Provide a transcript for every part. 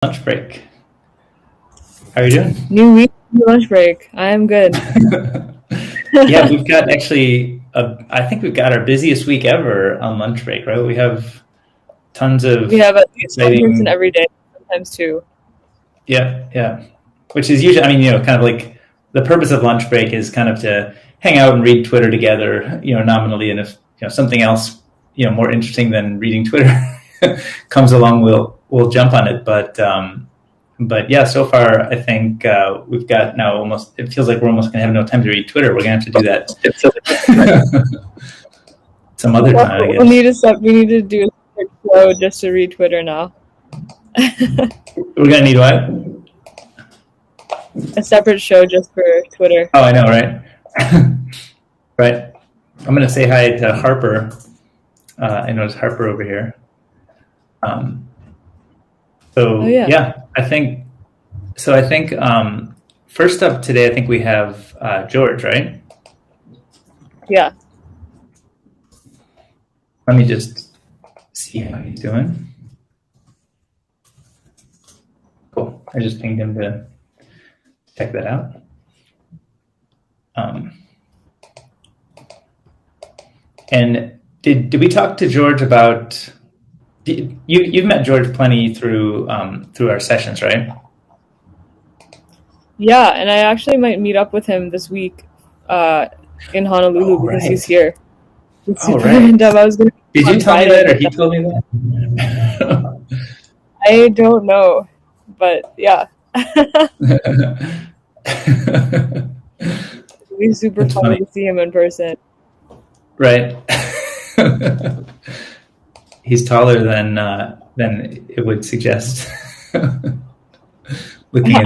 Lunch break. How are you doing? New week, new lunch break. I am good. Yeah, we've got actually, I think we've got our busiest week ever on lunch break, right? We have tons of We have at least one person exciting, every day, sometimes two. yeah. Which is usually, kind of like the purpose of lunch break is kind of to hang out and read Twitter together, nominally. And if, something else, more interesting than reading Twitter comes along, we'll jump on it. But yeah, so far I think we've got now almost. It feels like we're almost going to have no time to read Twitter. We're going to have to do that some other time, I guess. We need to do a separate show just to read Twitter now. We're going to need what? A separate show just for Twitter. Oh, I know, right? Right. I'm going to say hi to Harper. I noticed Harper over here. Yeah, I think first up today, I think we have George, right? Yeah. Let me just see how he's doing. Cool. I just pinged him to check that out. And did we talk to George about? You've met George plenty through our sessions, right? Yeah, and I actually might meet up with him this week in Honolulu because he's here. It's super random. Did you tell me that, or he told me that? I don't know, but yeah. It'd be super fun to see him in person. Right. He's taller than it would suggest. I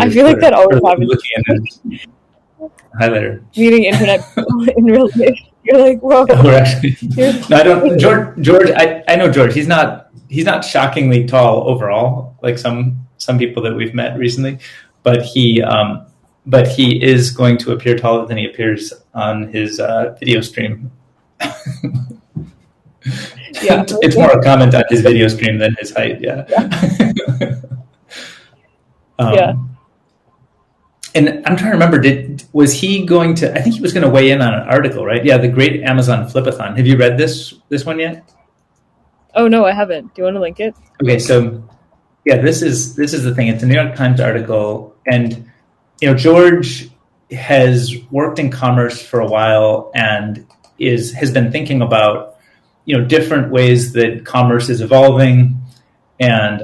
feel like that always happens. Highlighter. Meeting internet people in real life. You're like, whoa. We're actually, no, I don't. George. I know George. He's not shockingly tall overall, like some people that we've met recently, but he is going to appear taller than he appears on his video stream. Yeah, it's more a comment on his video stream than his height. Yeah. Yeah. And I'm trying to remember. Was he going to? I think he was going to weigh in on an article, right? Yeah, the Great Amazon Flipathon. Have you read this one yet? Oh no, I haven't. Do you want to link it? Okay, so yeah, this is the thing. It's a New York Times article, and George has worked in commerce for a while and has been thinking about different ways that commerce is evolving, and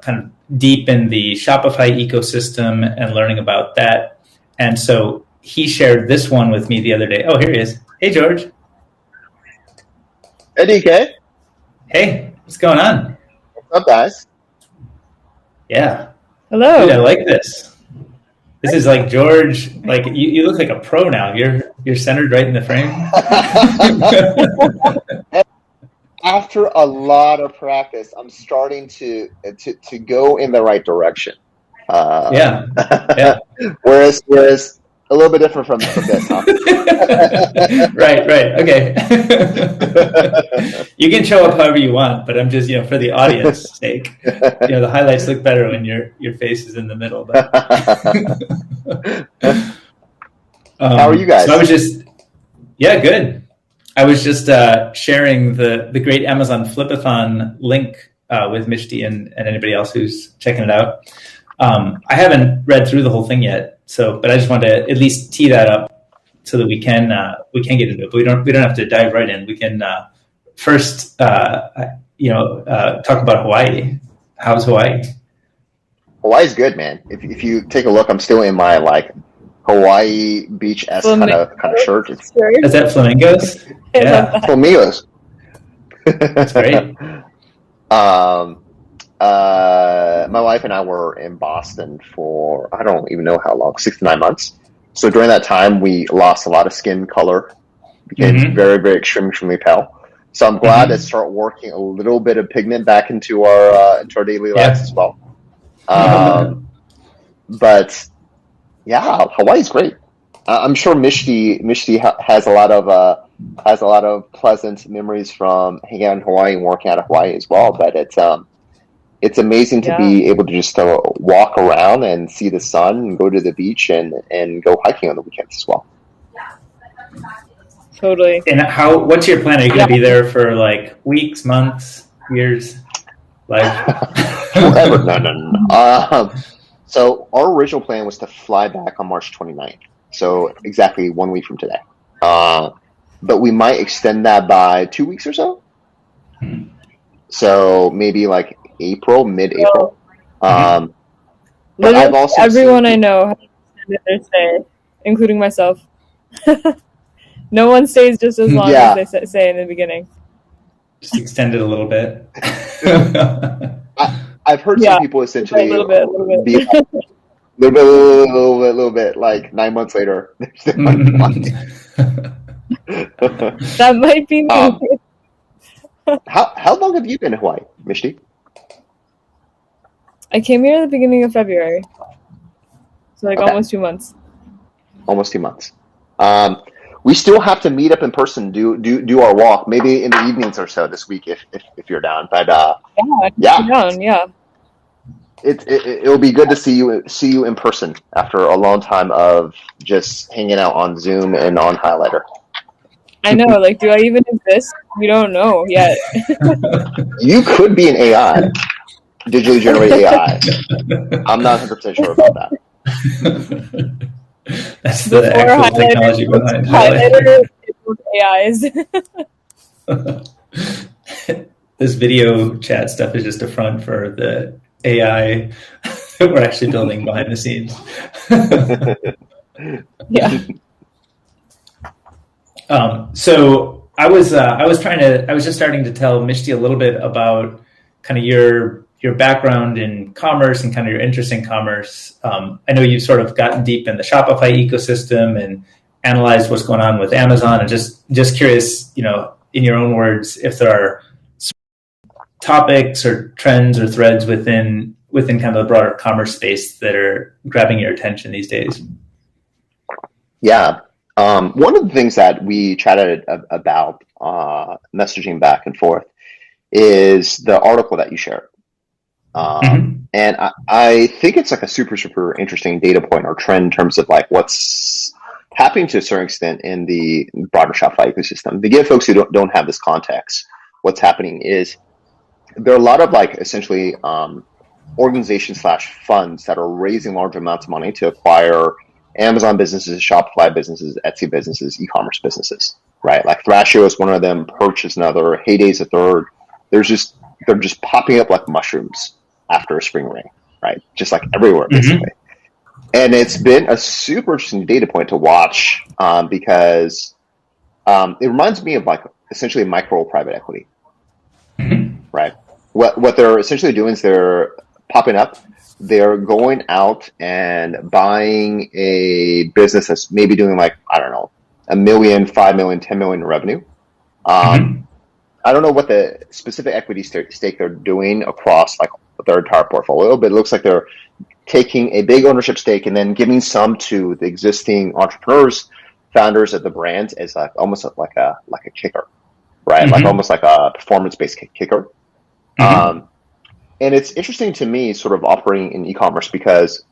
kind of deep in the Shopify ecosystem and learning about that. And so he shared this one with me the other day. Oh, here he is. Hey, George. Hey, DK. Hey, what's going on? What's up, guys? Yeah. Hello. Dude, I like this. This is like George. Like you look like a pro now. You're centered right in the frame. After a lot of practice, I'm starting to go in the right direction. Yeah. Whereas a little bit different from this, huh? Right. Okay. You can show up however you want, but I'm just for the audience sake. The highlights look better when your face is in the middle. But how are you guys? So I was just good. I was just sharing the Great Amazon Flipathon link with Mishti and anybody else who's checking it out. I haven't read through the whole thing yet, but I just wanted to at least tee that up so that we can get into it. But we don't have to dive right in. We can first talk about Hawaii. How's Hawaii? Hawaii's good, man. If you take a look, I'm still in my Hawaii beach-esque kind of shirt. Is that flamingos? Yeah, flamingos. That's great. My wife and I were in Boston for I don't even know how long, 6 to 9 months. So during that time, we lost a lot of skin color, became very, very extremely pale. So I'm glad to start working a little bit of pigment back into our daily lives as well. But yeah, Hawaii's great. I'm sure Mishti has a lot of pleasant memories from hanging out in Hawaii and working out of Hawaii as well. But It's amazing to be able to just walk around and see the sun and go to the beach and go hiking on the weekends as well. Totally. And what's your plan? Are you going to be there for like weeks, months, years, life? Forever. No. So our original plan was to fly back on March 29th. So exactly 1 week from today. But we might extend that by 2 weeks or so. So maybe like mid-April. But I've also everyone I know has extended their stay, including myself. No one stays just as long as they say in the beginning. Just extend it a little bit. I've heard some people essentially a little bit. Be a little bit, like 9 months later. That might be me. How long have you been in Hawaii, Mishti? I came here at the beginning of February. So almost 2 months. Almost 2 months. We still have to meet up in person, do our walk, maybe in the evenings or so this week if you're down. But it'll be good to see you in person after a long time of just hanging out on Zoom and on Highlighter. I know, do I even exist? We don't know yet. You could be an AI, digitally generated AI. I'm not 100% sure about that. That's the actual technology behind AIs. This video chat stuff is just a front for the AI that we're actually building behind the scenes. So I was just starting to tell Mishti a little bit about kind of your background in commerce and kind of your interest in commerce. I know you've sort of gotten deep in the Shopify ecosystem and analyzed what's going on with Amazon, and just curious, in your own words, if there are topics or trends or threads within kind of the broader commerce space that are grabbing your attention these days. Yeah. One of the things that we chatted about, messaging back and forth, is the article that you shared. And I think it's like a super, super interesting data point or trend in terms of what's happening to a certain extent in the broader Shopify ecosystem. To give folks who don't have this context, what's happening is there are a lot of essentially organizations / funds that are raising large amounts of money to acquire Amazon businesses, Shopify businesses, Etsy businesses, e-commerce businesses, right? Like Thrashio is one of them, Perch is another, Heyday's a third. They're just popping up like mushrooms after a spring rain, right? Just everywhere, basically. And it's been a super interesting data point to watch because it reminds me of essentially micro private equity, right? What they're essentially doing is they're popping up. They're going out and buying a business that's maybe doing $1 million, $5 million, $10 million in revenue. I don't know what the specific equity stake they're doing across their entire portfolio, but it looks like they're taking a big ownership stake and then giving some to the existing entrepreneurs, founders of the brands as almost like a kicker, right? Almost like a performance-based kicker. And it's interesting to me sort of operating in e-commerce because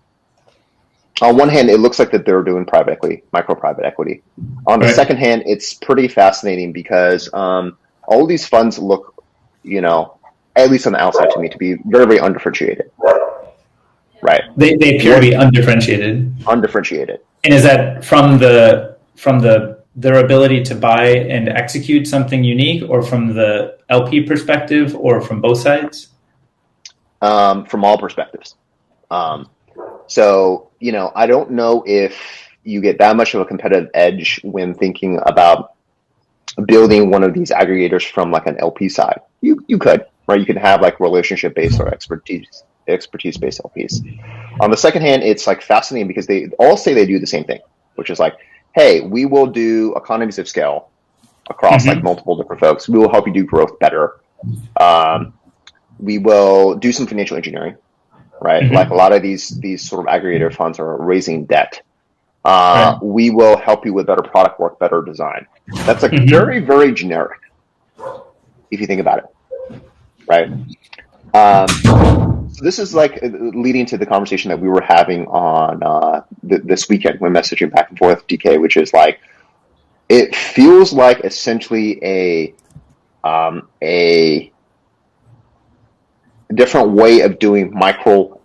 on one hand, it looks like that they're doing private equity, micro private equity. On the second hand, it's pretty fascinating because all these funds look, at least on the outside to me, to be very, very undifferentiated. Right. They appear to be undifferentiated. Undifferentiated. And is that from their ability to buy and execute something unique, or from the LP perspective, or from both sides? From all perspectives. So, I don't know if you get that much of a competitive edge when thinking about building one of these aggregators from an LP side. You could, right? You could have relationship-based or expertise-based LPs. On the second hand, it's fascinating because they all say they do the same thing, which is hey, we will do economies of scale across multiple different folks. We will help you do growth better. We will do some financial engineering, right? A lot of these sort of aggregator funds are raising debt. We will help you with better product work, better design. That's very, very generic if you think about it, right? So this is like leading to the conversation that we were having on this weekend when messaging back and forth, DK, which is like, it feels like essentially a different way of doing micro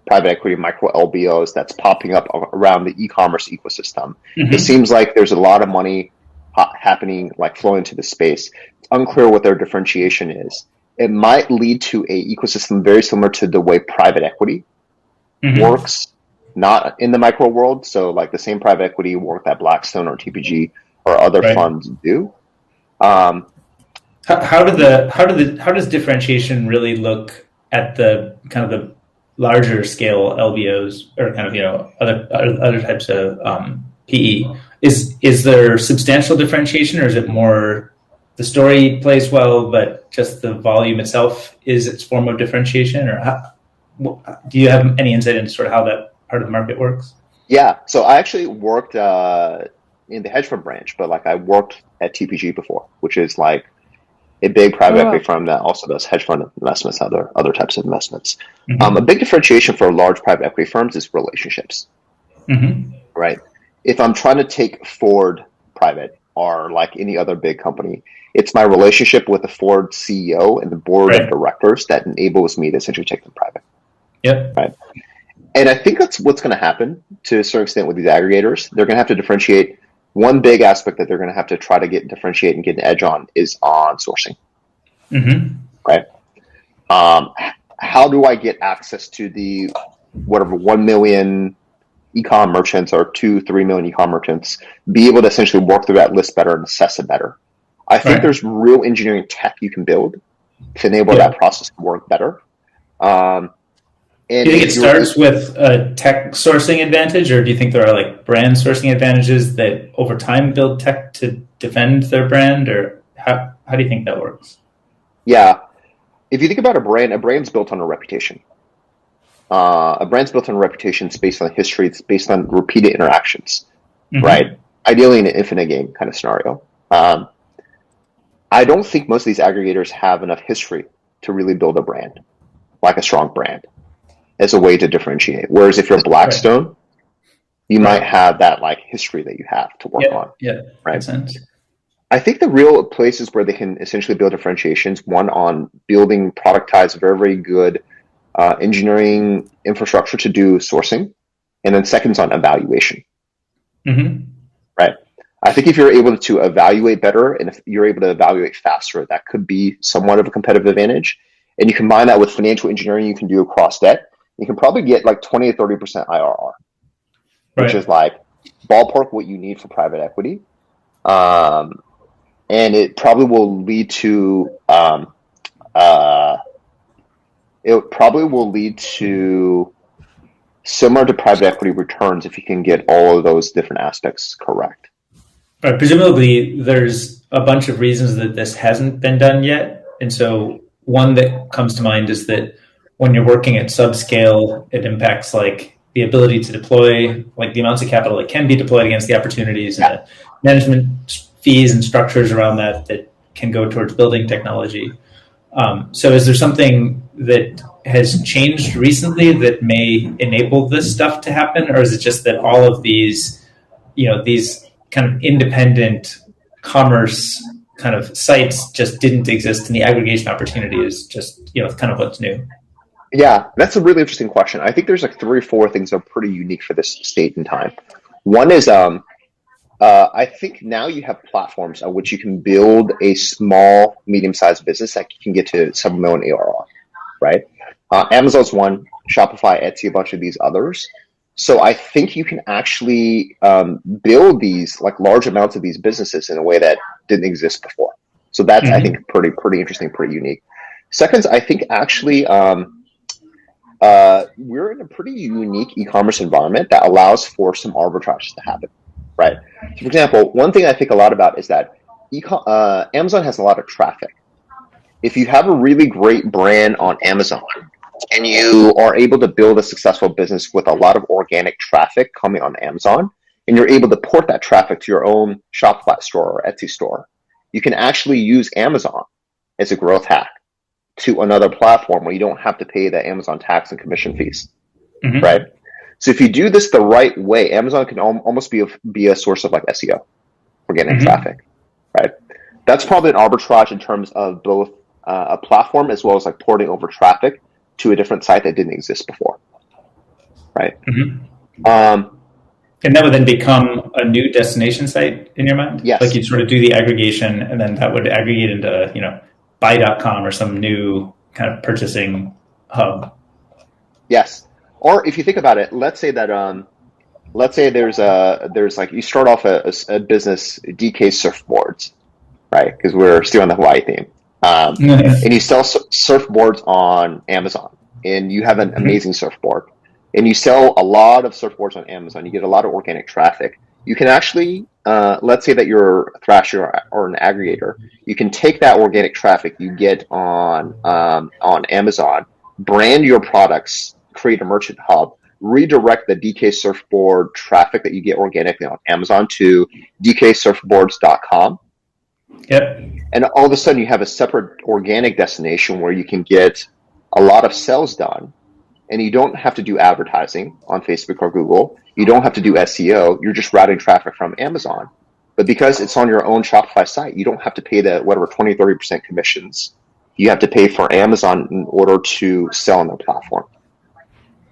private equity, micro LBOs that's popping up around the e-commerce ecosystem. Mm-hmm. It seems like there's a lot of money happening, like flowing into the space. It's unclear what their differentiation is. It might lead to a ecosystem very similar to the way private equity works, not in the micro world. So like the same private equity work that Blackstone or TPG or other funds do. How does differentiation really look at the kind of the larger scale LBOs or kind of other types of PE? Is there substantial differentiation, or is it more the story plays well, but just the volume itself is its form of differentiation? Or do you have any insight into sort of how that part of the market works? Yeah, so I actually worked in the hedge fund branch, but like I worked at TPG before, which is like a big private equity firm that also does hedge fund investments, other types of investments. Mm-hmm. A big differentiation for large private equity firms is relationships, right? If I'm trying to take Ford private or like any other big company, it's my relationship with the Ford CEO and the board of directors that enables me to essentially take them private. Yep. Right. And I think that's what's going to happen to a certain extent with these aggregators. They're going to have to differentiate. One big aspect that they're going to have to try to differentiate and get an edge on is on sourcing. Right. How do I get access to the 1 million e-com merchants or 2-3 million e-com merchants, be able to essentially work through that list better and assess it better? I think there's real engineering tech you can build to enable that process to work better. Do you think it starts with a tech sourcing advantage, or do you think there are like brand sourcing advantages that over time build tech to defend their brand, or how do you think that works? Yeah. If you think about a brand's built on a reputation. A brand's built on a reputation. It's based on history. It's based on repeated interactions, right? Ideally in an infinite game kind of scenario. I don't think most of these aggregators have enough history to really build a brand, like a strong brand, as a way to differentiate. Whereas if you're Blackstone, you might have that like history that you have to work on. Yeah, right. Makes sense. I think the real places where they can essentially build differentiations, one on building productized, very, very good engineering infrastructure to do sourcing, and then second's on evaluation. Right. I think if you're able to evaluate better and if you're able to evaluate faster, that could be somewhat of a competitive advantage. And you combine that with financial engineering you can do across debt, you can probably get like 20 to 30% IRR, which is like ballpark what you need for private equity. And it probably will lead to similar to private equity returns if you can get all of those different aspects correct. Right. Presumably, there's a bunch of reasons that this hasn't been done yet. And so one that comes to mind is that when you're working at subscale, it impacts like the ability to deploy, like the amounts of capital that can be deployed against the opportunities and the management fees and structures around that can go towards building technology. So is there something that has changed recently that may enable this stuff to happen? Or is it just that all of these, these kind of independent commerce kind of sites just didn't exist and the aggregation opportunity is just, kind of what's new? Yeah, that's a really interesting question. I think there's like 3 or 4 things that are pretty unique for this state and time. One is I think now you have platforms on which you can build a small, medium-sized business that can get to several million ARR, right? Amazon's one, Shopify, Etsy, a bunch of these others. So I think you can actually build these like large amounts of these businesses in a way that didn't exist before. So that's I think pretty interesting, pretty unique. Second, I think actually we're in a pretty unique e-commerce environment that allows for some arbitrage to happen, right? So for example, one thing I think a lot about is that Amazon has a lot of traffic. If you have a really great brand on Amazon and you are able to build a successful business with a lot of organic traffic coming on Amazon, and you're able to port that traffic to your own Shopify store or Etsy store, you can actually use Amazon as a growth hack to another platform where you don't have to pay the Amazon tax and commission fees, Mm-hmm. right? So if you do this the right way, Amazon can almost be a source of like SEO, organic Mm-hmm. traffic, right? That's probably an arbitrage in terms of both a platform as well as like porting over traffic to a different site that didn't exist before, right? Mm-hmm. And that would then become a new destination site in your mind? Yes. Like you'd sort of do the aggregation and then that would aggregate into, buy.com or some new kind of purchasing hub. Yes. Or if you think about it, let's say that, there's like, you start off a business, DK Surfboards, right? Because we're still on the Hawaii theme. And you sell surfboards on Amazon and you have an amazing surfboard. And you sell a lot of surfboards on Amazon, you get a lot of organic traffic. You can actually, let's say that you're a Thrasher or an aggregator, you can take that organic traffic you get on Amazon, brand your products, create a merchant hub, redirect the DK Surfboard traffic that you get organically on Amazon to dksurfboards.com. Yep. And all of a sudden you have a separate organic destination where you can get a lot of sales done. And you don't have to do advertising on Facebook or Google. You don't have to do SEO. You're just routing traffic from Amazon. But because it's on your own Shopify site, you don't have to pay the 20-30% commissions you have to pay for Amazon in order to sell on their platform,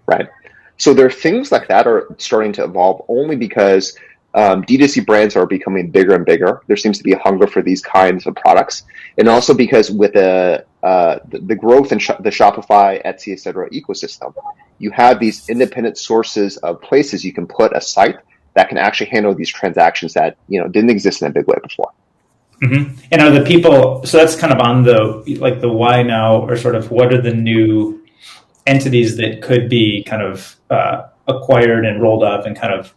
right? So there are things like that are starting to evolve only because D2C brands are becoming bigger and bigger. There seems to be a hunger for these kinds of products. And also because with the growth in the Shopify, Etsy, etc. ecosystem, you have these independent sources of places you can put a site that can actually handle these transactions that didn't exist in a big way before. Mm-hmm. And are the people, so that's kind of on the why now, or sort of what are the new entities that could be kind of acquired and rolled up and kind of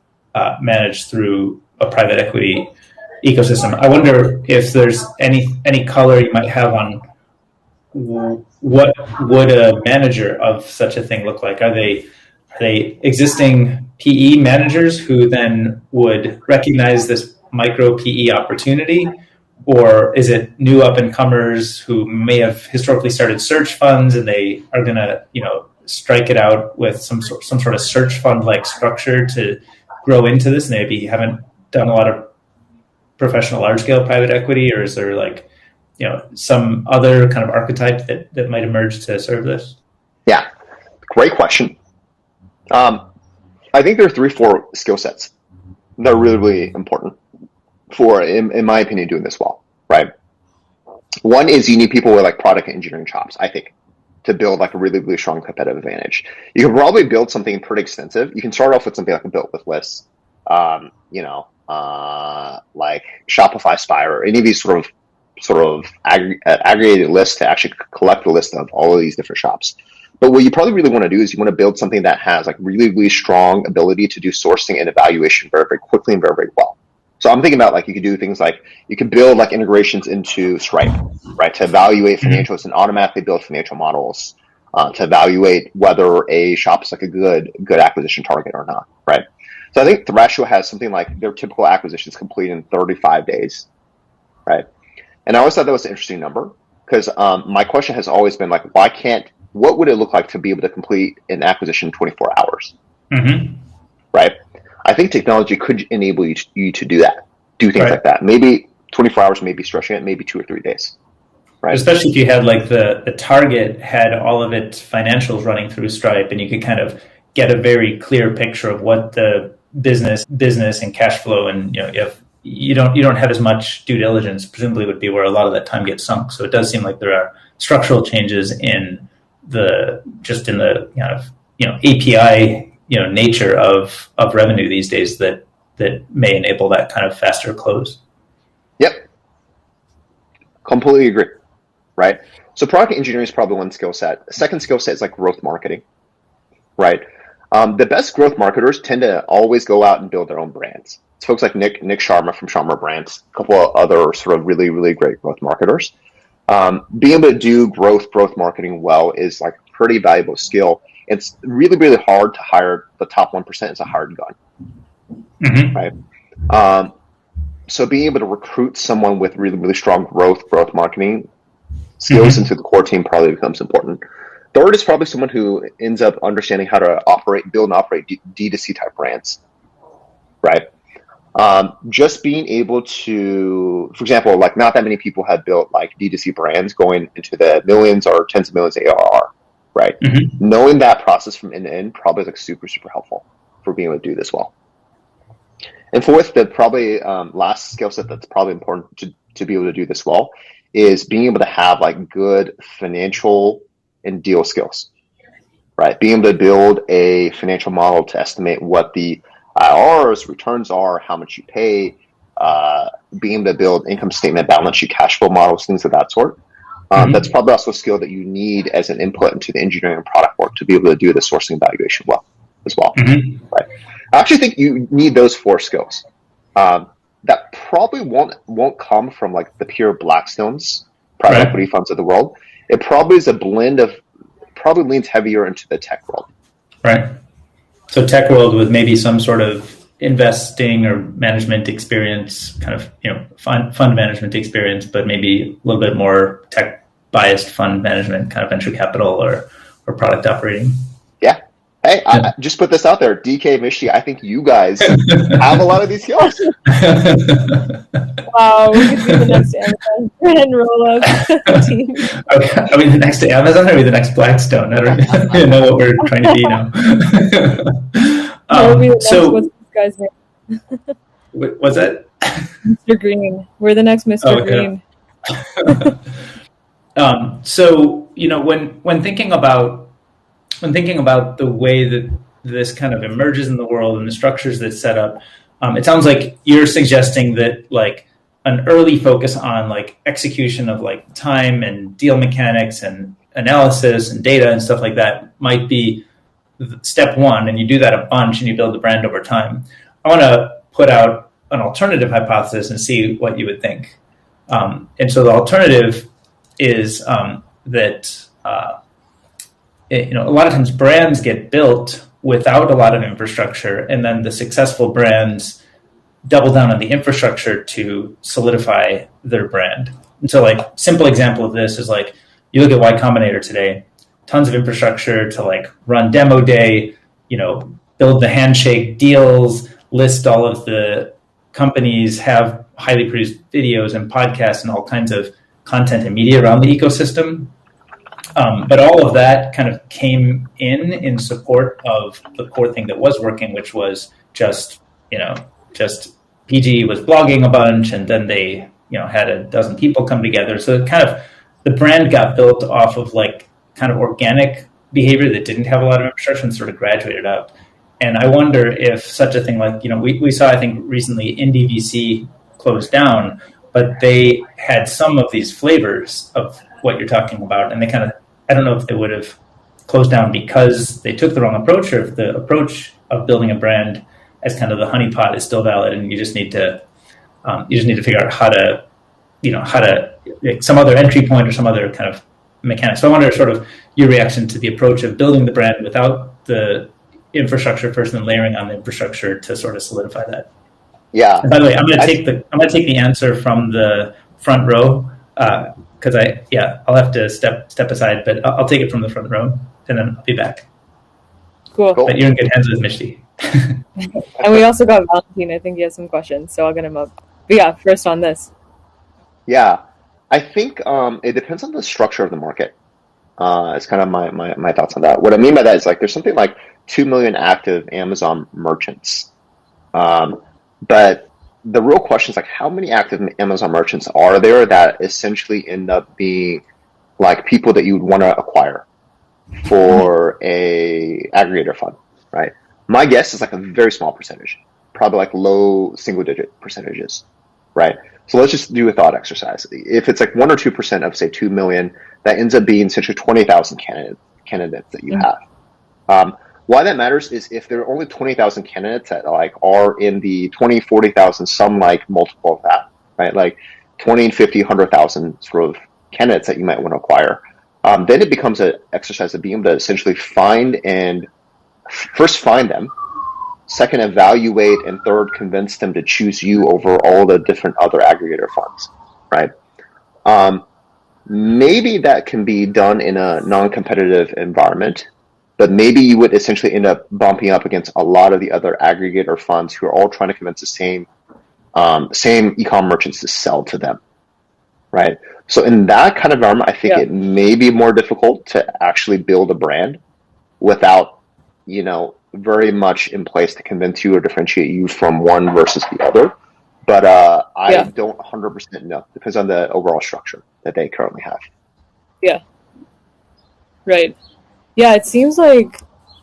managed through a private equity ecosystem? I wonder if there's any color you might have on what would a manager of such a thing look like? Are they existing PE managers who then would recognize this micro PE opportunity, or is it new up and comers who may have historically started search funds and they are going to strike it out with some sort of search fund like structure to grow into this, and maybe haven't done a lot of professional large scale private equity, or is there some other kind of archetype that might emerge to serve this? Yeah, great question. I think there are 3-4 skill sets that are really, really important for, in my opinion, doing this well, right? One is you need people with like product engineering chops, I think, to build like a really, really strong competitive advantage. You can probably build something pretty extensive. You can start off with something like a built with lists, like Shopify Spire, or any of these sort of aggregated lists to actually collect a list of all of these different shops. But what you probably really want to do is you want to build something that has like really, really strong ability to do sourcing and evaluation very, very quickly and very, very well. So I'm thinking about like you could do things like you could build like integrations into Stripe, right, to evaluate financials and automatically build financial models to evaluate whether a shop is like a good acquisition target or not, right? So I think Thrasher has something like their typical acquisitions complete in 35 days, right? And I always thought that was an interesting number because my question has always been like, what would it look like to be able to complete an acquisition in 24 hours, right? I think technology could enable you to do that, do things like that. Maybe 24 hours, maybe stretching it, maybe 2 or 3 days. Right. Especially if you had like the target had all of its financials running through Stripe, and you could kind of get a very clear picture of what the business and cash flow, and if you don't have as much due diligence, presumably would be where a lot of that time gets sunk. So it does seem like there are structural changes in the API nature of revenue these days that may enable that kind of faster close. Yep, completely agree. Right. So product engineering is probably one skill set. The second skill set is like growth marketing, right? The best growth marketers tend to always go out and build their own brands. It's folks like Nick Sharma from Sharma Brands, a couple of other sort of really, really great growth marketers. Being able to do growth marketing well is like a pretty valuable skill. It's really, really hard to hire the top 1%. It's a hard gun, right? So being able to recruit someone with really, really strong growth marketing skills into the core team probably becomes important. Third is probably someone who ends up understanding how to build and operate D2C type brands, right? Just being able to, for example, like not that many people have built like D2C brands going into the millions or tens of millions ARR, right? Knowing that process from end to end probably is like super, super helpful for being able to do this well. And fourth, the probably last skill set that's probably important to be able to do this well is being able to have like good financial and deal skills, right? Being able to build a financial model to estimate what the IRRs, returns are, how much you pay, being able to build income statement, balance sheet, cash flow models, things of that sort. That's probably also a skill that you need as an input into the engineering and product work to be able to do the sourcing evaluation well as well. Right? I actually think you need those 4 skills. That probably won't come from like the pure Blackstones, private equity funds of the world. It probably is a blend of, probably leans heavier into the tech world. Right. So tech world with maybe some sort of investing or management experience, kind of, fund management experience, but maybe a little bit more tech biased fund management, kind of venture capital or product operating. Yeah. Hey, I just put this out there. DK Mishti, I think you guys have a lot of these skills. Wow, we could be the next Amazon and roll up team. Are we the next Amazon or are we the next Blackstone? I don't even know what we're trying to be now. What's this guy's name? What's that? Mr. Green. We're the next Mr. Green. So, when thinking about the way that this kind of emerges in the world and the structures that's set up, it sounds like you're suggesting that like an early focus on like execution of like time and deal mechanics and analysis and data and stuff like that might be step one, and you do that a bunch and you build the brand over time. I want to put out an alternative hypothesis and see what you would think. And so the alternative is that a lot of times brands get built without a lot of infrastructure, and then the successful brands double down on the infrastructure to solidify their brand. And so like simple example of this is like you look at Y Combinator today, tons of infrastructure to like run demo day, build the handshake deals, list all of the companies, have highly produced videos and podcasts and all kinds of content and media around the ecosystem. But all of that kind of came in support of the core thing that was working, which was just PG was blogging a bunch, and then they, had a dozen people come together. So kind of the brand got built off of like kind of organic behavior that didn't have a lot of infrastructure and sort of graduated up. And I wonder if such a thing like, we saw, I think recently Indie VC closed down, but they had some of these flavors of what you're talking about. And they kind of, I don't know if they would have closed down because they took the wrong approach, or if the approach of building a brand as kind of the honeypot is still valid, and you just need to figure out how to like some other entry point or some other kind of mechanic. So I wonder sort of your reaction to the approach of building the brand without the infrastructure first, and then layering on the infrastructure to sort of solidify that. Yeah. And by the way, I'm going to take the answer from the front row because I'll have to step aside, but I'll take it from the front row and then I'll be back. Cool. But you're in good hands with Mishti. And we also got Valentine. I think he has some questions, so I'll get him up. But yeah, first on this. Yeah, I think it depends on the structure of the market. It's kind of my thoughts on that. What I mean by that is like there's something like 2 million active Amazon merchants. But the real question is like how many active Amazon merchants are there that essentially end up being like people that you would want to acquire for a aggregator fund, right? My guess is like a very small percentage, probably like low single digit percentages, right? So let's just do a thought exercise. If it's like 1 or 2% of say 2 million, that ends up being essentially 20,000 candidates that you have. Why that matters is if there are only 20,000 candidates that like are in the 20, 40,000, some like multiple of that, right? Like 20, 50, 100,000 sort of candidates that you might want to acquire. Then it becomes an exercise of being able to essentially find them, second, evaluate, and third, convince them to choose you over all the different other aggregator funds, right? maybe that can be done in a non-competitive environment, but maybe you would essentially end up bumping up against a lot of the other aggregator funds who are all trying to convince the same e-com merchants to sell to them, right? So in that kind of environment, I think it may be more difficult to actually build a brand without, very much in place to convince you or differentiate you from one versus the other. But I don't 100% know. Depends on the overall structure that they currently have. Yeah. Right. Yeah, it seems like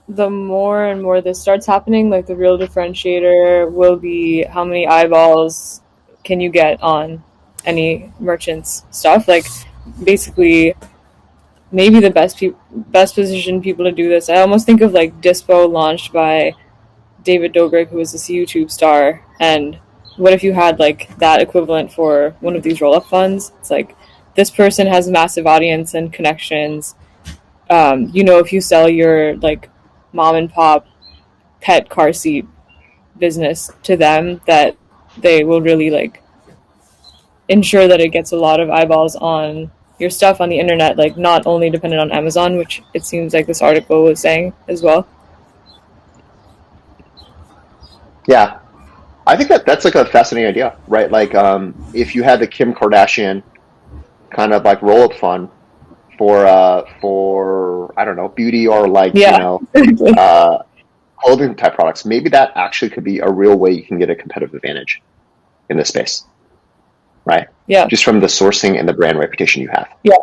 the more and more this starts happening, like the real differentiator will be how many eyeballs can you get on any merchant's stuff. Like, basically, maybe the best positioned people to do this. I almost think of like Dispo launched by David Dobrik, who was this YouTube star, and what if you had like that equivalent for one of these roll-up funds? It's like this person has a massive audience and connections. If you sell your like mom and pop pet car seat business to them, that they will really like ensure that it gets a lot of eyeballs on your stuff on the internet, like not only dependent on Amazon, which it seems like this article was saying as well. Yeah, I think that's like a fascinating idea, right? Like, if you had the Kim Kardashian kind of like roll-up fund for I don't know, beauty or like clothing type products, maybe that actually could be a real way you can get a competitive advantage in this space, right? Yeah, just from the sourcing and the brand reputation you have. Yeah.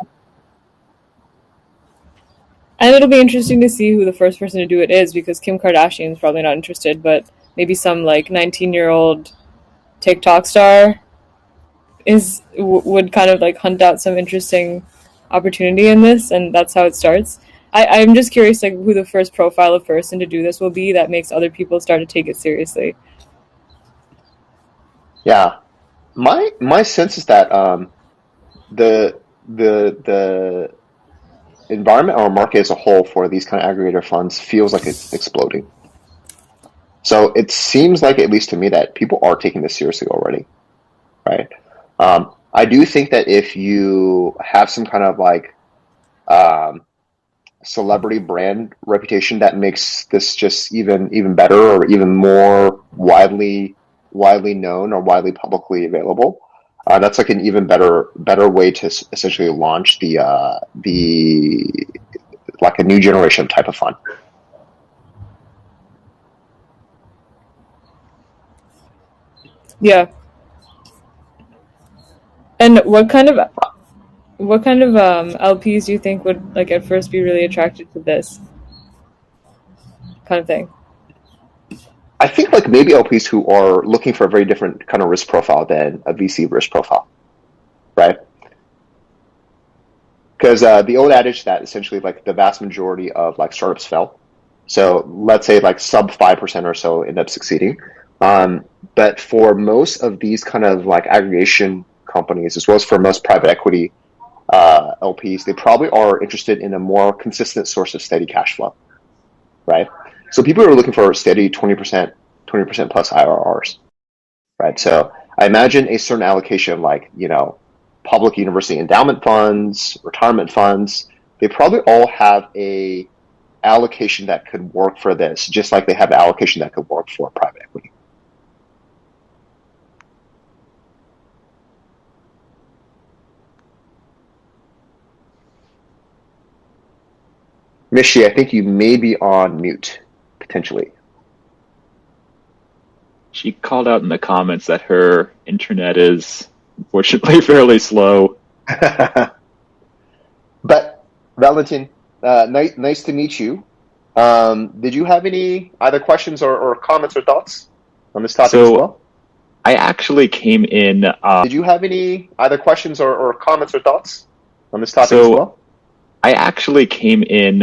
And it'll be interesting to see who the first person to do it is, because Kim Kardashian is probably not interested, but maybe some like 19-year-old TikTok star would kind of like hunt out some interesting opportunity in this, and that's how it starts. I'm just curious like who the first profile of person to do this will be that makes other people start to take it seriously. Yeah, my sense is that the environment or market as a whole for these kind of aggregator funds feels like it's exploding. So it seems like, at least to me, that people are taking this seriously already, right? I do think that if you have some kind of like celebrity brand reputation that makes this just even better or even more widely known or widely publicly available, that's like an even better way to essentially launch the like a new generation type of fund. Yeah. And what kind of LPs do you think would like at first be really attracted to this kind of thing? I think like maybe LPs who are looking for a very different kind of risk profile than a VC risk profile, right? Because the old adage that essentially like the vast majority of like startups fail. So let's say like sub 5% or so end up succeeding. But for most of these kind of like aggregation companies, as well as for most private equity LPs, they probably are interested in a more consistent source of steady cash flow, right? So people are looking for steady 20% plus IRRs, right? So I imagine a certain allocation like, public university endowment funds, retirement funds, they probably all have a allocation that could work for this, just like they have an allocation that could work for private equity. Mishti, I think you may be on mute, potentially. She called out in the comments that her internet is unfortunately fairly slow. But Valentin, nice to meet you. Did you have any either questions or comments or thoughts on this topic as well? I actually came in. Did you have any either questions or comments or thoughts on this topic as well? I actually came in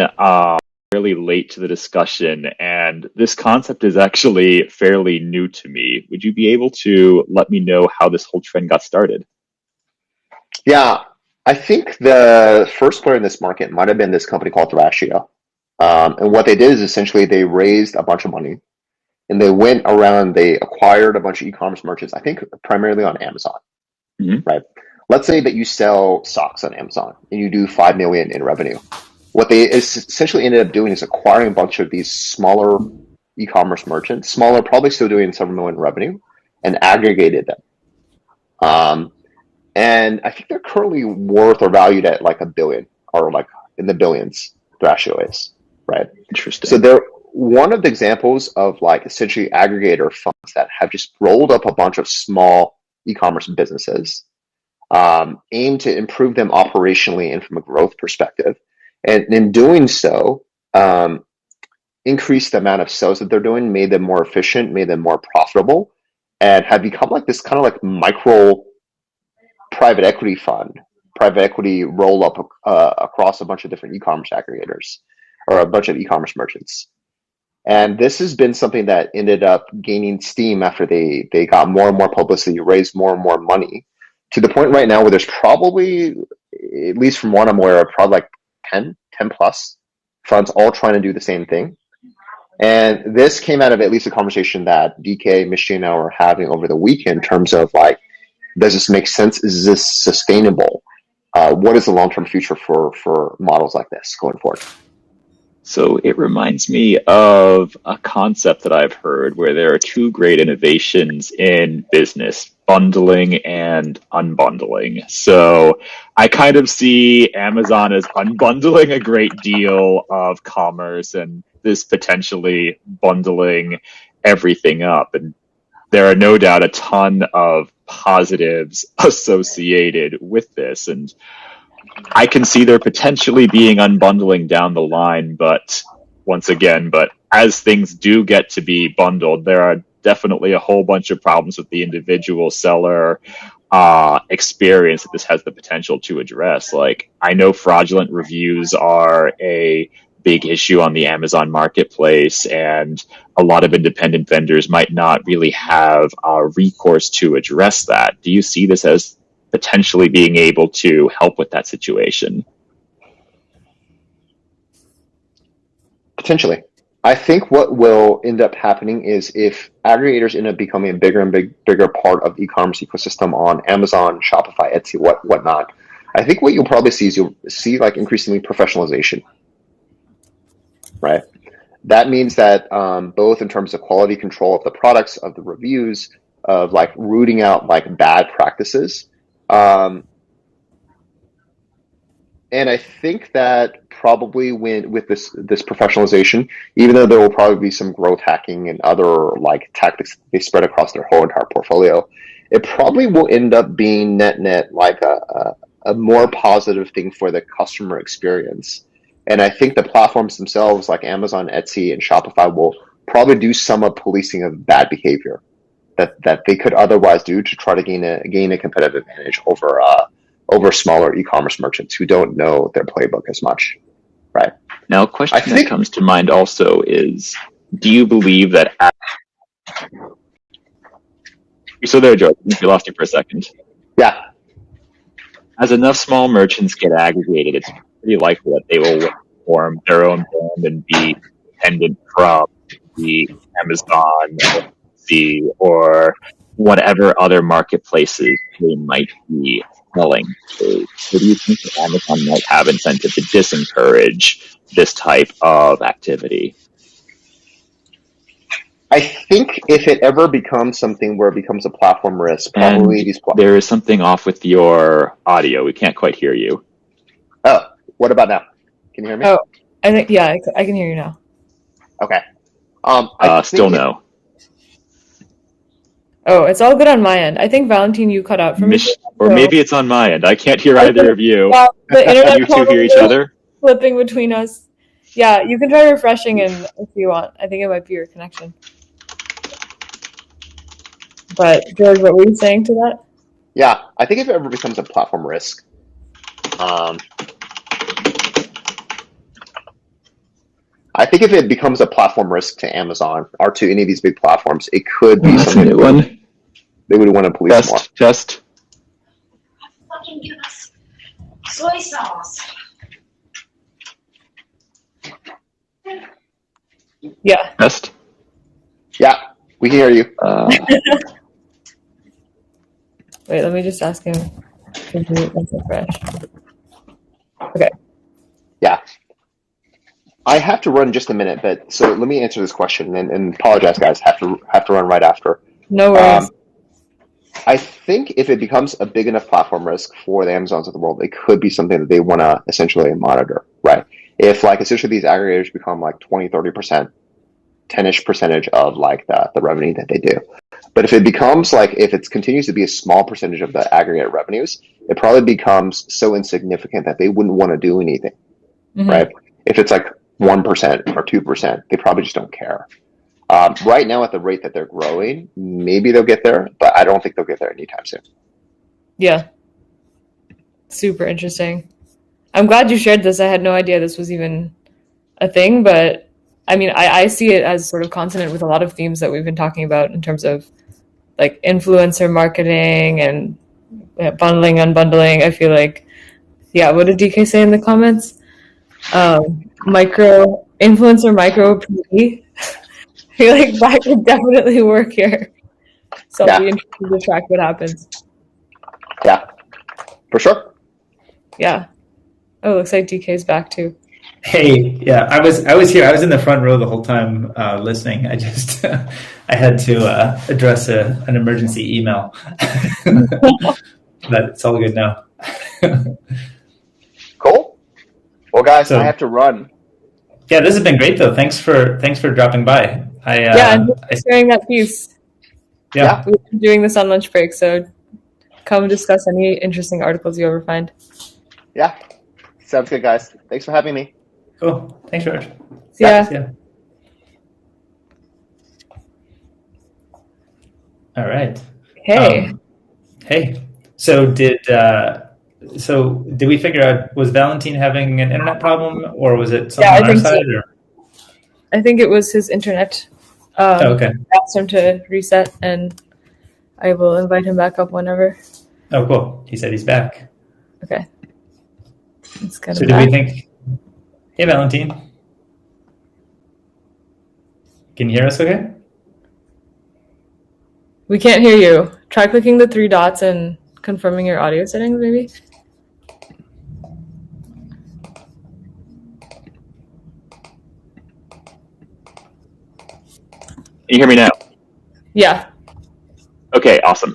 fairly late to the discussion, and this concept is actually fairly new to me. Would you be able to let me know how this whole trend got started? Yeah, I think the first player in this market might have been this company called Thrashio. And what they did is essentially they raised a bunch of money, and they went around, they acquired a bunch of e-commerce merchants, I think primarily on Amazon, right? let's say that you sell socks on Amazon and you do 5 million in revenue. What they essentially ended up doing is acquiring a bunch of these smaller e-commerce merchants, smaller, probably still doing several million in revenue, and aggregated them. And I think they're currently worth or valued at like $1 billion, or like in the billions. Thrasio is, right? Interesting. So they're one of the examples of like essentially aggregator funds that have just rolled up a bunch of small e-commerce businesses, aimed to improve them operationally and from a growth perspective. And in doing so, increase the amount of sales that they're doing, made them more efficient, made them more profitable, and have become like this kind of like micro private equity fund, private equity roll up across a bunch of different e-commerce aggregators or a bunch of e-commerce merchants. And this has been something that ended up gaining steam after they got more and more publicity, raised more and more money, to the point right now where there's probably, at least from what I'm aware of, probably like 10 plus funds all trying to do the same thing. And this came out of at least a conversation that DK, Mishti, and I were having over the weekend in terms of like, does this make sense? Is this sustainable? What is the long-term future for models like this going forward? So it reminds me of a concept that I've heard where there are two great innovations in business, bundling and unbundling. So I kind of see Amazon as unbundling a great deal of commerce and this potentially bundling everything up. And there are no doubt a ton of positives associated with this. And I can see there potentially being unbundling down the line, but once again, as things do get to be bundled, there are definitely a whole bunch of problems with the individual seller experience that this has the potential to address. Like, I know fraudulent reviews are a big issue on the Amazon marketplace, and a lot of independent vendors might not really have recourse to address that. Do you see this as potentially being able to help with that situation? Potentially. I think what will end up happening is if aggregators end up becoming a bigger and bigger part of the e-commerce ecosystem on Amazon, Shopify, Etsy, whatnot, I think what you'll probably see is you'll see like increasingly professionalization, right? That means that both in terms of quality control of the products, of the reviews, of like rooting out like bad practices. And I think that probably with this professionalization, even though there will probably be some growth hacking and other like tactics they spread across their whole entire portfolio, it probably will end up being net like a more positive thing for the customer experience. And I think the platforms themselves, like Amazon, Etsy, and Shopify, will probably do some of policing of bad behavior that they could otherwise do to try to gain a competitive advantage over smaller e-commerce merchants who don't know their playbook as much, right? Now, a question that comes to mind also is, do you believe that... You're still there, Joe. We lost you for a second. Yeah. As enough small merchants get aggregated, it's pretty likely that they will form their own brand and be dependent from the Amazon, or whatever other marketplaces they might be selling to. So do you think that Amazon might have incentive to disencourage this type of activity? I think if it ever becomes something where it becomes a platform risk, probably and these there is something off with your audio. We can't quite hear you. Oh, what about now? Can you hear me? Oh, I think, yeah, I can hear you now. Okay. Still no. Oh, it's all good on my end. I think, Valentine, you cut out for me. Or maybe it's on my end. I can't hear either of you. Yeah, the internet you two hear each other? Flipping between us. Yeah, you can try refreshing and if you want. I think it might be your connection. But, George, what were you saying to that? Yeah, I think if it ever becomes a platform risk, I think if it becomes a platform risk to Amazon or to any of these big platforms, it could be something a new one. They would want to police more. Test. Fucking give us soy sauce. Yeah. Test. Yeah, we can hear you. Wait, let me just ask him. Let's refresh. Okay. Yeah. I have to run in just a minute, but so let me answer this question and apologize, guys. Have to run right after. No worries. I think if it becomes a big enough platform risk for the Amazons of the world, it could be something that they want to essentially monitor, right? If like essentially these aggregators become like 20, 30%, 10-ish percentage of like the revenue that they do. But if it becomes like, if it continues to be a small percentage of the aggregate revenues, it probably becomes so insignificant that they wouldn't want to do anything, right? If it's like 1% or 2%, they probably just don't care. Right now, at the rate that they're growing, maybe they'll get there, but I don't think they'll get there anytime soon. Yeah. Super interesting. I'm glad you shared this. I had no idea this was even a thing, but I mean, I see it as sort of consonant with a lot of themes that we've been talking about in terms of like influencer marketing and bundling, unbundling. I feel like, yeah, what did DK say in the comments? Influencer micro PD. I feel like that could definitely work here. So I'll be interested to track what happens. Yeah, for sure. Yeah. Oh, looks like DK's back too. Hey, yeah, I was here. I was in the front row the whole time listening. I just I had to address an emergency email, but it's all good now. Cool. Well, guys, So- I have to run. Yeah, this has been great though. Thanks for dropping by. And sharing that piece. Yeah. We've been doing this on lunch break, so come discuss any interesting articles you ever find. Yeah. Sounds good, guys. Thanks for having me. Cool. Thanks, George. Yeah. Yeah. All right. Hey. Hey. So did we figure out, was Valentine having an internet problem, or was it something on our side? So. I think it was his internet. Okay. I asked him to reset, and I will invite him back up whenever. Oh, cool. He said he's back. Okay. Let's get So him do back. we think... Hey, Valentine. Can you hear us okay? We can't hear you. Try clicking the 3 dots and confirming your audio settings, maybe? Can you hear me now? Yeah. Okay, awesome.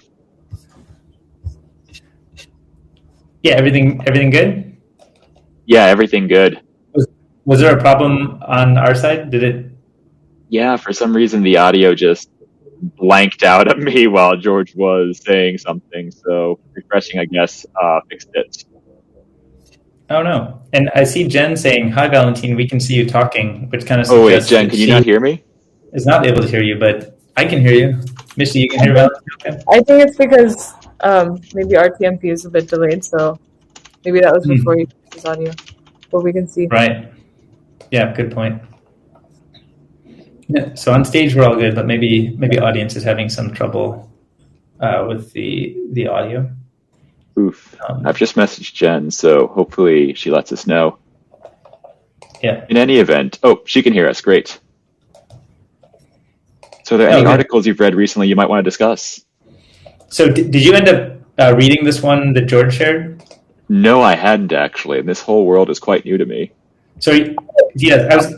Yeah, everything good? Yeah, everything good. Was there a problem on our side? Did it... Yeah, for some reason the audio just blanked out at me while George was saying something, so refreshing, I guess, fixed it. Oh, no. And I see Jen saying, hi, Valentine, we can see you talking, which kind of Oh, wait, suggests Jen, that can you she not hear me? is not able to hear you, but I can hear you. Mishti, you can hear Valentine okay? I think it's because maybe RTMP is a bit delayed, so maybe that was before you fixed his audio. But we can see. Right. Yeah, good point. Yeah, so on stage we're all good, but maybe audience is having some trouble with the audio. Oof. I've just messaged Jen, so hopefully she lets us know. Yeah. In any event, oh, she can hear us. Great. So are there any articles you've read recently you might want to discuss? So did you end up reading this one that George shared? No, I hadn't actually. And this whole world is quite new to me. So yeah, I was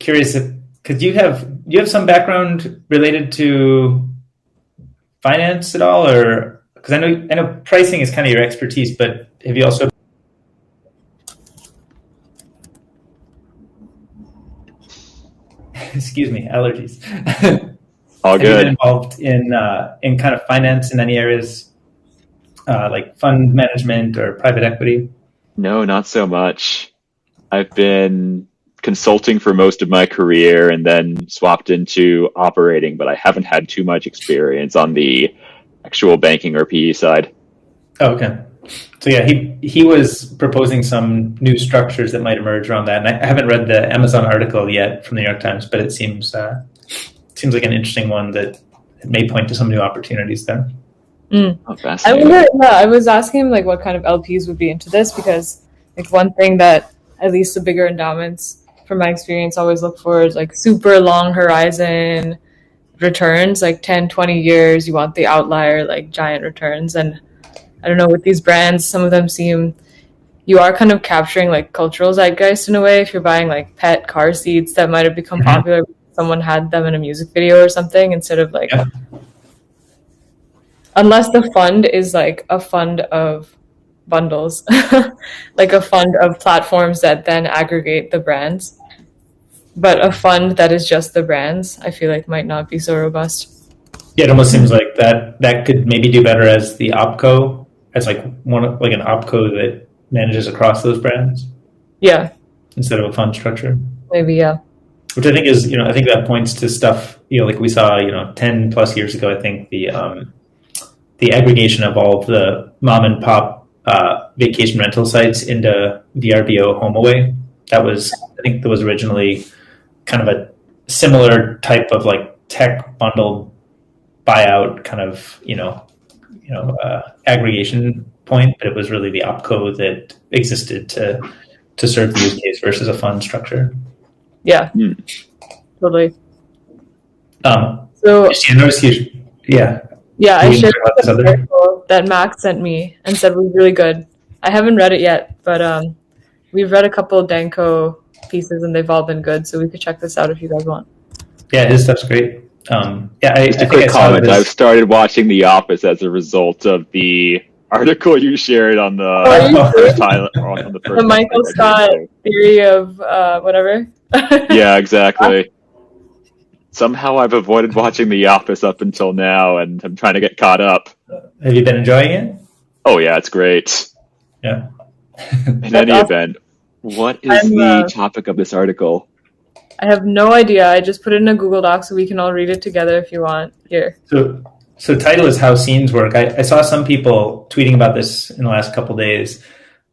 curious because you have some background related to finance at all, or because I know pricing is kind of your expertise, but have you also... Excuse me, allergies. All Have good. you been involved in kind of finance in any areas, like fund management or private equity? No, not so much. I've been consulting for most of my career and then swapped into operating, but I haven't had too much experience on the actual banking or PE side. Oh, okay. So yeah, he was proposing some new structures that might emerge around that. And I haven't read the Amazon article yet from the New York Times, but it seems like an interesting one that may point to some new opportunities there. Oh, fascinating. I was asking him like what kind of LPs would be into this, because like one thing that at least the bigger endowments, from my experience, always look for is like super long horizon returns, like 10, 20 years. You want the outlier, like giant returns. And I don't know, with these brands, some of them seem, you are kind of capturing like cultural zeitgeist in a way. If you're buying like pet car seats that might have become popular, someone had them in a music video or something, instead of like, unless the fund is like a fund of bundles, like a fund of platforms that then aggregate the brands. But a fund that is just the brands, I feel like might not be so robust. Yeah, it almost seems like that could maybe do better as the opco, as like like an opco that manages across those brands. Yeah. Instead of a fund structure. Maybe, yeah. Which I think is, I think that points to stuff, like we saw, 10 plus years ago. I think the aggregation of all of the mom and pop vacation rental sites into VRBO HomeAway. I think that was originally kind of a similar type of like tech bundle buyout kind of, aggregation point, but it was really the opco that existed to serve the use case versus a fund structure. Yeah, totally. So I noticed I shared the article that Max sent me and said was really good. I haven't read it yet, but we've read a couple of Danko pieces and they've all been good, so we could check this out if you guys want. Yeah, his stuff's great. Just a quick comment. I've started watching The Office as a result of the article you shared on the first time. On the first the Michael Scott theory of whatever. Yeah, exactly. Somehow I've avoided watching The Office up until now, and I'm trying to get caught up. Have you been enjoying it? Oh yeah, it's great. Yeah. In any event, what is the topic of this article? I have no idea. I just put it in a Google Doc so we can all read it together if you want. Here. So title is How Scenes Work. I saw some people tweeting about this in the last couple of days,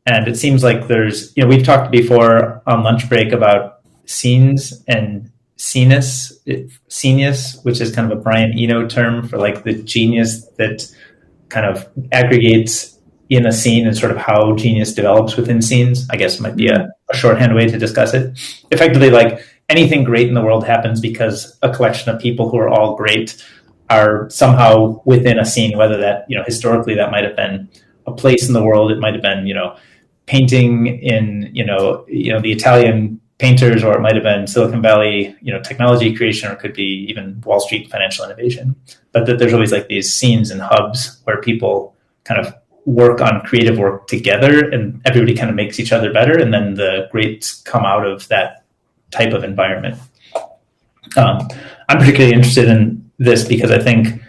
and it seems like there's, we've talked before on Lunchbreak about scenes and scenius, which is kind of a Brian Eno term for like the genius that kind of aggregates in a scene and sort of how genius develops within scenes. I guess might be a shorthand way to discuss it. Effectively, like anything great in the world happens because a collection of people who are all great are somehow within a scene, whether that, historically that might have been a place in the world. It might have been, painting in, the Italian painters, or it might have been Silicon Valley, technology creation, or it could be even Wall Street financial innovation. But that there's always like these scenes and hubs where people kind of work on creative work together and everybody kind of makes each other better. And then the greats come out of that type of environment. I'm particularly interested in this because I think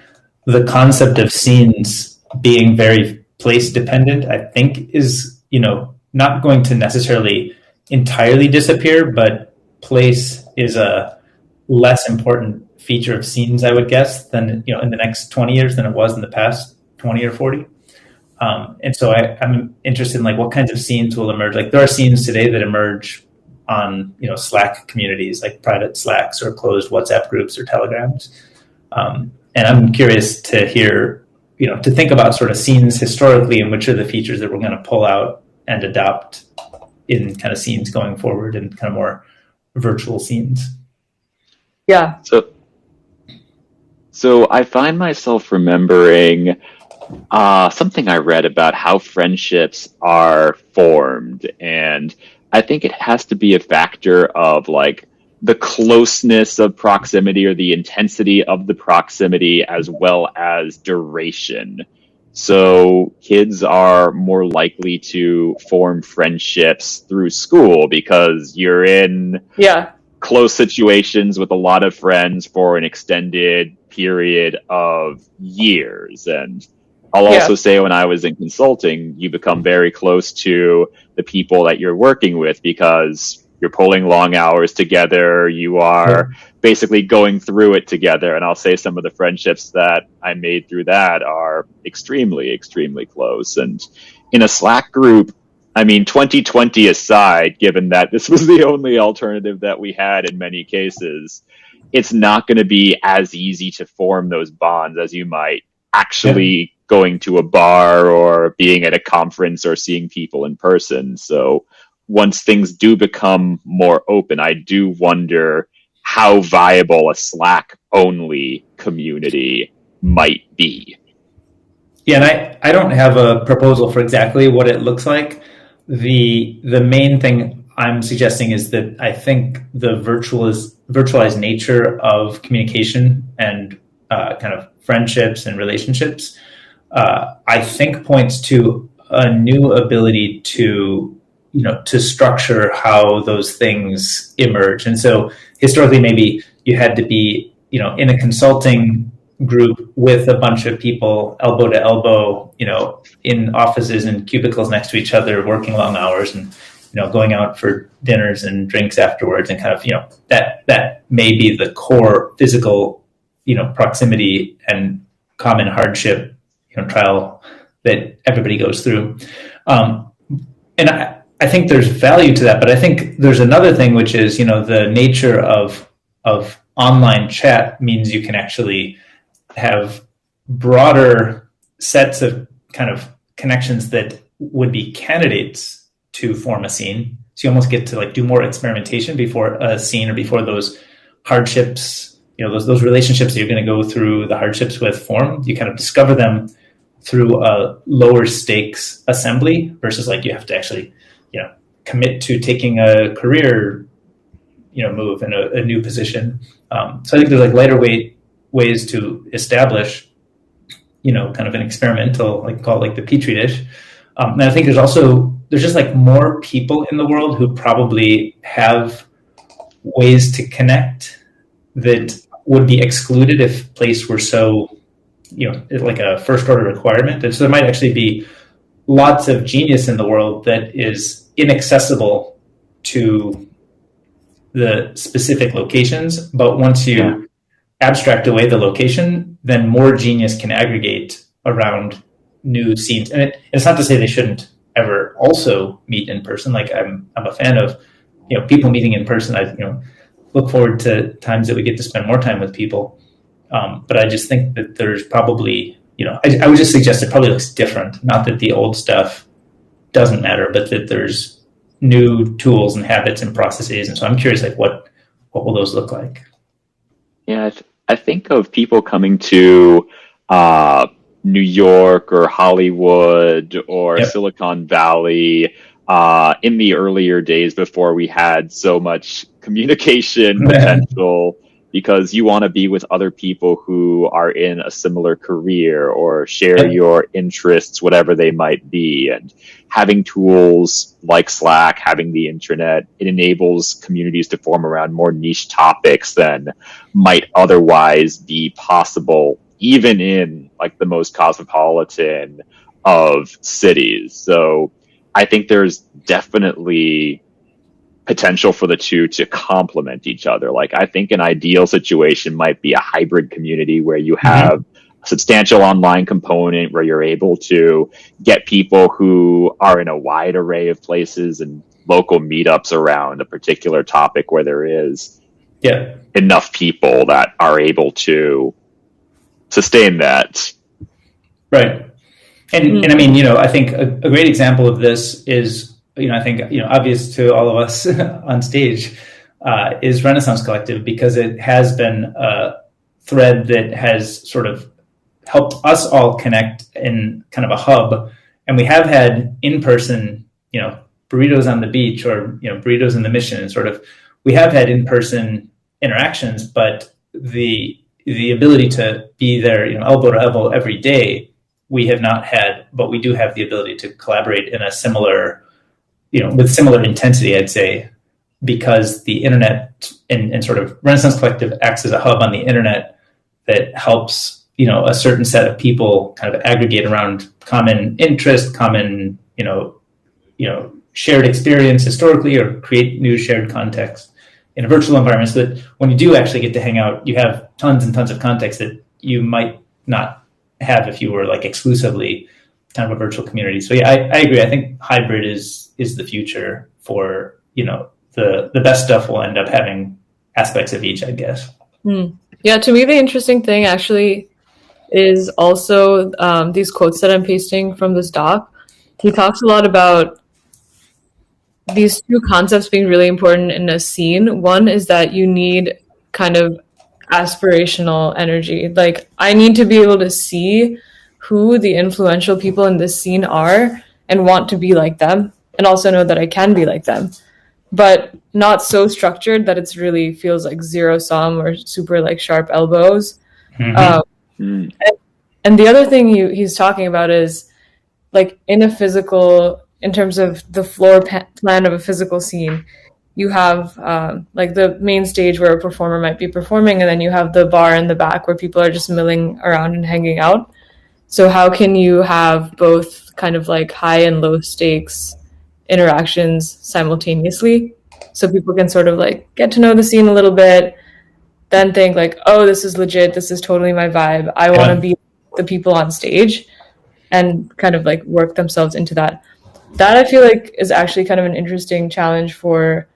the concept of scenes being very place dependent, I think is, not going to necessarily entirely disappear, but place is a less important feature of scenes, I would guess, than, in the next 20 years than it was in the past 20 or 40. And so I'm interested in like what kinds of scenes will emerge. Like there are scenes today that emerge on, Slack communities, like private Slacks or closed WhatsApp groups or Telegrams. And I'm curious to hear, to think about sort of scenes historically and which are the features that we're going to pull out and adopt in kind of scenes going forward and kind of more virtual scenes. Yeah. So I find myself remembering something I read about how friendships are formed. And I think it has to be a factor of like the closeness of proximity or the intensity of the proximity as well as duration. So kids are more likely to form friendships through school because you're in close situations with a lot of friends for an extended period of years. And I'll also say when I was in consulting, you become very close to the people that you're working with because you're pulling long hours together. You are basically going through it together. And I'll say some of the friendships that I made through that are extremely, extremely close. And in a Slack group, 2020 aside, given that this was the only alternative that we had in many cases, it's not going to be as easy to form those bonds as you might actually going to a bar or being at a conference or seeing people in person. So once things do become more open, I do wonder how viable a Slack only community might be. Yeah, and I don't have a proposal for exactly what it looks like. The main thing I'm suggesting is that I think the virtualized nature of communication and kind of friendships and relationships, I think points to a new ability to to structure how those things emerge. And so historically, maybe you had to be in a consulting group with a bunch of people elbow to elbow, in offices and cubicles next to each other, working long hours and going out for dinners and drinks afterwards, and kind of that may be the core physical proximity and common hardship trial that everybody goes through. And I think there's value to that, but I think there's another thing, which is the nature of online chat means you can actually have broader sets of kind of connections that would be candidates to form a scene. So you almost get to do more experimentation before a scene, or before those hardships, those relationships that you're going to go through the hardships with form. You kind of discover them through a lower stakes assembly versus you have to actually, commit to taking a career, move in a new position. So I think there's lighter weight ways to establish, kind of an experimental, call it the petri dish. And I think there's just more people in the world who probably have ways to connect that would be excluded if place were so, like a first order requirement. And so there might actually be lots of genius in the world that is inaccessible to the specific locations. But once you abstract away the location, then more genius can aggregate around new scenes. And it's not to say they shouldn't ever also meet in person. I'm a fan of, people meeting in person. I, look forward to times that we get to spend more time with people. But I just think that there's probably, I would just suggest it probably looks different. Not that the old stuff doesn't matter, but that there's new tools and habits and processes. And so I'm curious, what will those look like? Yeah, I think of people coming to New York or Hollywood or Silicon Valley in the earlier days before we had so much communication potential, because you want to be with other people who are in a similar career or share your interests, whatever they might be. And having tools like Slack, having the internet, it enables communities to form around more niche topics than might otherwise be possible, even in the most cosmopolitan of cities. So I think there's definitely potential for the two to complement each other. I think an ideal situation might be a hybrid community where you have a substantial online component where you're able to get people who are in a wide array of places and local meetups around a particular topic where there is enough people that are able to sustain that. Right. And I mean, I think a great example of this is, I think, obvious to all of us on stage, is Renaissance Collective, because it has been a thread that has sort of helped us all connect in kind of a hub. And we have had in-person, burritos on the beach, or, burritos in the Mission, and sort of, we have had in-person interactions, but the ability to be there, elbow to elbow every day, we have not had, but we do have the ability to collaborate in a similar, with similar intensity, I'd say, because the internet and sort of Renaissance Collective acts as a hub on the internet that helps, a certain set of people kind of aggregate around common interest, common, shared experience historically, or create new shared context in a virtual environment, so that when you do actually get to hang out, you have tons and tons of context that you might not have if you were exclusively kind of a virtual community. So yeah, I agree. I think hybrid is the future for, the best stuff will end up having aspects of each, I guess. Yeah, to me, the interesting thing actually is also these quotes that I'm pasting from this doc. He talks a lot about these two concepts being really important in a scene. One is that you need kind of aspirational energy. I need to be able to see who the influential people in this scene are and want to be like them, and also know that I can be like them, but not so structured that it's really feels like zero sum or super like sharp elbows. And the other thing he's talking about is like in terms of the floor plan of a physical scene, you have like the main stage where a performer might be performing, and then you have the bar in the back where people are just milling around and hanging out. So how can you have both kind of like high and low stakes interactions simultaneously, so people can sort of like get to know the scene a little bit, then think like, oh, this is legit, this is totally my vibe, I want to be the people on stage, and kind of like work themselves into that. That I feel like is actually kind of an interesting challenge for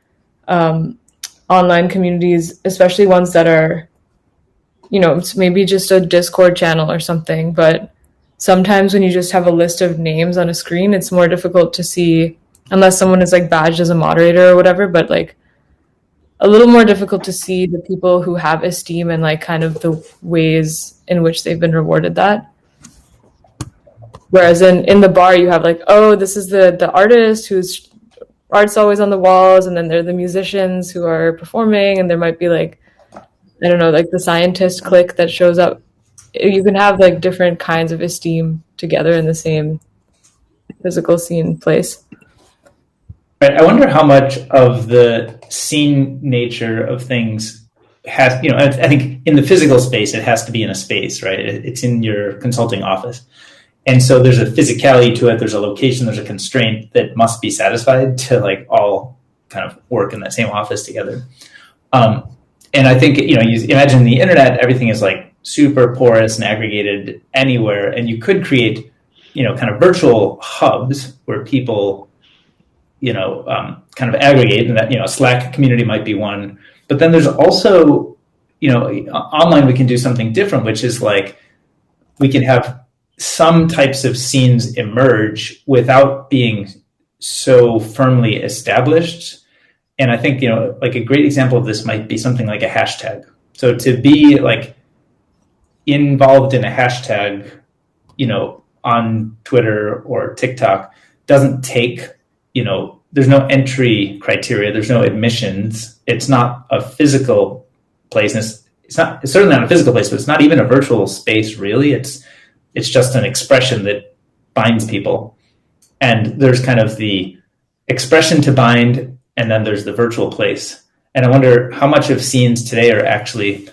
online communities, especially ones that are, it's maybe just a Discord channel or something, but sometimes when you just have a list of names on a screen, it's more difficult to see, unless someone is like badged as a moderator or whatever, but like a little more difficult to see the people who have esteem and like kind of the ways in which they've been rewarded that. Whereas in the bar, you have like, oh, this is the artist whose art's always on the walls, and then there are the musicians who are performing, and there might be like, I don't know, like the scientist clique that shows up. You can have like different kinds of esteem together in the same physical scene place. Right. I wonder how much of the scene nature of things has, I think in the physical space, it has to be in a space, right? It's in your consulting office. And so there's a physicality to it. There's a location, there's a constraint that must be satisfied to like all kind of work in that same office together. And I think, you imagine the internet, everything is like super porous and aggregated anywhere. And you could create, kind of virtual hubs where people, kind of aggregate, and that, Slack community might be one. But then there's also, online we can do something different, which is like we can have some types of scenes emerge without being so firmly established. And I think, like a great example of this might be something like a hashtag. So to be like involved in a hashtag, on Twitter or TikTok doesn't take, there's no entry criteria, there's no admissions. It's not a physical place. It's certainly not a physical place, but it's not even a virtual space, really. It's just an expression that binds people. And there's kind of the expression to bind, and then there's the virtual place. And I wonder how much of scenes today are actually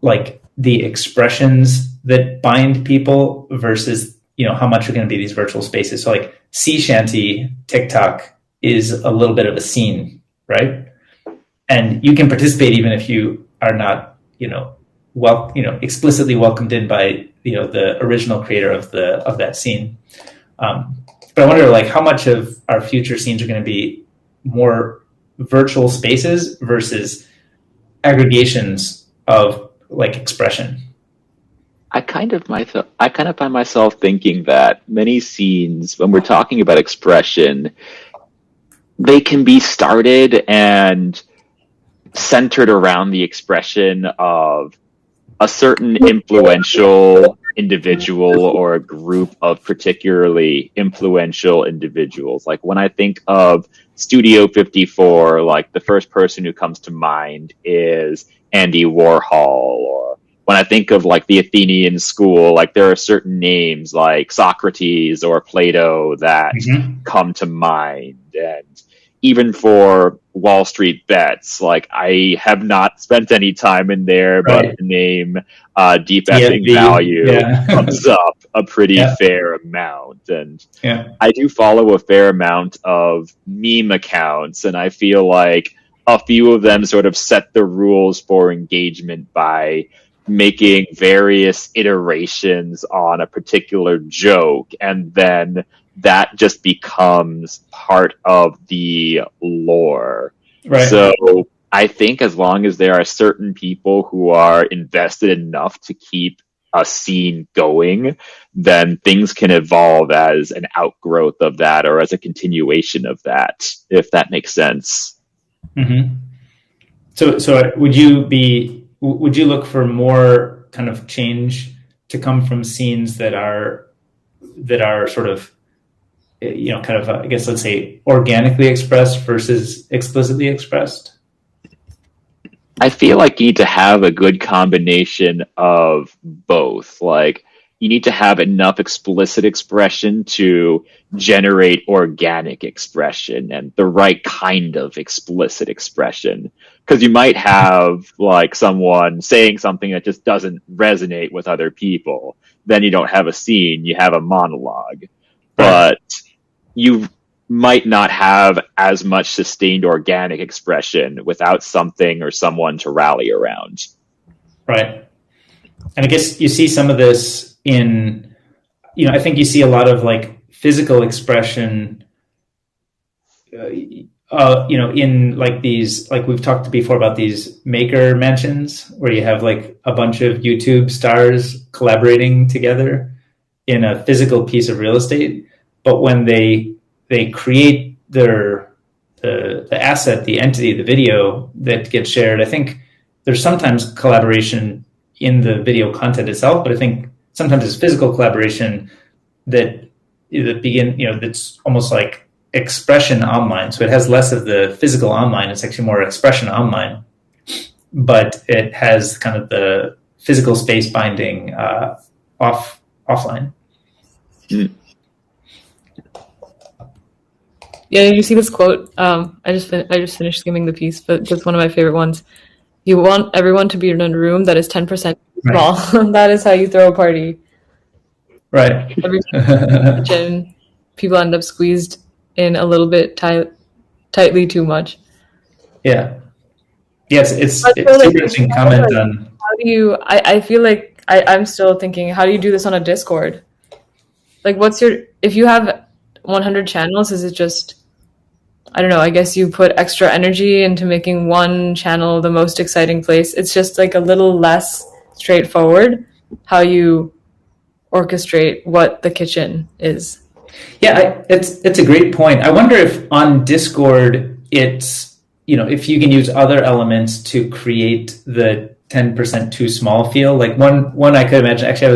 like the expressions that bind people versus, how much are going to be these virtual spaces. So like sea shanty TikTok is a little bit of a scene, right? And you can participate even if you are not, explicitly welcomed in by, the original creator of that scene. But I wonder like how much of our future scenes are going to be more virtual spaces versus aggregations of like expression. I kind of find myself thinking that many scenes, when we're talking about expression, they can be started and centered around the expression of a certain influential individual or a group of particularly influential individuals. Like when I think of Studio 54, like the first person who comes to mind is Andy Warhol. Or when I think of like the Athenian school, like there are certain names like Socrates or Plato that come to mind. And even for Wall Street Bets, like I have not spent any time in there, but the name Deep Effing Value comes up a pretty fair amount. And I do follow a fair amount of meme accounts, and I feel like a few of them sort of set the rules for engagement by making various iterations on a particular joke, and then that just becomes part of the lore. Right. So I think as long as there are certain people who are invested enough to keep a scene going, then things can evolve as an outgrowth of that or as a continuation of that, if that makes sense. Mm-hmm. So would you look for more kind of change to come from scenes that are sort of, kind of, I guess, let's say, organically expressed versus explicitly expressed? I feel like you need to have a good combination of both. Like, you need to have enough explicit expression to generate organic expression and the right kind of explicit expression. Because you might have like someone saying something that just doesn't resonate with other people. Then you don't have a scene, you have a monologue. But you might not have as much sustained organic expression without something or someone to rally around. Right. And I guess you see some of this in, I think you see a lot of like physical expression, in like these, like we've talked before about these maker mansions where you have like a bunch of YouTube stars collaborating together in a physical piece of real estate. But when they create the asset, the entity, the video that gets shared, I think there's sometimes collaboration in the video content itself, but I think sometimes it's physical collaboration that's almost like expression online. So it has less of the physical online. It's actually more expression online, but it has kind of the physical space binding offline. Mm. Yeah, you see this quote? I just finished skimming the piece, but just one of my favorite ones. You want everyone to be in a room that is 10% small. Right. That is how you throw a party. Right. Kitchen, people end up squeezed in a little bit tightly too much. Yeah. Yes, it's super interesting comment on. How do you? I feel like I'm still thinking. How do you do this on a Discord? Like, if you have 100 channels? Is it just, I don't know, I guess you put extra energy into making one channel the most exciting place. It's just like a little less straightforward how you orchestrate what the kitchen is. Yeah, it's a great point. I wonder if on Discord it's, if you can use other elements to create the 10% too small feel. Like one I could imagine, actually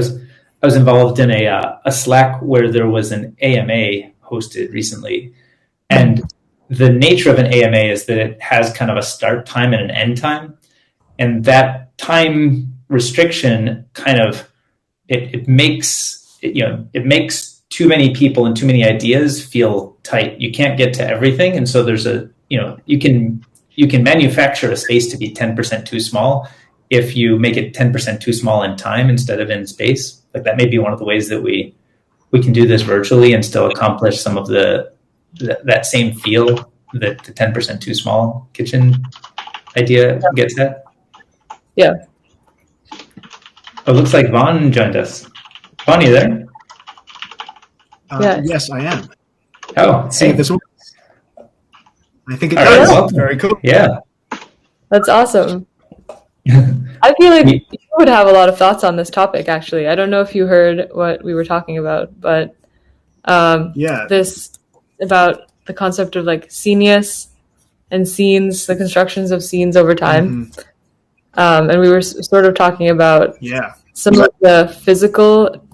I was involved in a Slack where there was an AMA hosted recently. And the nature of an AMA is that it has kind of a start time and an end time. And that time restriction kind of, it makes too many people and too many ideas feel tight. You can't get to everything. And so there's you can manufacture a space to be 10% too small if you make it 10% too small in time instead of in space. Like that may be one of the ways that we can do this virtually and still accomplish some of that same feel that the 10% too small kitchen idea gets at. Yeah. Oh, looks like Vaughn joined us. Vaughn, you there? Yes, I am. Oh, see if this works. I think it does. Well, very cool. Yeah. That's awesome. I feel like you would have a lot of thoughts on this topic, actually. I don't know if you heard what we were talking about, but this about the concept of like scenius and scenes, the constructions of scenes over time. And we were sort of talking about some of the physical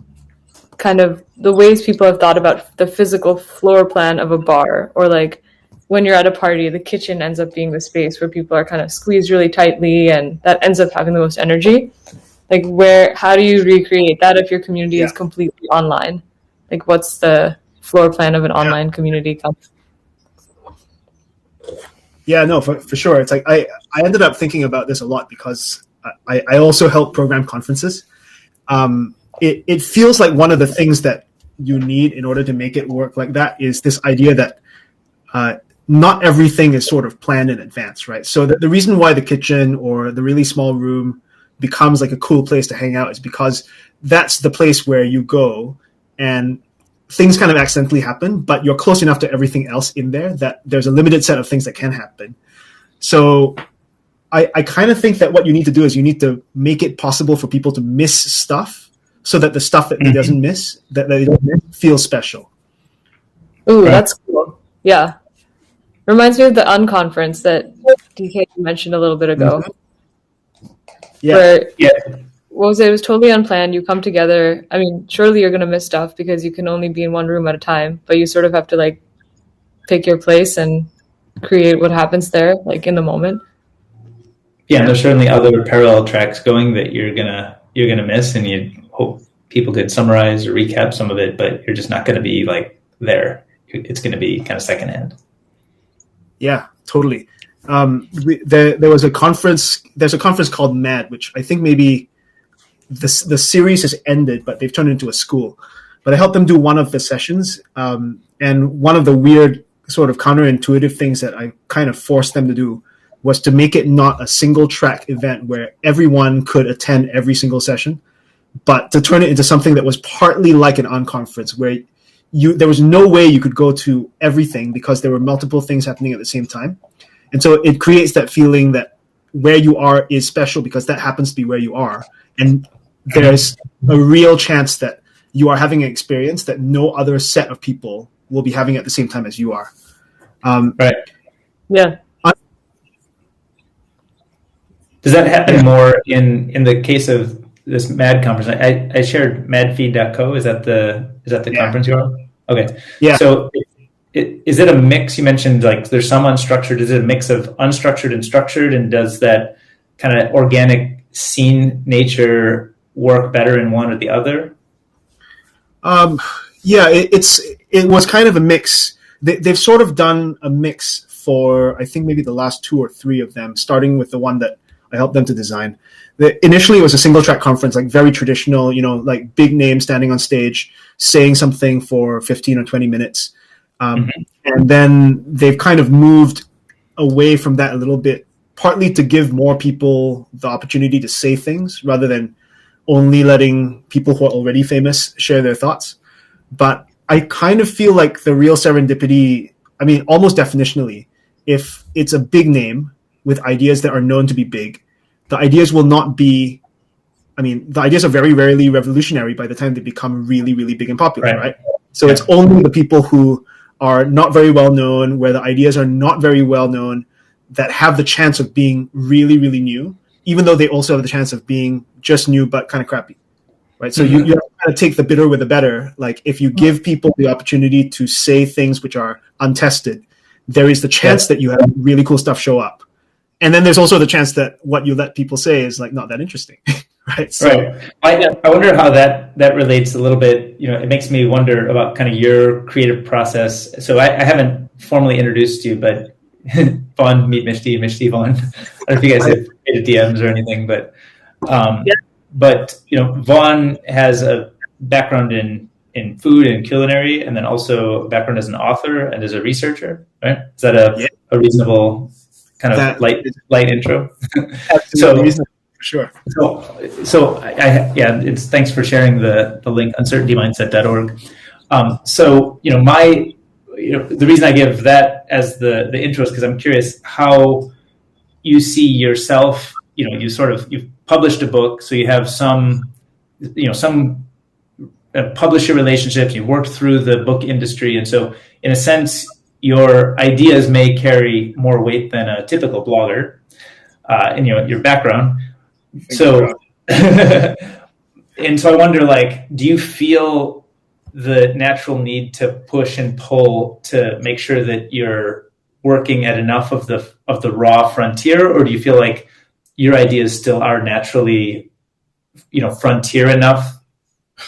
kind of the ways people have thought about the physical floor plan of a bar, or like when you're at a party, the kitchen ends up being the space where people are kind of squeezed really tightly, and that ends up having the most energy. Like how do you recreate that if your community is completely online? Like what's the floor plan of an online community? Yeah, no, for sure. It's like I ended up thinking about this a lot because I also help program conferences. It feels like one of the things that you need in order to make it work like that is this idea that not everything is sort of planned in advance, right? So the reason why the kitchen or the really small room becomes like a cool place to hang out is because that's the place where you go and things kind of accidentally happen, but you're close enough to everything else in there that there's a limited set of things that can happen. So I kind of think that what you need to do is you need to make it possible for people to miss stuff so that the stuff that they doesn't miss, that they don't miss, feels special. Ooh, that's cool. Yeah. Reminds me of the unconference that DK mentioned a little bit ago. Yeah. what was it? It was totally unplanned. You come together. I mean, surely you're gonna miss stuff because you can only be in one room at a time. But you sort of have to like pick your place and create what happens there, like in the moment. Yeah, and there's certainly other parallel tracks going that you're gonna miss, and you hope people could summarize or recap some of it, but you're just not going to be like there. It's going to be kind of secondhand. Yeah, totally. There was a conference. There's a conference called MAD, which I think maybe the series has ended, but they've turned it into a school. But I helped them do one of the sessions, and one of the weird sort of counterintuitive things that I kind of forced them to do was to make it not a single track event where everyone could attend every single session, but to turn it into something that was partly like an unconference where there was no way you could go to everything because there were multiple things happening at the same time. And so it creates that feeling that where you are is special because that happens to be where you are. And there's a real chance that you are having an experience that no other set of people will be having at the same time as you are. Right. Yeah. Does that happen more in the case of this MAD conference? I shared madfeed.co. Is that the conference you're on? Okay. Yeah. So is it a mix? You mentioned like there's some unstructured. Is it a mix of unstructured and structured? And does that kind of organic scene nature work better in one or the other? Yeah, it was kind of a mix. They've sort of done a mix for, I think, maybe the last 2 or 3 of them, starting with the one that I helped them to design. Initially, it was a single track conference, like very traditional, like big names standing on stage, saying something for 15 or 20 minutes. And then they've kind of moved away from that a little bit, partly to give more people the opportunity to say things rather than only letting people who are already famous share their thoughts. But I kind of feel like the real serendipity, I mean, almost definitionally, if it's a big name with ideas that are known to be big, the ideas will not be, I mean, the ideas are very rarely revolutionary by the time they become really, really big and popular, right? So it's only the people who are not very well known, where the ideas are not very well known, that have the chance of being really, really new, even though they also have the chance of being just new but kind of crappy, right? So you have to kind of take the bitter with the better. Like if you give people the opportunity to say things which are untested, there is the chance that you have really cool stuff show up. And then there's also the chance that what you let people say is like not that interesting, right? So, right. I wonder how that relates a little bit. It makes me wonder about kind of your creative process. So I haven't formally introduced you, but Vaughn, meet Mishti, Mishti, Vaughn. I don't know if you guys have created DMs or anything, but Vaughn has a background in food and culinary, and then also a background as an author and as a researcher, right? Is that a reasonable kind of light intro? Absolutely. For sure. So it's thanks for sharing the link, uncertaintymindset.org. The reason I give that as the intro is because I'm curious how you see yourself. You've published a book, so you have some publisher relationships. You've worked through the book industry, and so in a sense, your ideas may carry more weight than a typical blogger in your background. So, and so I wonder, like, do you feel the natural need to push and pull to make sure that you're working at enough of the raw frontier, or do you feel like your ideas still are naturally, frontier enough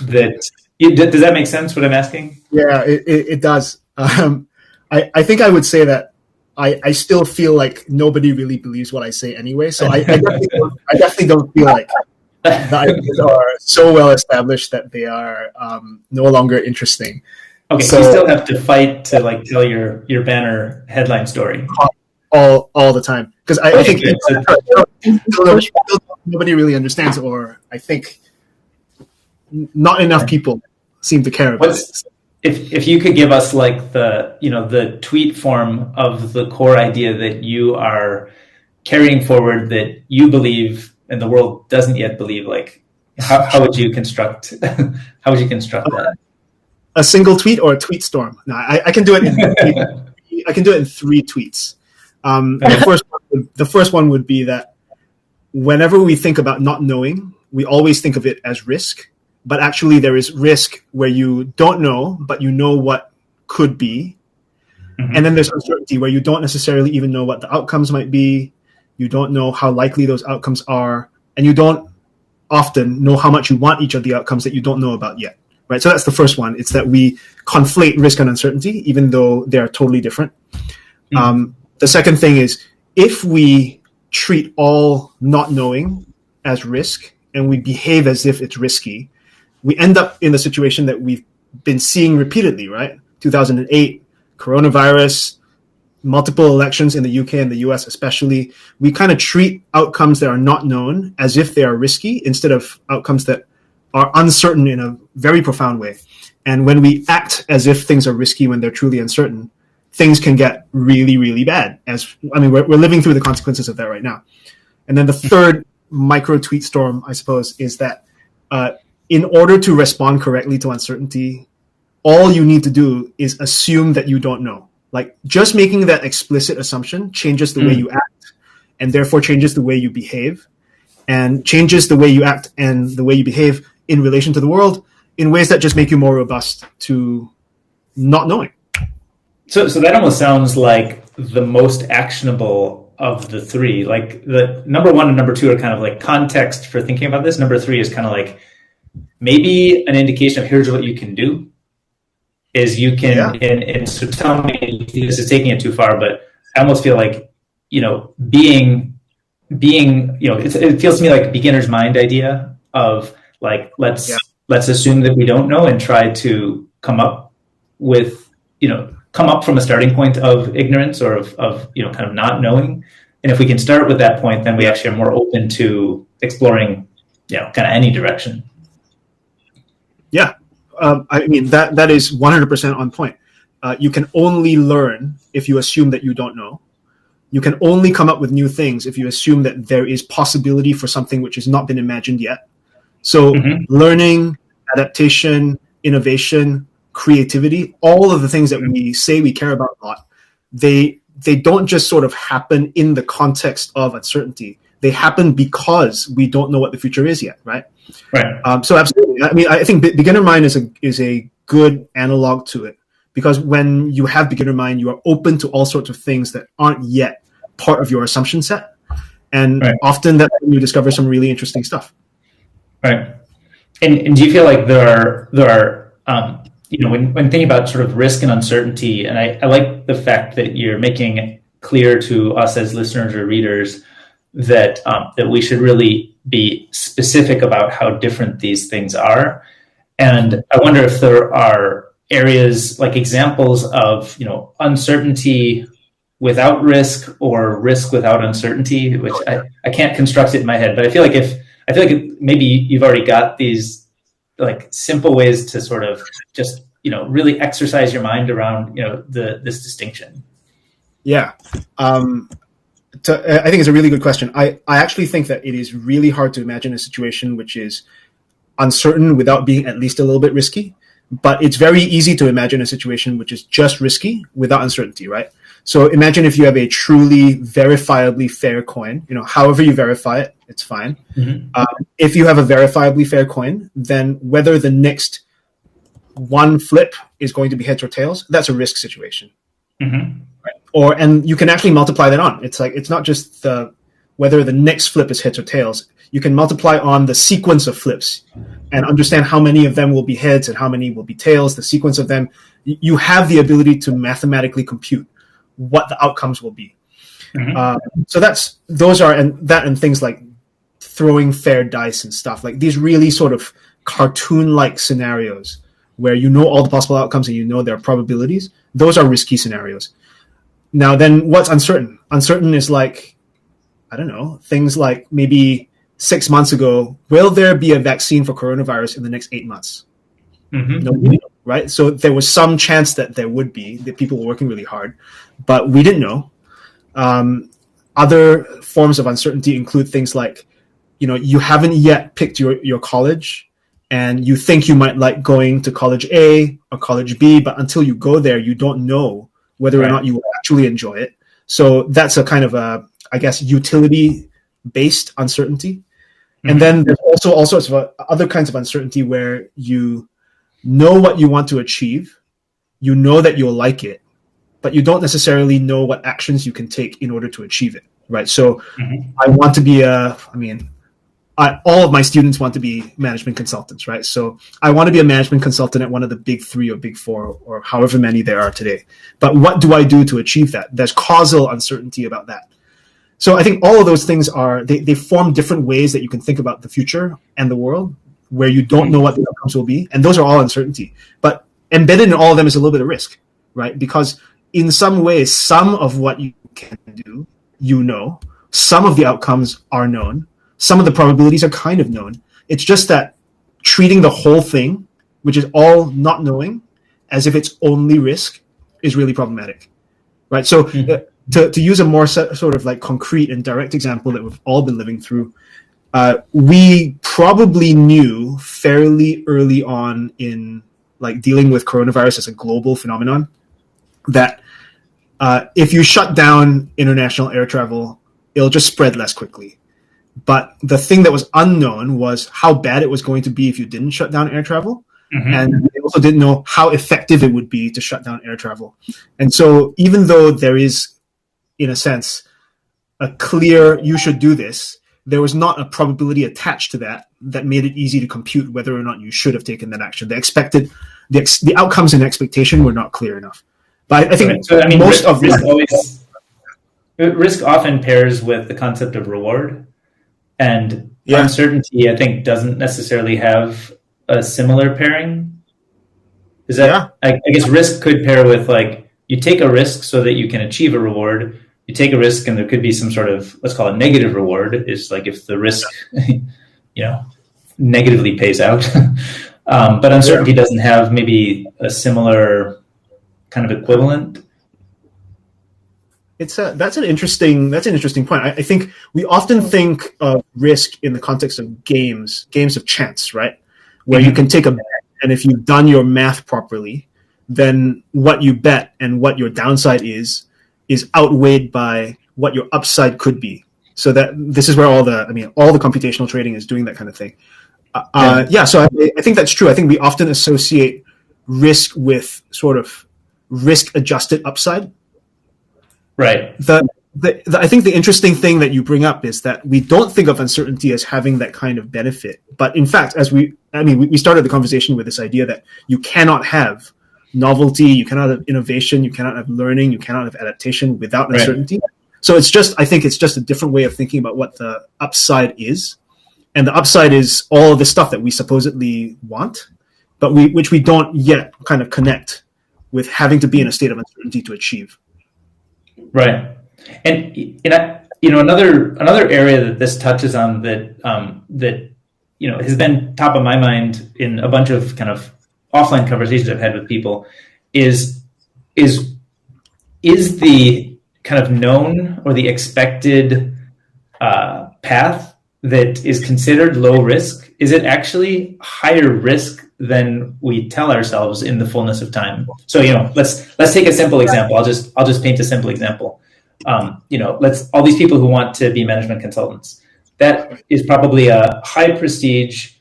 that does that make sense? What I'm asking? Yeah, it does. I think I would say that I still feel like nobody really believes what I say anyway. So I definitely don't feel like the ideas are so well established that they are no longer interesting. Okay, so you still have to fight to like tell your banner headline story all the time, because I think nobody really understands, or I think not enough people seem to care about it. If you could give us like the tweet form of the core idea that you are carrying forward that you believe and the world doesn't yet believe, like how would you construct that? A single tweet or a tweet storm? No, I can do it in 3 tweets. The first one would be that whenever we think about not knowing, we always think of it as risk, but actually there is risk where you don't know, but you know what could be. Mm-hmm. And then there's uncertainty where you don't necessarily even know what the outcomes might be. You don't know how likely those outcomes are, and you don't often know how much you want each of the outcomes that you don't know about yet. Right? So that's the first one. It's that we conflate risk and uncertainty, even though they are totally different. Mm-hmm. The second thing is, if we treat all not knowing as risk and we behave as if it's risky, we end up in the situation that we've been seeing repeatedly, right? 2008, coronavirus, multiple elections in the UK and the US especially. We kind of treat outcomes that are not known as if they are risky instead of outcomes that are uncertain in a very profound way. And when we act as if things are risky when they're truly uncertain, things can get really, really bad. We're living through the consequences of that right now. And then the third micro tweet storm, I suppose, is that in order to respond correctly to uncertainty, all you need to do is assume that you don't know. Like, just making that explicit assumption changes the way you act, and therefore changes the way you behave, and changes the way you act and the way you behave in relation to the world in ways that just make you more robust to not knowing. So that almost sounds like the most actionable of the three. Like, the number one and number two are kind of like context for thinking about this. Number three is kind of like maybe an indication of here's what you can do. Is you can, and so tell me if this is taking it too far, but I almost feel like, being, it feels to me like a beginner's mind idea of like, let's assume that we don't know and try to come up from a starting point of ignorance or of kind of not knowing. And if we can start with that point, then we actually are more open to exploring, kind of any direction. Yeah. That is 100% on point. You can only learn if you assume that you don't know. You can only come up with new things if you assume that there is possibility for something which has not been imagined yet. So learning, adaptation, innovation, creativity, all of the things that we say we care about a lot, they don't just sort of happen in the context of uncertainty. They happen because we don't know what the future is yet, right? Right. So absolutely. I think beginner mind is a good analog to it, because when you have beginner mind, you are open to all sorts of things that aren't yet part of your assumption set, and often that you discover some really interesting stuff. Right. And do you feel like there are when thinking about sort of risk and uncertainty, and I like the fact that you're making it clear to us as listeners or readers that we should really be specific about how different these things are. And I wonder if there are areas, like examples of, uncertainty without risk or risk without uncertainty, which I can't construct it in my head, but I feel like maybe you've already got these like simple ways to sort of just, really exercise your mind around, this distinction. Yeah. I think it's a really good question. I actually think that it is really hard to imagine a situation which is uncertain without being at least a little bit risky. But it's very easy to imagine a situation which is just risky without uncertainty, right? So imagine if you have a truly verifiably fair coin, however you verify it, it's fine. Mm-hmm. If you have a verifiably fair coin, then whether the next one flip is going to be heads or tails, that's a risk situation. Mm-hmm. And you can actually multiply that on. It's like, it's not just whether the next flip is heads or tails. You can multiply on the sequence of flips and understand how many of them will be heads and how many will be tails, the sequence of them. You have the ability to mathematically compute what the outcomes will be. Mm-hmm. So and things like throwing fair dice and stuff, like these really sort of cartoon-like scenarios where all the possible outcomes and there are probabilities. Those are risky scenarios. Now, then what's uncertain? Uncertain is like, I don't know, things like maybe 6 months ago, will there be a vaccine for coronavirus in the next 8 months? Mm-hmm. Nobody knew, right? So there was some chance that there would be, that people were working really hard, but we didn't know. Other forms of uncertainty include things like, you haven't yet picked your college, and you think you might like going to college A or college B, but until you go there, you don't know whether or not you will actually enjoy it. So that's a kind of utility-based uncertainty. And then there's also all sorts of other kinds of uncertainty where you know what you want to achieve, you know that you'll like it, but you don't necessarily know what actions you can take in order to achieve it, right? So I want to be all of my students want to be management consultants, right? So I want to be a management consultant at one of the big 3 or big 4 or however many there are today. But what do I do to achieve that? There's causal uncertainty about that. So I think all of those things they form different ways that you can think about the future and the world where you don't know what the outcomes will be. And those are all uncertainty. But embedded in all of them is a little bit of risk, right? Because in some ways, some of what you can do, you know, some of the outcomes are known. Some of the probabilities are kind of known. It's just that treating the whole thing, which is all not knowing, as if it's only risk is really problematic, right? So to use a more sort of like concrete and direct example that we've all been living through, we probably knew fairly early on in like dealing with coronavirus as a global phenomenon that if you shut down international air travel, it'll just spread less quickly. But the thing that was unknown was how bad it was going to be if you didn't shut down air travel. And they also didn't know how effective it would be to shut down air travel. And so even though there is, in a sense, a clear, you should do this, there was not a probability attached to that made it easy to compute whether or not you should have taken that action. The outcomes and expectation were not clear enough. But I think risk often pairs with the concept of reward. And uncertainty, I think, doesn't necessarily have a similar pairing. Is that? I guess risk could pair with like you take a risk so that you can achieve a reward. You take a risk, and there could be some sort of let's call it negative reward. Is like if the risk, negatively pays out. But uncertainty doesn't have maybe a similar kind of equivalent. That's an interesting point. I think we often think of risk in the context of games of chance, right? Where you can take a bet, and if you've done your math properly, then what you bet and what your downside is outweighed by what your upside could be. So that this is where all the computational trading is doing that kind of thing. So I think that's true. I think we often associate risk with sort of risk-adjusted upside. Right. I think the interesting thing that you bring up is that we don't think of uncertainty as having that kind of benefit. But in fact, we started the conversation with this idea that you cannot have novelty, you cannot have innovation, you cannot have learning, you cannot have adaptation without uncertainty. So I think it's just a different way of thinking about what the upside is. And the upside is all of the stuff that we supposedly want, but which we don't yet kind of connect with having to be in a state of uncertainty to achieve. Right, and another area that this touches on that has been top of my mind in a bunch of kind of offline conversations I've had with people is the kind of known or the expected path that is considered low risk, is it actually higher risk than we tell ourselves in the fullness of time? So, let's take a simple example. I'll just paint a simple example. All these people who want to be management consultants, that is probably a high prestige,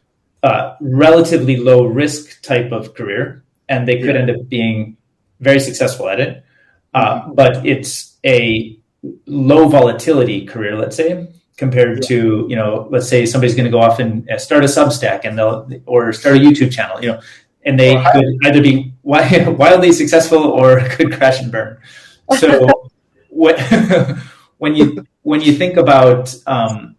relatively low risk type of career, and they could end up being very successful at it. But it's a low volatility career, let's say, compared to, let's say somebody's going to go off and start a Substack or start a YouTube channel, and they could either be wildly successful or could crash and burn. So when you think about, I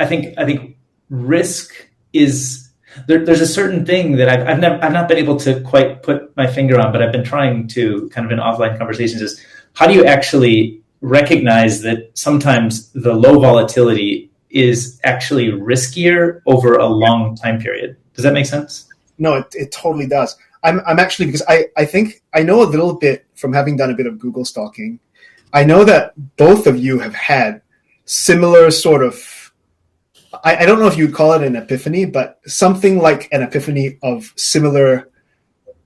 think risk is there's a certain thing that I've not been able to quite put my finger on, but I've been trying to kind of in offline conversations is how do you actually recognize that sometimes the low volatility is actually riskier over a long time period? Does that make sense? No, it totally does. I'm actually, because I think I know a little bit from having done a bit of Google stalking. I know that both of you have had similar sort of, I don't know if you'd call it an epiphany, but something like an epiphany of similar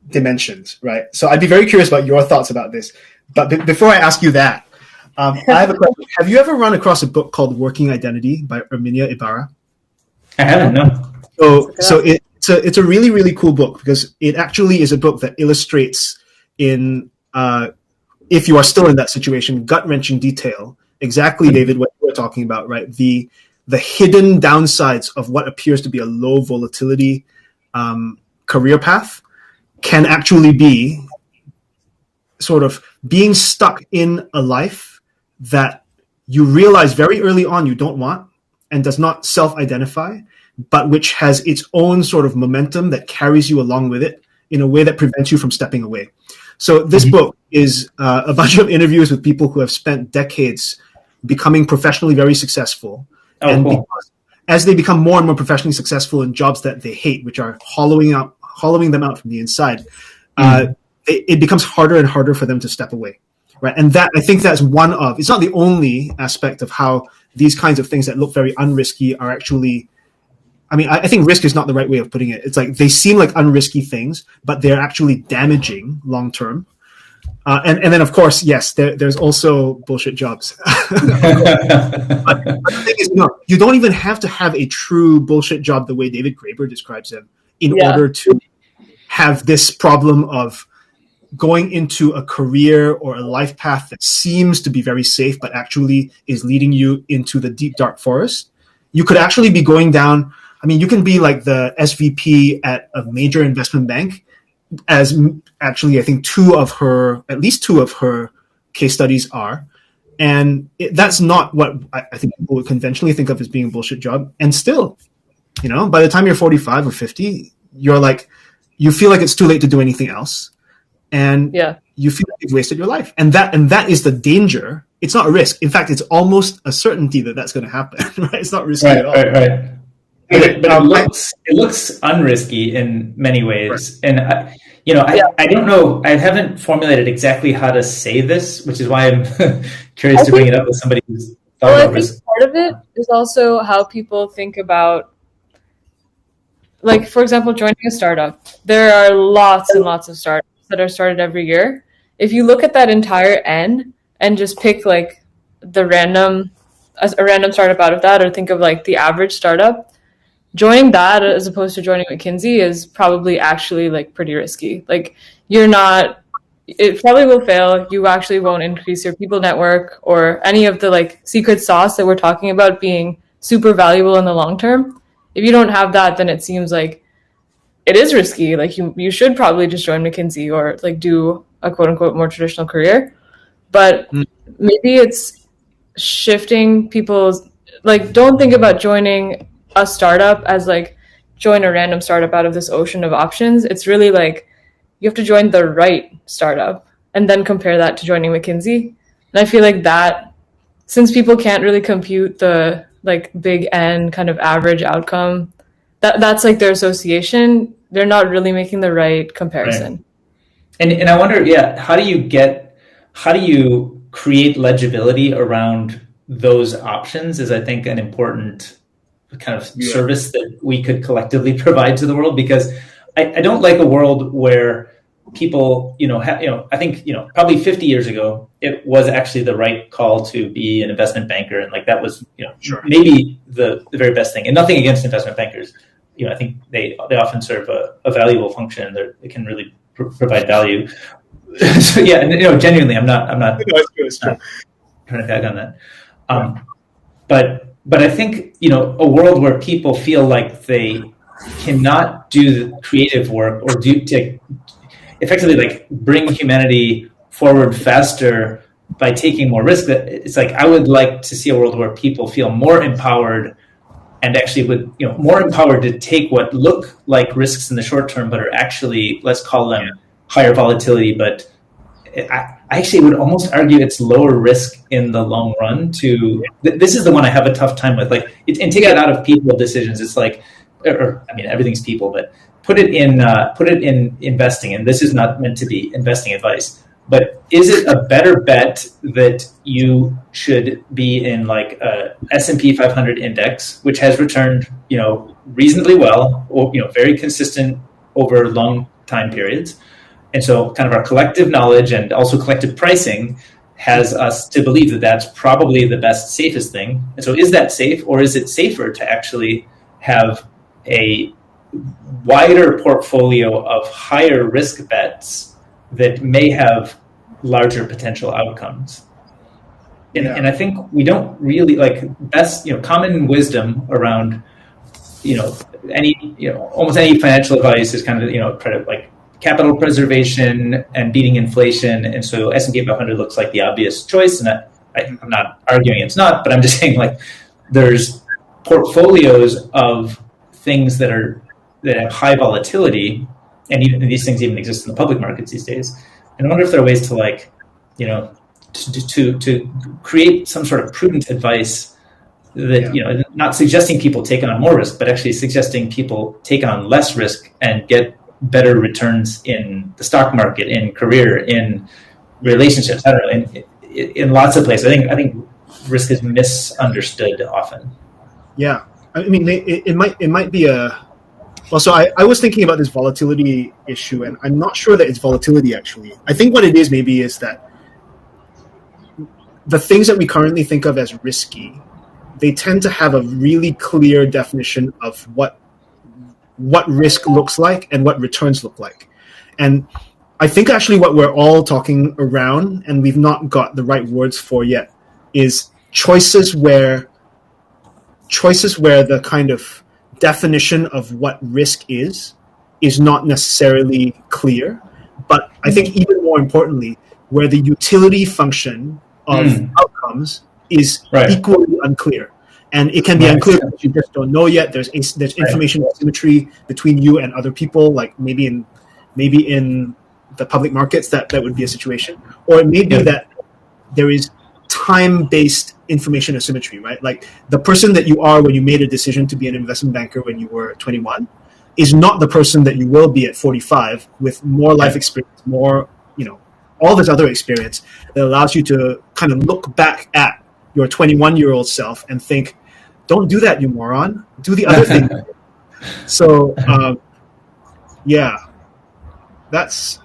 dimensions, right? So I'd be very curious about your thoughts about this. But before I ask you that, I have a question. Have you ever run across a book called Working Identity by Erminia Ibarra? I haven't, no. So it's a really, really cool book because it actually is a book that illustrates in, if you are still in that situation, gut-wrenching detail, exactly, David, what you were talking about, right? The hidden downsides of what appears to be a low volatility career path can actually be sort of being stuck in a life that you realize very early on you don't want and does not self-identify, but which has its own sort of momentum that carries you along with it in a way that prevents you from stepping away. So this book is a bunch of interviews with people who have spent decades becoming professionally very successful. And cool. because as they become more and more professionally successful in jobs that they hate, which are hollowing them out from the inside, it becomes harder and harder for them to step away, right? And that, I think that's one of, it's not the only aspect of how these kinds of things that look very unrisky are actually, I mean, I think risk is not the right way of putting it. It's like they seem like unrisky things, but they're actually damaging long term. And then, of course, yes, there's also bullshit jobs. But the thing is, you don't even have to have a true bullshit job the way David Graeber describes them in order to have this problem of going into a career or a life path that seems to be very safe, but actually is leading you into the deep, dark forest. You could actually be going down, I mean, you can be like the SVP at a major investment bank, as actually I think at least two of her case studies are. And that's not what I think people would conventionally think of as being a bullshit job. And still, by the time you're 45 or 50, you're like, you feel like it's too late to do anything else. And you feel like you've wasted your life. And that is the danger. It's not a risk. In fact, it's almost a certainty that that's going to happen. Right? It's not risky at all. Right. But it looks unrisky in many ways. Right. And I don't know. I haven't formulated exactly how to say this, which is why I'm curious to bring it up with somebody who's thought about risk. I think part of it is also how people think about, like, for example, joining a startup. There are lots and lots of startups that are started every year. If you look at that entire N and just pick like a random startup out of that, or think of like the average startup, joining that as opposed to joining McKinsey is probably actually like pretty risky. Like it probably will fail. You actually won't increase your people network or any of the like secret sauce that we're talking about being super valuable in the long term. If you don't have that, then it seems like it is risky. Like you should probably just join McKinsey or like do a quote unquote more traditional career. But maybe it's shifting people's, like, don't think about joining a startup as like join a random startup out of this ocean of options. It's really like you have to join the right startup and then compare that to joining McKinsey. And I feel like that, since people can't really compute the like big N kind of average outcome, that's like their association, they're not really making the right comparison. Right. And I wonder, how do you create legibility around those options is, I think, an important kind of service that we could collectively provide to the world, because I don't like a world where people, I think, probably 50 years ago, it was actually the right call to be an investment banker. And like, that was, maybe the very best thing, and nothing against investment bankers. I think they often serve a valuable function. They can really provide value. So and genuinely, I'm not trying to tag on that. But I think a world where people feel like they cannot do the creative work or to effectively like bring humanity forward faster by taking more risk. It's like, I would like to see a world where people feel more empowered and actually would, more empowered to take what look like risks in the short term, but are actually, let's call them higher volatility. But I actually would almost argue it's lower risk in the long run. This is the one I have a tough time with. Like, and take it out of people decisions. It's like, everything's people, but put it in investing. And this is not meant to be investing advice. But is it a better bet that you should be in like a S&P 500 index, which has returned, reasonably well, or, very consistent over long time periods? And so kind of our collective knowledge and also collective pricing has us to believe that that's probably the best, safest thing. And so is that safe, or is it safer to actually have a wider portfolio of higher risk bets that may have larger potential outcomes? And I think we don't really common wisdom around, almost any financial advice is kind of, try to like capital preservation and beating inflation. And so S&P 500 looks like the obvious choice. And I'm not arguing it's not, but I'm just saying like there's portfolios of things that have high volatility, and even these things even exist in the public markets these days. And I wonder if there are ways to to create some sort of prudent advice that, not suggesting people take on more risk, but actually suggesting people take on less risk and get better returns in the stock market, in career, in relationships. I don't know, in lots of places. I think risk is misunderstood often. Yeah, I mean, it might be a. Well, so I was thinking about this volatility issue, and I'm not sure that it's volatility actually. I think what it is maybe is that the things that we currently think of as risky, they tend to have a really clear definition of what risk looks like and what returns look like. And I think actually what we're all talking around, and we've not got the right words for yet, is choices where the kind of definition of what risk is not necessarily clear. But I think even more importantly, where the utility function of outcomes is equally unclear. And it can be unclear because you just don't know yet. There's information asymmetry between you and other people, like maybe in the public markets that would be a situation. Or it may be that there is time-based information asymmetry, right? Like the person that you are when you made a decision to be an investment banker when you were 21 is not the person that you will be at 45 with more life experience, more, all this other experience that allows you to kind of look back at your 21-year-old self and think, don't do that, you moron. Do the other thing. So, that's...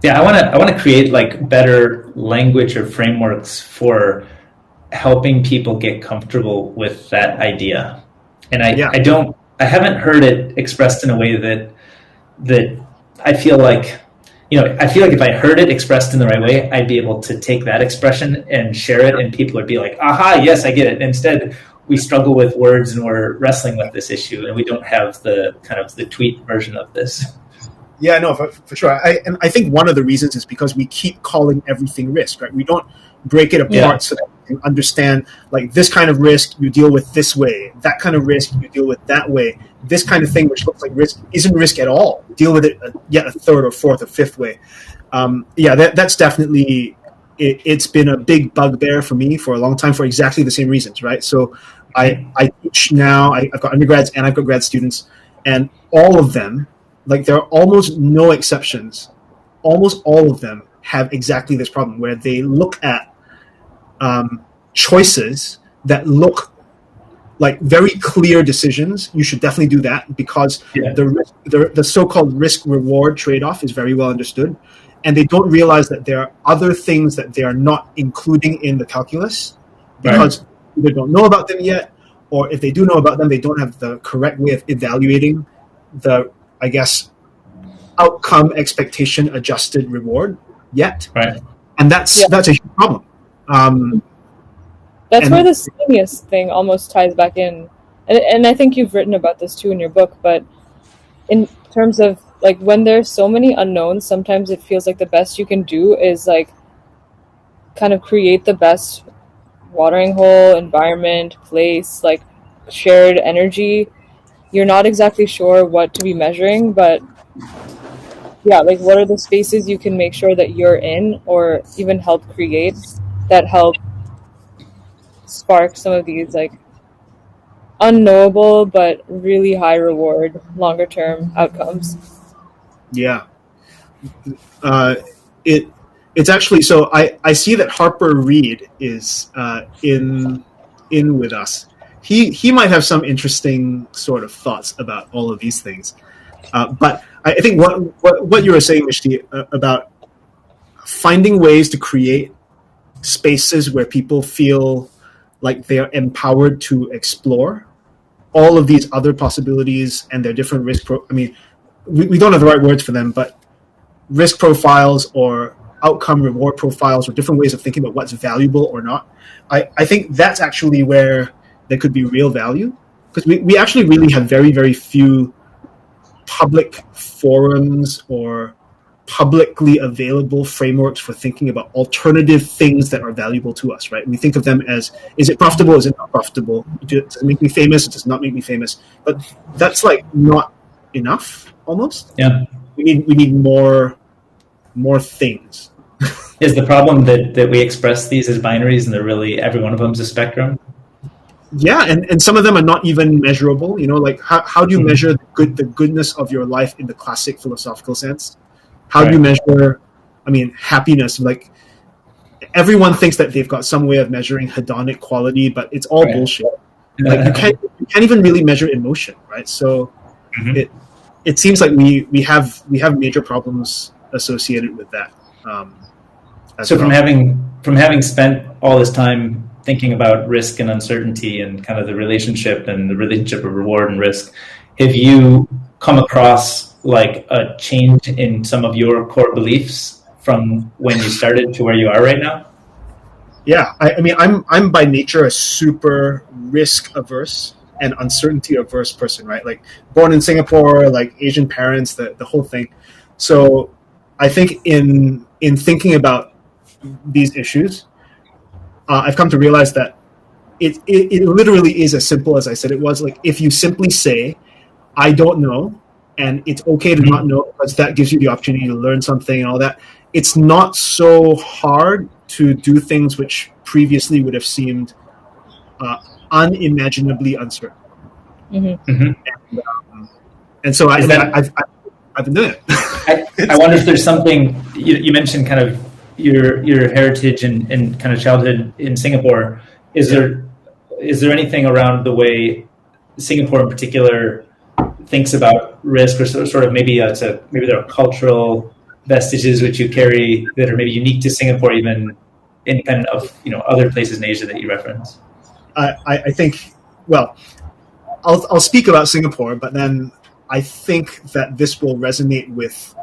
Yeah, I want to create like better language or frameworks for helping people get comfortable with that idea. And I haven't heard it expressed in a way that I feel like, if I heard it expressed in the right way, I'd be able to take that expression and share it, and people would be like, aha, yes, I get it. Instead, we struggle with words and we're wrestling with this issue, and we don't have the kind of the tweet version of this. Yeah, no, for sure. I think one of the reasons is because we keep calling everything risk, right? We don't break it apart so that you can understand, like, this kind of risk you deal with this way, that kind of risk you deal with that way, this kind of thing which looks like risk isn't risk at all. Deal with it yet a third or fourth or fifth way. That's definitely, it's been a big bugbear for me for a long time for exactly the same reasons, right? So I teach now, I've got undergrads and I've got grad students, and all of them, like there are almost no exceptions, almost all of them have exactly this problem where they look at choices that look like very clear decisions. You should definitely do that because the so-called risk-reward trade-off is very well understood, and they don't realize that there are other things that they are not including in the calculus because they don't know about them yet, or if they do know about them, they don't have the correct way of evaluating the, I guess, outcome expectation adjusted reward yet. Right. And that's a huge problem. That's where the sameness thing almost ties back in. And I think you've written about this too in your book, but in terms of like when there's so many unknowns, sometimes it feels like the best you can do is like kind of create the best watering hole, environment, place, like shared energy. You're not exactly sure what to be measuring, but like what are the spaces you can make sure that you're in or even help create that help spark some of these like unknowable but really high reward longer term outcomes. It's actually, so I see that Harper Reed is in with us. He might have some interesting sort of thoughts about all of these things, but I think what you were saying, Mishti, about finding ways to create spaces where people feel like they are empowered to explore all of these other possibilities and their different we don't have the right words for them, but risk profiles or outcome reward profiles or different ways of thinking about what's valuable or not. I think that's actually where there could be real value, because we actually really have very, very few public forums or publicly available frameworks for thinking about alternative things that are valuable to us, right? We think of them as, is it profitable? Is it not profitable? Does it make me famous? Does it not make me famous? But that's like not enough almost. Yeah. We need more things. Is the problem that we express these as binaries and they're really, every one of them is a spectrum? Yeah, and some of them are not even measurable. Like how do you measure the goodness of your life in the classic philosophical sense? How do you measure, happiness? Like, everyone thinks that they've got some way of measuring hedonic quality, but it's all bullshit. Like, you can't even really measure emotion, right? So it seems like we have major problems associated with that. So from having spent all this time thinking about risk and uncertainty and kind of the relationship of reward and risk, have you come across like a change in some of your core beliefs from when you started to where you are right now? Yeah, I'm by nature a super risk averse and uncertainty averse person, right? Like, born in Singapore, like Asian parents, the whole thing. So I think in thinking about these issues, I've come to realize that it literally is as simple as I said it was. Like, if you simply say, I don't know, and it's okay to not know, because that gives you the opportunity to learn something and all that, it's not so hard to do things which previously would have seemed unimaginably uncertain. And so I've been doing it. I wonder if there's something, you mentioned kind of your heritage and kind of childhood in Singapore. Is there anything around the way Singapore in particular thinks about risk, or sort of maybe there are cultural vestiges which you carry that are maybe unique to Singapore, even independent of other places in Asia that you reference? I think, well, I'll speak about Singapore, but then I think that this will resonate with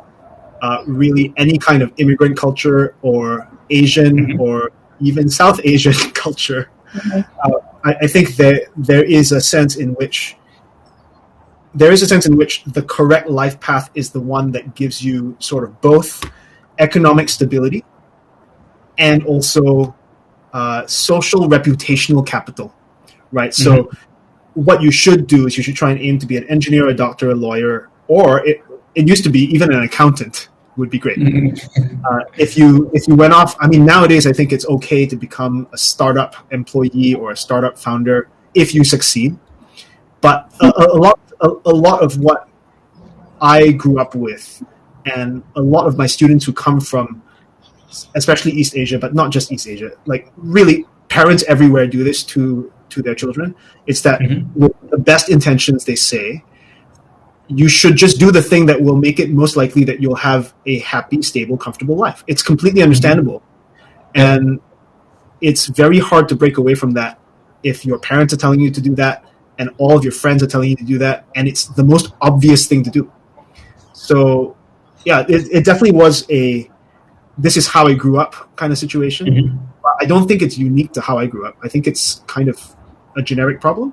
really any kind of immigrant culture or Asian or even South Asian culture. I think there is a sense in which the correct life path is the one that gives you sort of both economic stability and also social reputational capital, right? So what you should do is you should try and aim to be an engineer, a doctor, a lawyer, or it used to be even an accountant would be great. If you went off, nowadays I think it's okay to become a startup employee or a startup founder if you succeed. But a lot of what I grew up with, and a lot of my students who come from, especially East Asia, but not just East Asia, like really parents everywhere do this to their children. It's that with the best intentions, they say, you should just do the thing that will make it most likely that you'll have a happy, stable, comfortable life. It's completely understandable. And it's very hard to break away from that if your parents are telling you to do that and all of your friends are telling you to do that, and it's the most obvious thing to do. So, yeah, it definitely was this is how I grew up kind of situation. But I don't think it's unique to how I grew up. I think it's kind of a generic problem.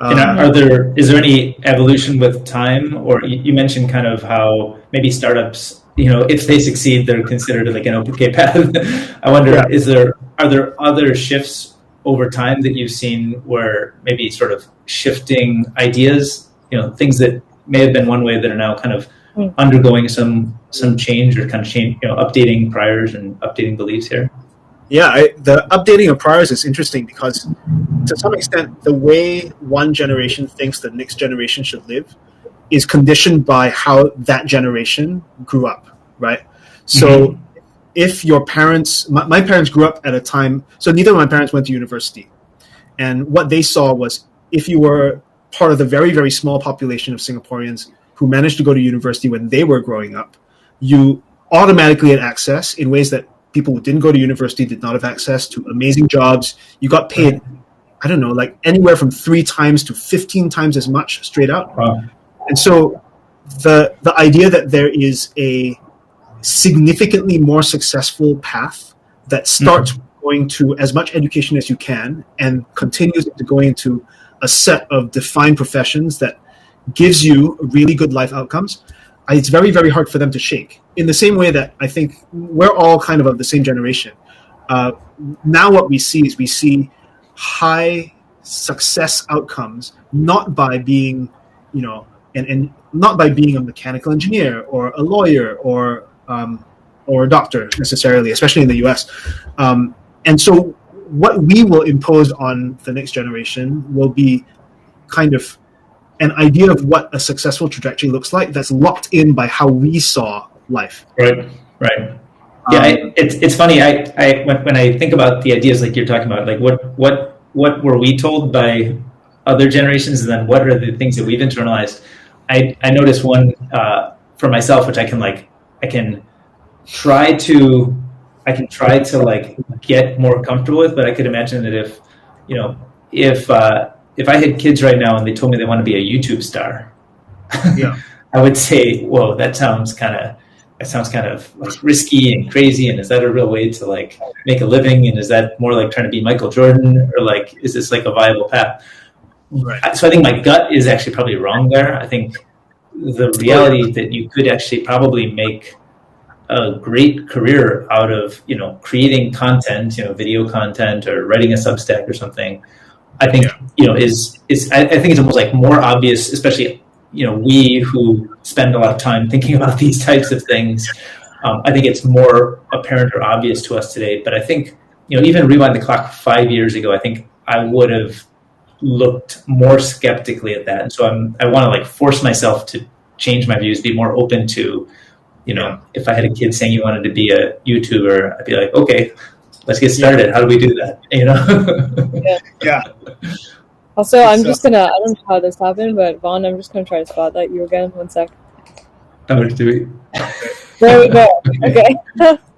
And is there any evolution with time? Or you mentioned kind of how maybe startups, if they succeed, they're considered like an okay path. I wonder, are there other shifts over time that you've seen where maybe sort of shifting ideas, things that may have been one way that are now kind of undergoing some change, or kind of change, updating priors and updating beliefs here? Yeah, the updating of priors is interesting because, to some extent, the way one generation thinks the next generation should live is conditioned by how that generation grew up, right? So if your parents, my parents grew up at a time, so neither of my parents went to university. And what they saw was, if you were part of the very, very small population of Singaporeans who managed to go to university when they were growing up, you automatically had access in ways that people who didn't go to university did not have access to amazing jobs. You got paid, I don't know, like anywhere from 3 times to 15 times as much straight out. Wow. And so the idea that there is a significantly more successful path that starts going to as much education as you can and continues to going into a set of defined professions that gives you really good life outcomes, it's very, very hard for them to shake. In the same way that I think we're all kind of the same generation. Now what we see is high success outcomes, not by being, and not by being a mechanical engineer or a lawyer or a doctor necessarily, especially in the US. And so what we will impose on the next generation will be kind of an idea of what a successful trajectory looks like that's locked in by how we saw life. Right. Yeah, it's funny. I when I think about the ideas like you're talking about, like what were we told by other generations, and then what are the things that we've internalized? I noticed one for myself, which I can try to like get more comfortable with, but I could imagine that if I had kids right now and they told me they want to be a YouTube star, yeah, I would say, whoa, that sounds kind of like risky and crazy. And is that a real way to like make a living? And is that more like trying to be Michael Jordan, or like, is this like a viable path? right. So I think my gut is actually probably wrong there. I think the reality that you could actually probably make a great career out of, creating content, video content or writing a Substack or something, I think, is I think it's almost like more obvious, especially, we who spend a lot of time thinking about these types of things. I think it's more apparent or obvious to us today. But I think, even rewind the clock 5 years ago, I think I would have looked more skeptically at that. And so I want to like force myself to change my views, be more open to, if I had a kid saying he wanted to be a YouTuber, I'd be like, okay, let's get started. How do we do that? Yeah. Also, I don't know how this happened, but Vaughn, I'm just going to try to spotlight you again. 1 sec. Oh, do we? There we go. Okay.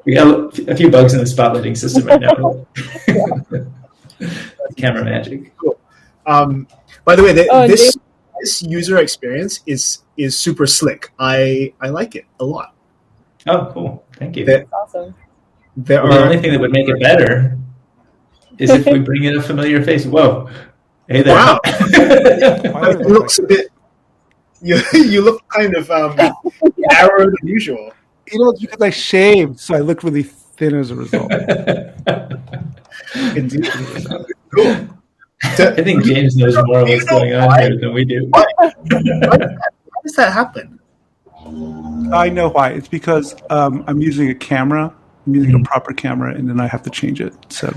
We got a few bugs in the spotlighting system right now. Camera magic. Cool. By the way, this user experience is super slick. I like it a lot. Oh, cool. Thank you. That's awesome. The only thing that would make it better is if we bring in a familiar face. Whoa. Hey there. Wow. It looks a bit, you look kind of narrower than usual. It's because I shaved, so I look really thin as a result. Indeed. Cool. I think James knows more of what's going on here than we do. Why does that happen? I know why. It's because I'm using a camera. I'm using a proper camera, and then I have to change it. So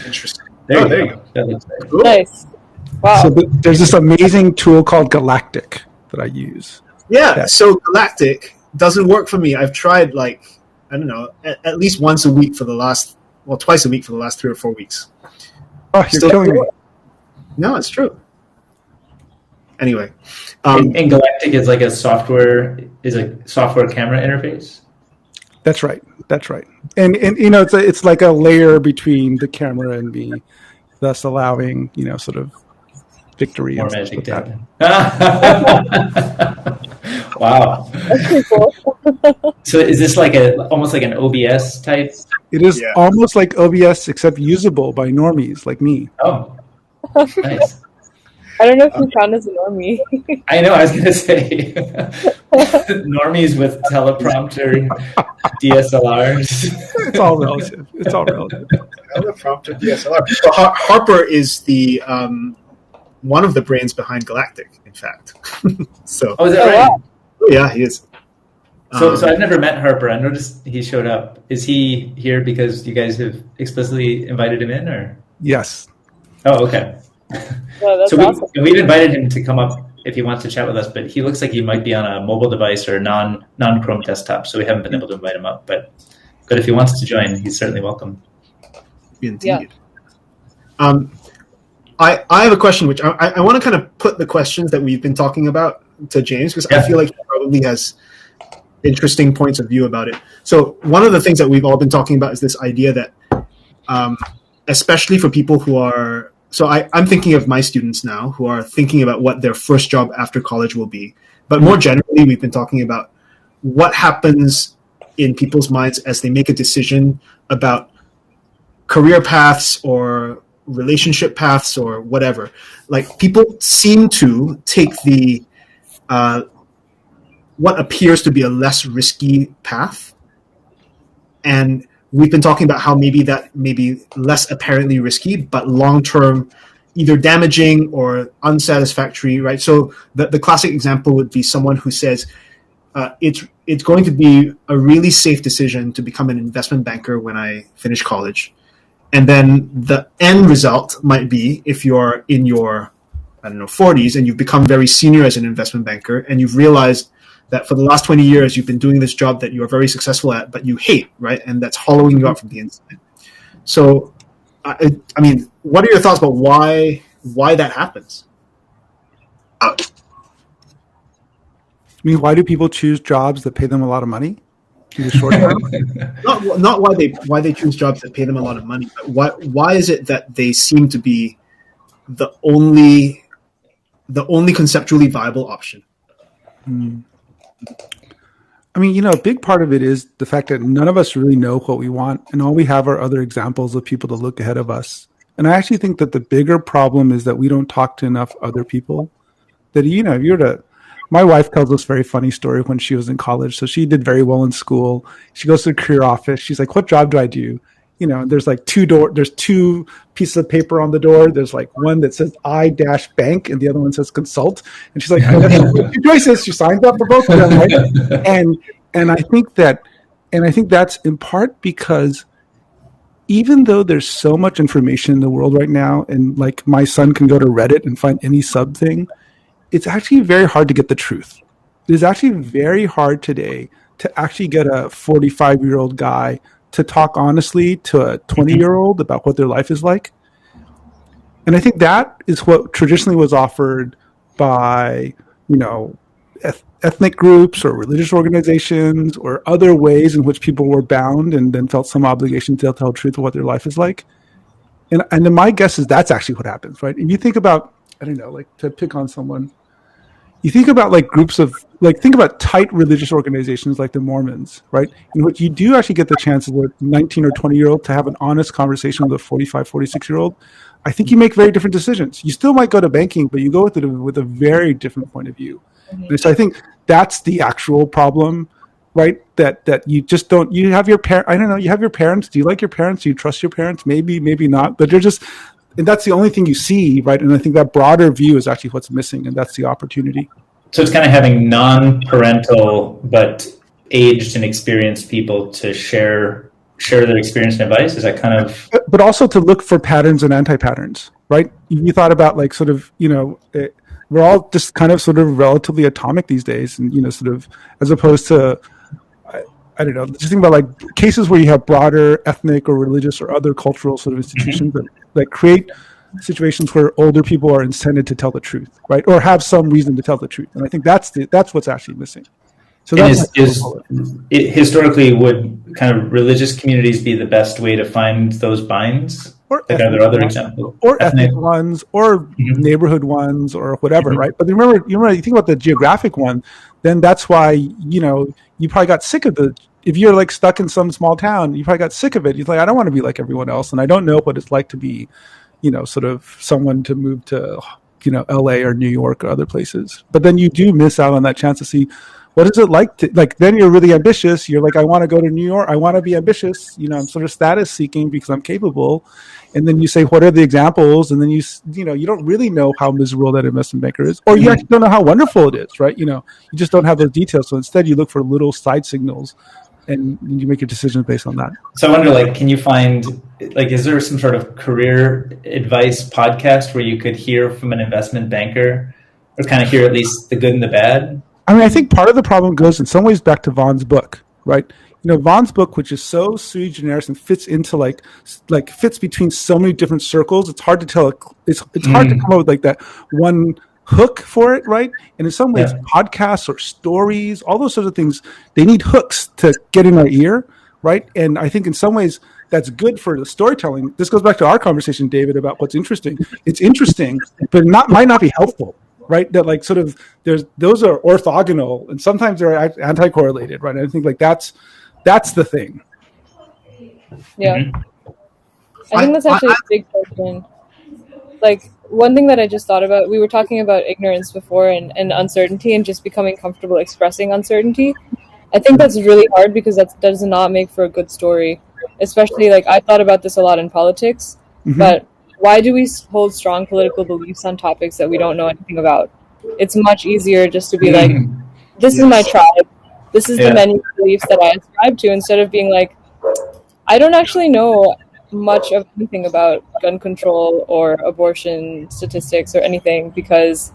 Interesting. There you go. That looks nice. Cool. Nice. Wow. So there's this amazing tool called Galactic that I use. Yeah. So Galactic doesn't work for me. I've tried at least once a week twice a week for the last 3 or 4 weeks. Oh, you're killing me. No, it's true. Anyway, and Galactic is like a software camera interface. That's right. And it's like a layer between the camera and me, thus allowing sort of victory. More and magic stuff to like happen. Wow. So is this like almost like an OBS type? It is almost like OBS, except usable by normies like me. Oh, nice. I don't know if you count as a normie. I know, I was going to say. Normies with teleprompter DSLRs. It's all relative. teleprompter DSLR. Well, Harper is the one of the brains behind Galactic, in fact. So. Oh, is that right? Wow. Yeah, he is. So I've never met Harper. I noticed he showed up. Is he here because you guys have explicitly invited him in, or? Yes. Oh, okay. Well, that's so awesome. we've invited him to come up if he wants to chat with us, but he looks like he might be on a mobile device or non-Chrome desktop, so we haven't been able to invite him up. But if he wants to join, he's certainly welcome. Indeed. Yeah. I have a question, which I want to kind of put the questions that we've been talking about to James, because I feel like he probably has interesting points of view about it. So one of the things that we've all been talking about is this idea that, especially for people who are, so I'm thinking of my students now who are thinking about what their first job after college will be. But more generally, we've been talking about what happens in people's minds as they make a decision about career paths or relationship paths or whatever. Like, people seem to take the what appears to be a less risky path, and we've been talking about how maybe that may be less apparently risky, but long-term either damaging or unsatisfactory, right? So the classic example would be someone who says, it's going to be a really safe decision to become an investment banker when I finish college. And then the end result might be, if you're in your, 40s, and you've become very senior as an investment banker, and you've realized that for the last 20 years you've been doing this job that you are very successful at, but you hate, right? And that's hollowing you out from the inside. So, I mean, what are your thoughts about why that happens? I mean, why do people choose jobs that pay them a lot of money in the short term? Not why they choose jobs that pay them a lot of money, but why is it that they seem to be the only conceptually viable option? I mean, a big part of it is the fact that none of us really know what we want, and all we have are other examples of people to look ahead of us. And I actually think that the bigger problem is that we don't talk to enough other people. That, if you're to, my wife tells this very funny story when she was in college. So she did very well in school. She goes to the career office. She's like, "What job do I do?" There's like there's two pieces of paper on the door. There's like one that says I-bank and the other one says consult. And she's like, "Two choices." She signs up for both of them, right? And I think that's in part because even though there's so much information in the world right now, and like my son can go to Reddit and find any sub thing, it's actually very hard to get the truth. It is actually very hard today to actually get a 45-year-old guy to talk honestly to a 20-year-old about what their life is like. And I think that is what traditionally was offered by, ethnic groups or religious organizations or other ways in which people were bound and then felt some obligation to tell the truth of what their life is like. And then my guess is that's actually what happens, right? And you think about, to pick on someone, you think about groups of, think about tight religious organizations like the Mormons, right? In which you do actually get the chance as a 19 or 20-year-old to have an honest conversation with a 45, 46-year-old. I think you make very different decisions. You still might go to banking, but you go with a very different point of view. Mm-hmm. And so I think that's the actual problem, right? That you just don't, you have your you have your parents. Do you like your parents? Do you trust your parents? Maybe, maybe not, but they're just, and that's the only thing you see, right? And I think that broader view is actually what's missing, and that's the opportunity. So it's kind of having non-parental but aged and experienced people to share their experience and advice. Is that kind of? But also to look for patterns and anti-patterns, right? You thought about we're all just kind of sort of relatively atomic these days, and sort of as opposed to. I don't know. Just think about cases where you have broader ethnic or religious or other cultural sort of institutions that create situations where older people are incented to tell the truth, right, or have some reason to tell the truth. And I think that's what's actually missing. So historically, would kind of religious communities be the best way to find those binds? Or are there other examples? Or ethnic ones, or neighborhood ones, or whatever, right? But remember, you think about the geographic one, then that's why, you probably got sick of if you're stuck in some small town, you probably got sick of it. You're like, I don't want to be like everyone else, and I don't know what it's like to be, sort of someone to move to, LA or New York or other places. But then you do miss out on that chance to see, what is it like to, then you're really ambitious. You're like, I want to go to New York. I want to be ambitious. I'm sort of status seeking because I'm capable. And then you say, what are the examples? And then you don't really know how miserable that investment banker is, or you actually don't know how wonderful it is, right? You just don't have those details. So instead you look for little side signals and you make your decisions based on that. So I wonder, can you find, is there some sort of career advice podcast where you could hear from an investment banker, or kind of hear at least the good and the bad? I mean, I think part of the problem goes in some ways back to Vaughn's book, right? Vaughn's book, which is so sui generis and fits into fits between so many different circles. It's hard to tell. It's hard to come up with that one hook for it, right? And in some ways, podcasts or stories, all those sorts of things, they need hooks to get in our ear, right? And I think in some ways that's good for the storytelling. This goes back to our conversation, David, about what's interesting. It's interesting, but might not be helpful, right? That like sort of those are orthogonal and sometimes they're anti-correlated, right? And I think like that's the thing. Yeah. Mm-hmm. I think that's actually a big question. Like, one thing that I just thought about, we were talking about ignorance before and uncertainty and just becoming comfortable expressing uncertainty. I think that's really hard because that does not make for a good story. Especially, like, I thought about this a lot in politics, but why do we hold strong political beliefs on topics that we don't know anything about? It's much easier just to be like, this is my tribe. This is the many beliefs that I ascribe to, instead of being like, I don't actually know much of anything about gun control or abortion statistics or anything, because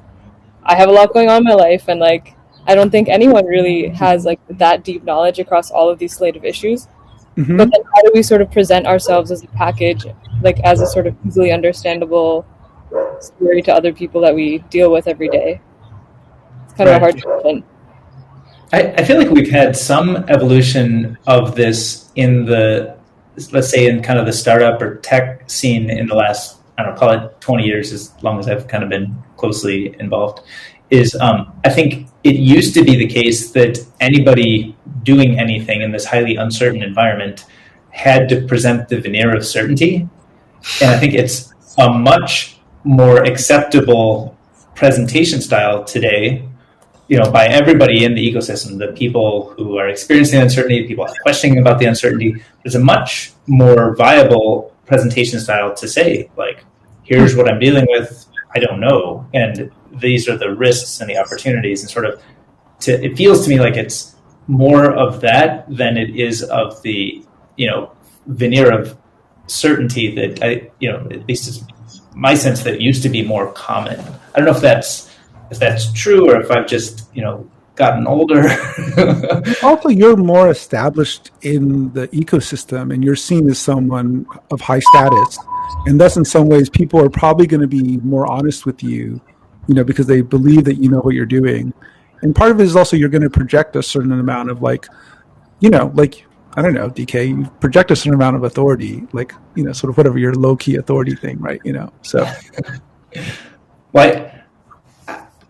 I have a lot going on in my life, and like I don't think anyone really has like that deep knowledge across all of these slate of issues. But then how do we sort of present ourselves as a package, like as a sort of easily understandable story to other people that we deal with every day? It's kind of a hard question. I feel like we've had some evolution of this in the, let's say, in kind of the startup or tech scene in the last, I don't know, call it 20 years, as long as I've kind of been closely involved, is I think it used to be the case that anybody doing anything in this highly uncertain environment had to present the veneer of certainty. And I think it's a much more acceptable presentation style today, by everybody in the ecosystem, the people who are experiencing uncertainty, people questioning about the uncertainty. There's a much more viable presentation style to say, like, here's what I'm dealing with, I don't know, and these are the risks and the opportunities, and sort of, it feels to me like it's more of that than it is of the, veneer of certainty that at least is my sense, that it used to be more common. I don't know if that's true, or if I've just, gotten older. Also, you're more established in the ecosystem and you're seen as someone of high status. And thus, in some ways, people are probably going to be more honest with you, because they believe that you know what you're doing. And part of it is also you're going to project a certain amount of like, I don't know, DK, you project a certain amount of authority, like, sort of whatever your low-key authority thing, right? So. Well,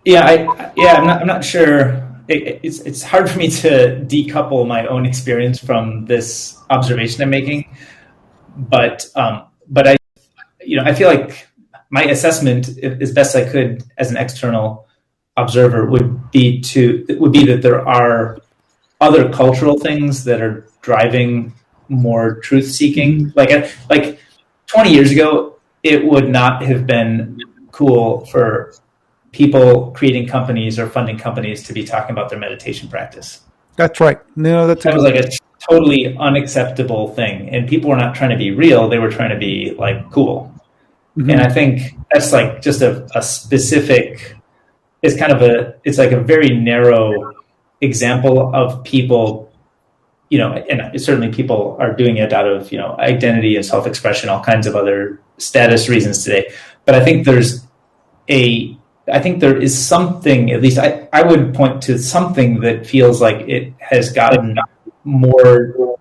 I'm not sure. It's hard for me to decouple my own experience from this observation I'm making, but I feel like my assessment, as best I could as an external observer, would be that there are other cultural things that are driving more truth seeking. Like 20 years ago, it would not have been cool for people creating companies or funding companies to be talking about their meditation practice. That's right. No, that was like a totally unacceptable thing. And people were not trying to be real. They were trying to be like cool. Mm-hmm. And I think that's like just a specific, it's like a very narrow example of people, and certainly people are doing it out of, identity and self-expression, all kinds of other status reasons today. But I think there is something, at least I would point to something that feels like it has gotten more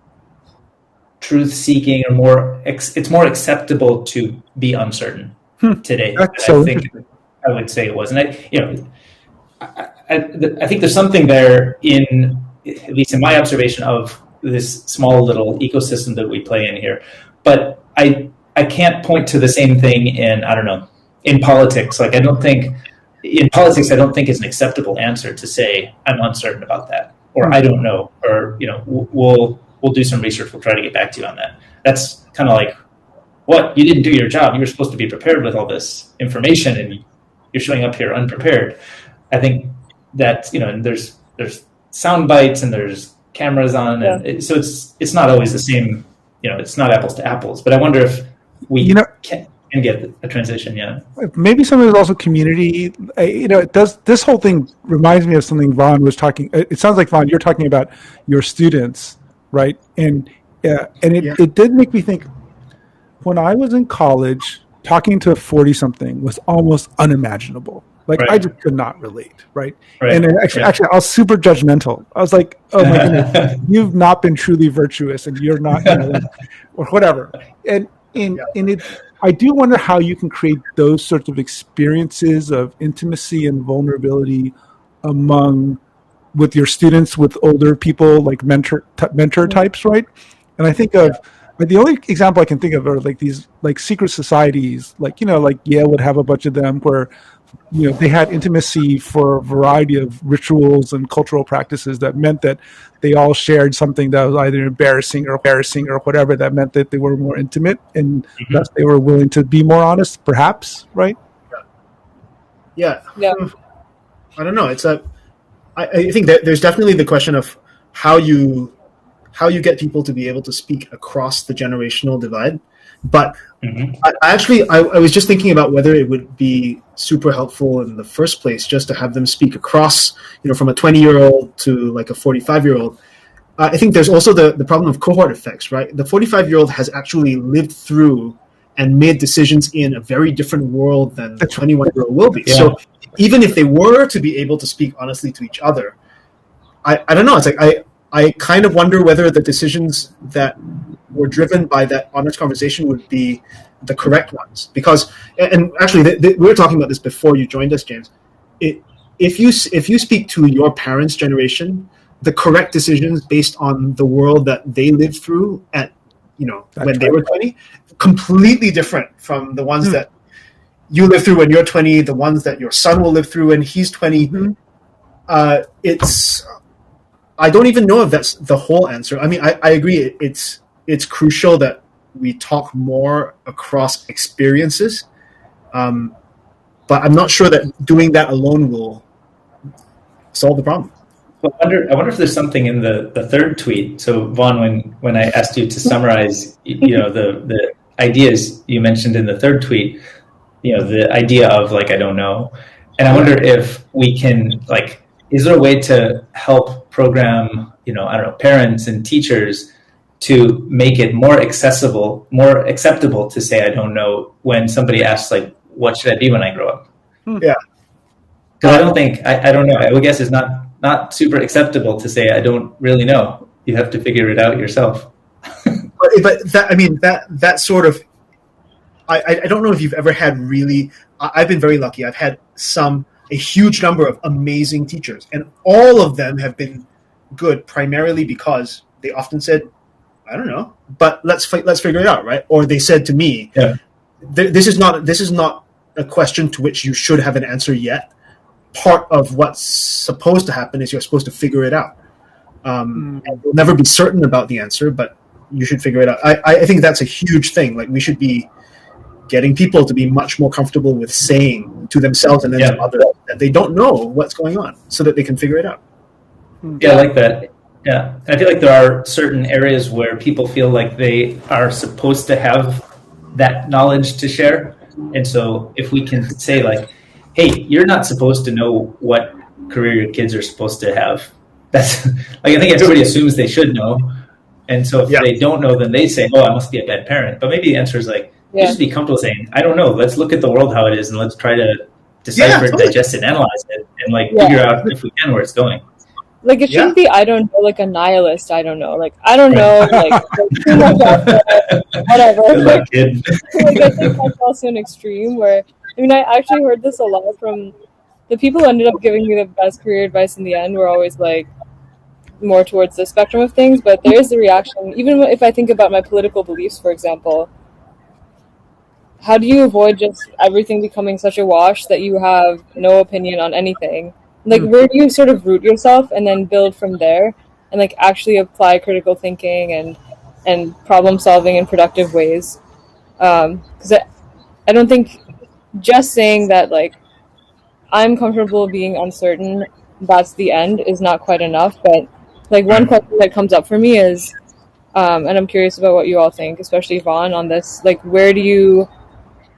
truth-seeking, or it's more acceptable to be uncertain today. I would say it was. And I think there's something there in, at least in my observation of this small little ecosystem that we play in here. But I can't point to the same thing in, I don't know, in politics. Like, I don't think it's an acceptable answer to say, I'm uncertain about that, or I don't know, or, we'll do some research. We'll try to get back to you on that. That's kind of like, what? You didn't do your job. You were supposed to be prepared with all this information, and you're showing up here unprepared. I think that, and there's sound bites and there's cameras on, and so it's not always the same. It's not apples to apples. But I wonder if we can get a transition. Yeah, maybe some of it is also community. It does. This whole thing reminds me of something Vaughn was talking. It sounds like, Vaughn, you're talking about your students, right? And it did make me think. When I was in college, talking to a 40-something was almost unimaginable, Like Right. I just could not relate, right? Right. And actually, I was super judgmental. I was like, "Oh my goodness, you've not been truly virtuous, and you're not, or whatever." And it, I do wonder how you can create those sorts of experiences of intimacy and vulnerability with your students, with older people, like mentor types, right? And I think of the only example I can think of are like these like secret societies, like like Yale would have a bunch of them where they had intimacy for a variety of rituals and cultural practices that meant that they all shared something that was either embarrassing or whatever, that meant that they were more intimate and thus they were willing to be more honest, perhaps, right? Yeah. I don't know. I think that there's definitely the question of how you get people to be able to speak across the generational divide. But I was just thinking about whether it would be super helpful in the first place just to have them speak across, from a 20-year-old to like a 45-year-old. I think there's also the problem of cohort effects, right? The 45-year-old has actually lived through and made decisions in a very different world than the 21-year-old will be. Yeah. So even if they were to be able to speak honestly to each other, I don't know. It's like I kind of wonder whether the decisions that were driven by that honest conversation would be the correct ones. Because, and actually, we were talking about this before you joined us, James. If you speak to your parents' generation, the correct decisions based on the world that they lived through at when they were 20, completely different from the ones that you live through when you're 20, the ones that your son will live through when he's 20. I don't even know if that's the whole answer. I mean, I agree. It's crucial that we talk more across experiences, but I'm not sure that doing that alone will solve the problem. Well, I wonder if there's something in the third tweet. So Vaughn, when I asked you to summarize, the ideas you mentioned in the third tweet, the idea of like, I don't know. And I wonder if we can, like, is there a way to help program, parents and teachers to make it more accessible, more acceptable to say, I don't know, when somebody asks, like, what should I be when I grow up? Yeah. Because I don't know. I would guess it's not super acceptable to say, I don't really know. You have to figure it out yourself. But that sort of, I don't know if you've ever had really, I've been very lucky. I've had a huge number of amazing teachers, and all of them have been good primarily because they often said, I don't know, but let's figure it out, right? Or they said to me, this is not a question to which you should have an answer yet. Part of what's supposed to happen is you're supposed to figure it out. And you'll never be certain about the answer, but you should figure it out. I think that's a huge thing. Like, we should be getting people to be much more comfortable with saying to themselves and then to others that they don't know what's going on, so that they can figure it out. Yeah, I like that. Yeah, I feel like there are certain areas where people feel like they are supposed to have that knowledge to share. And so if we can say, like, hey, you're not supposed to know what career your kids are supposed to have. That's like, I think everybody assumes they should know. And so if they don't know, then they say, oh, I must be a bad parent. But maybe the answer is like, just be comfortable saying, I don't know. Let's look at the world how it is, and let's try to decipher it, digest it, analyze it, and figure out if we can where it's going. Like, it shouldn't be, I don't know, like a nihilist, I don't know. Like, I don't know, like too much out there, whatever. Good luck, kid. Like, I think that's also an extreme where, I actually heard this a lot from the people who ended up giving me the best career advice in the end were always, like, more towards the spectrum of things, but there is the reaction, even if I think about my political beliefs, for example, how do you avoid just everything becoming such a wash that you have no opinion on anything? Like, where do you sort of root yourself and then build from there and, like, actually apply critical thinking and problem solving in productive ways? Because I don't think just saying that, like, I'm comfortable being uncertain, that's the end, is not quite enough. But, like, one question that comes up for me is, and I'm curious about what you all think, especially Vaughn, on this, like,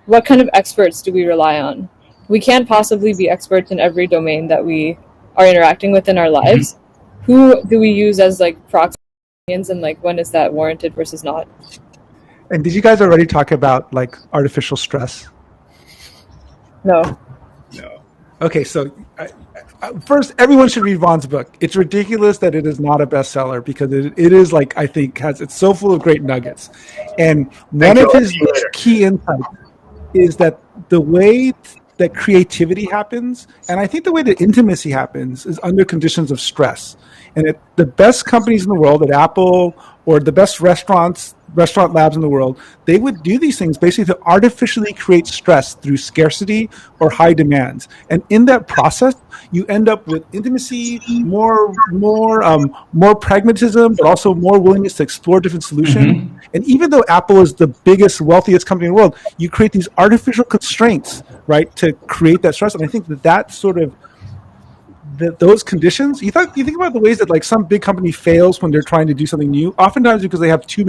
what kind of experts do we rely on? We can't possibly be experts in every domain that we are interacting with in our lives. Who do we use as, like, proxy opinions, and, like, when is that warranted versus not? And did you guys already talk about, like, artificial stress? No. Okay, so first, everyone should read Vaughn's book. It's ridiculous that it is not a bestseller because it is like, I think, it's so full of great nuggets. And one of his key insights is that the way that creativity happens, and I think the way that intimacy happens, is under conditions of stress. And the best companies in the world, at Apple or the best restaurant labs in the world, they would do these things basically to artificially create stress through scarcity or high demands. And in that process, you end up with intimacy, more pragmatism, but also more willingness to explore different solutions. Mm-hmm. And even though Apple is the biggest, wealthiest company in the world, you create these artificial constraints, right, to create that stress. And I think that sort of those conditions, you think about the ways that like some big company fails when they're trying to do something new, oftentimes because they have too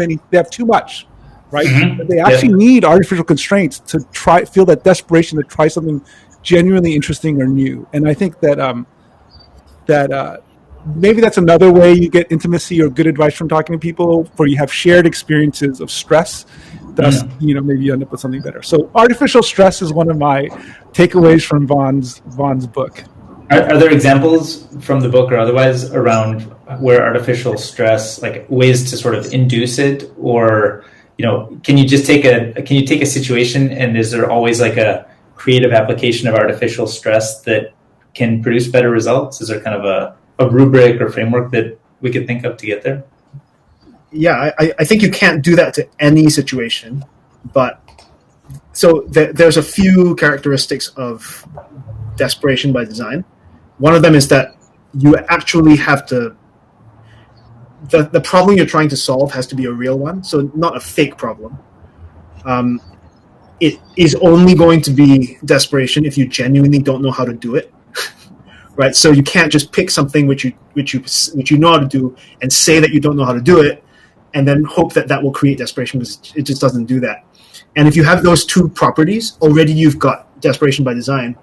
much, right? Mm-hmm. But they actually need artificial constraints to feel that desperation to try something genuinely interesting or new. And I think that maybe that's another way you get intimacy or good advice from talking to people, where you have shared experiences of stress. Thus, maybe you end up with something better. So artificial stress is one of my takeaways from Vaughn's book. Are there examples from the book or otherwise around where artificial stress, like ways to sort of induce it, or can you take a situation and is there always like a creative application of artificial stress that can produce better results? Is there kind of a rubric or framework that we could think of to get there? Yeah, I think you can't do that to any situation, but so there's a few characteristics of desperation by design. One of them is that you actually have to, the problem you're trying to solve has to be a real one, so not a fake problem. It is only going to be desperation if you genuinely don't know how to do it, right? So you can't just pick something which you know how to do and say that you don't know how to do it, and then hope that will create desperation, because it just doesn't do that. And if you have those two properties, already you've got desperation by design.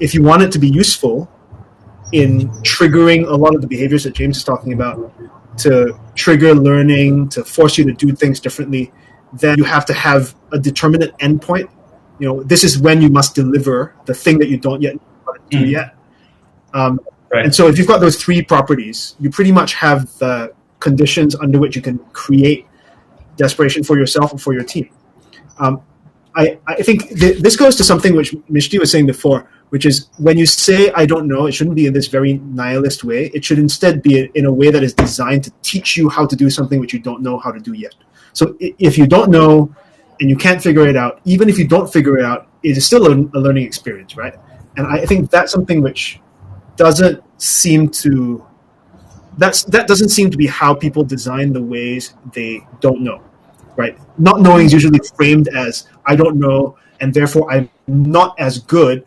If you want it to be useful in triggering a lot of the behaviors that James is talking about, to trigger learning, to force you to do things differently, then you have to have a determinate endpoint. This is when you must deliver the thing that you don't yet know how to do yet. Right. And so if you've got those three properties, you pretty much have the conditions under which you can create desperation for yourself and for your team. I think this goes to something which Mishti was saying before, which is when you say, I don't know, it shouldn't be in this very nihilist way. It should instead be in a way that is designed to teach you how to do something which you don't know how to do yet. So if you don't know and you can't figure it out, even if you don't figure it out, it is still a learning experience, right? And I think that's something which doesn't seem to be how people design the ways they don't know, right? Not knowing is usually framed as, I don't know, and therefore I'm not as good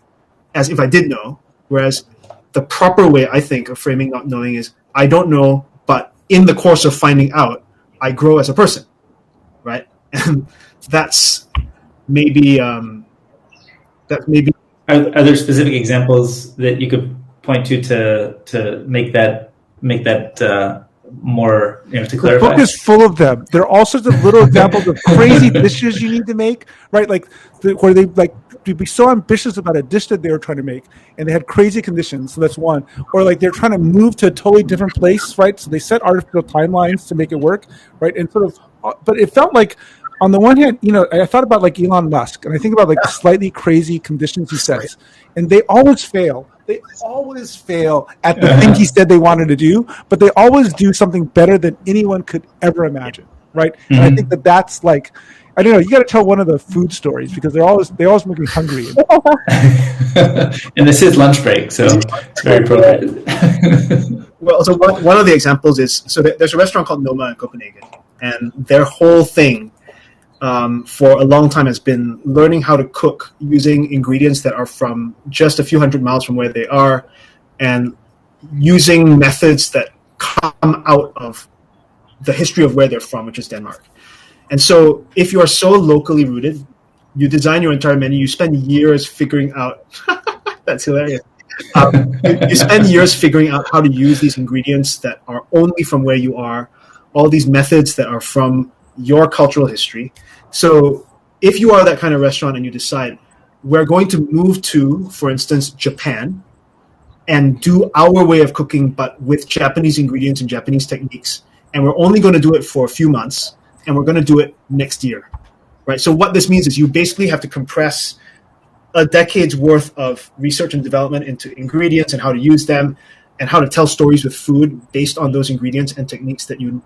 as if I did know. Whereas the proper way, I think, of framing not knowing is, I don't know, but in the course of finding out, I grow as a person, right? And that's maybe. Are there specific examples that you could point to make that more, to clarify? The book is full of them. There are all sorts of little examples of crazy dishes you need to make, right? Where they to be so ambitious about a dish that they were trying to make, and they had crazy conditions. So that's one. Or they're trying to move to a totally different place, right? So they set artificial timelines to make it work, right? And but it felt like, on the one hand, I thought about Elon Musk, and I think about the slightly crazy conditions he sets, and they always fail. They always fail at the thing he said they wanted to do, but they always do something better than anyone could ever imagine, right? Mm-hmm. And I think that's I don't know. You got to tell one of the food stories, because they always make me hungry. And this is Lunchbreak, so it's very appropriate. Well, so one of the examples is, there's a restaurant called Noma in Copenhagen, and their whole thing for a long time has been learning how to cook using ingredients that are from just a few hundred miles from where they are, and using methods that come out of the history of where they're from, which is Denmark. And so if you are so locally rooted, you design your entire menu, you spend years figuring out, that's hilarious. You spend years figuring out how to use these ingredients that are only from where you are, all these methods that are from your cultural history. So if you are that kind of restaurant and you decide, we're going to move to, for instance, Japan, and do our way of cooking, but with Japanese ingredients and Japanese techniques. And we're only going to do it for a few months, and we're going to do it next year, right? So what this means is you basically have to compress a decade's worth of research and development into ingredients and how to use them and how to tell stories with food based on those ingredients and techniques that you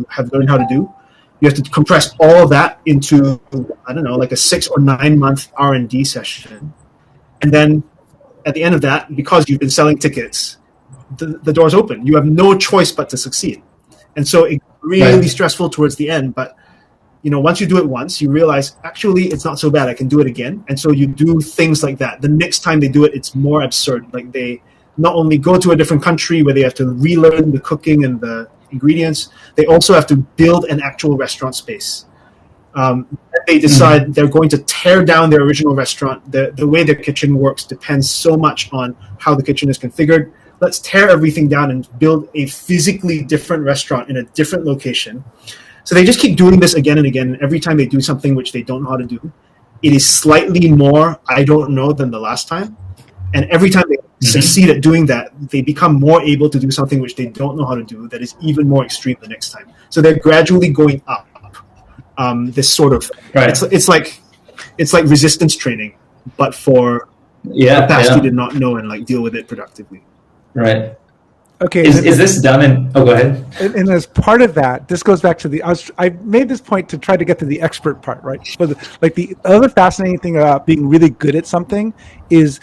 have learned how to do. You have to compress all of that into, I don't know, like a 6 or 9 month R&D session. And then at the end of that, because you've been selling tickets, the door's open. You have no choice but to succeed. And so it's really stressful towards the end. But, once you do it once, you realize, actually, it's not so bad. I can do it again. And so you do things like that. The next time they do it, it's more absurd. Like they not only go to a different country where they have to relearn the cooking and the ingredients, they also have to build an actual restaurant space. They decide they're going to tear down their original restaurant. The way their kitchen works depends so much on how the kitchen is configured. Let's tear everything down and build a physically different restaurant in a different location. So they just keep doing this again and again. Every time they do something which they don't know how to do, it is slightly more I don't know than the last time. And every time they succeed at doing that, they become more able to do something which they don't know how to do that is even more extreme the next time. So they're gradually going up. This sort of it's like resistance training, but for the past you did not know and like deal with it productively. Right. Okay. Is this done in? Oh, go ahead. And as part of that, this goes back to I made this point to try to get to the expert part, right? But the other fascinating thing about being really good at something is,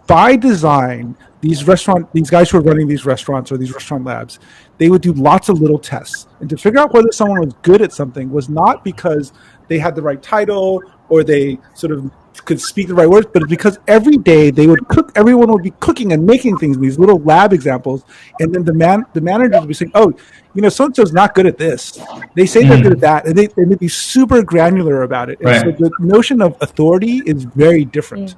by design, these guys who are running these restaurants or these restaurant labs, they would do lots of little tests. And to figure out whether someone was good at something was not because they had the right title or they sort of could speak the right words, but because every day they would cook, everyone would be cooking and making things, these little lab examples. And then the managers would be saying, oh, so-and-so's not good at this. They say they're good at that. And they'd be super granular about it. And so the notion of authority is very different.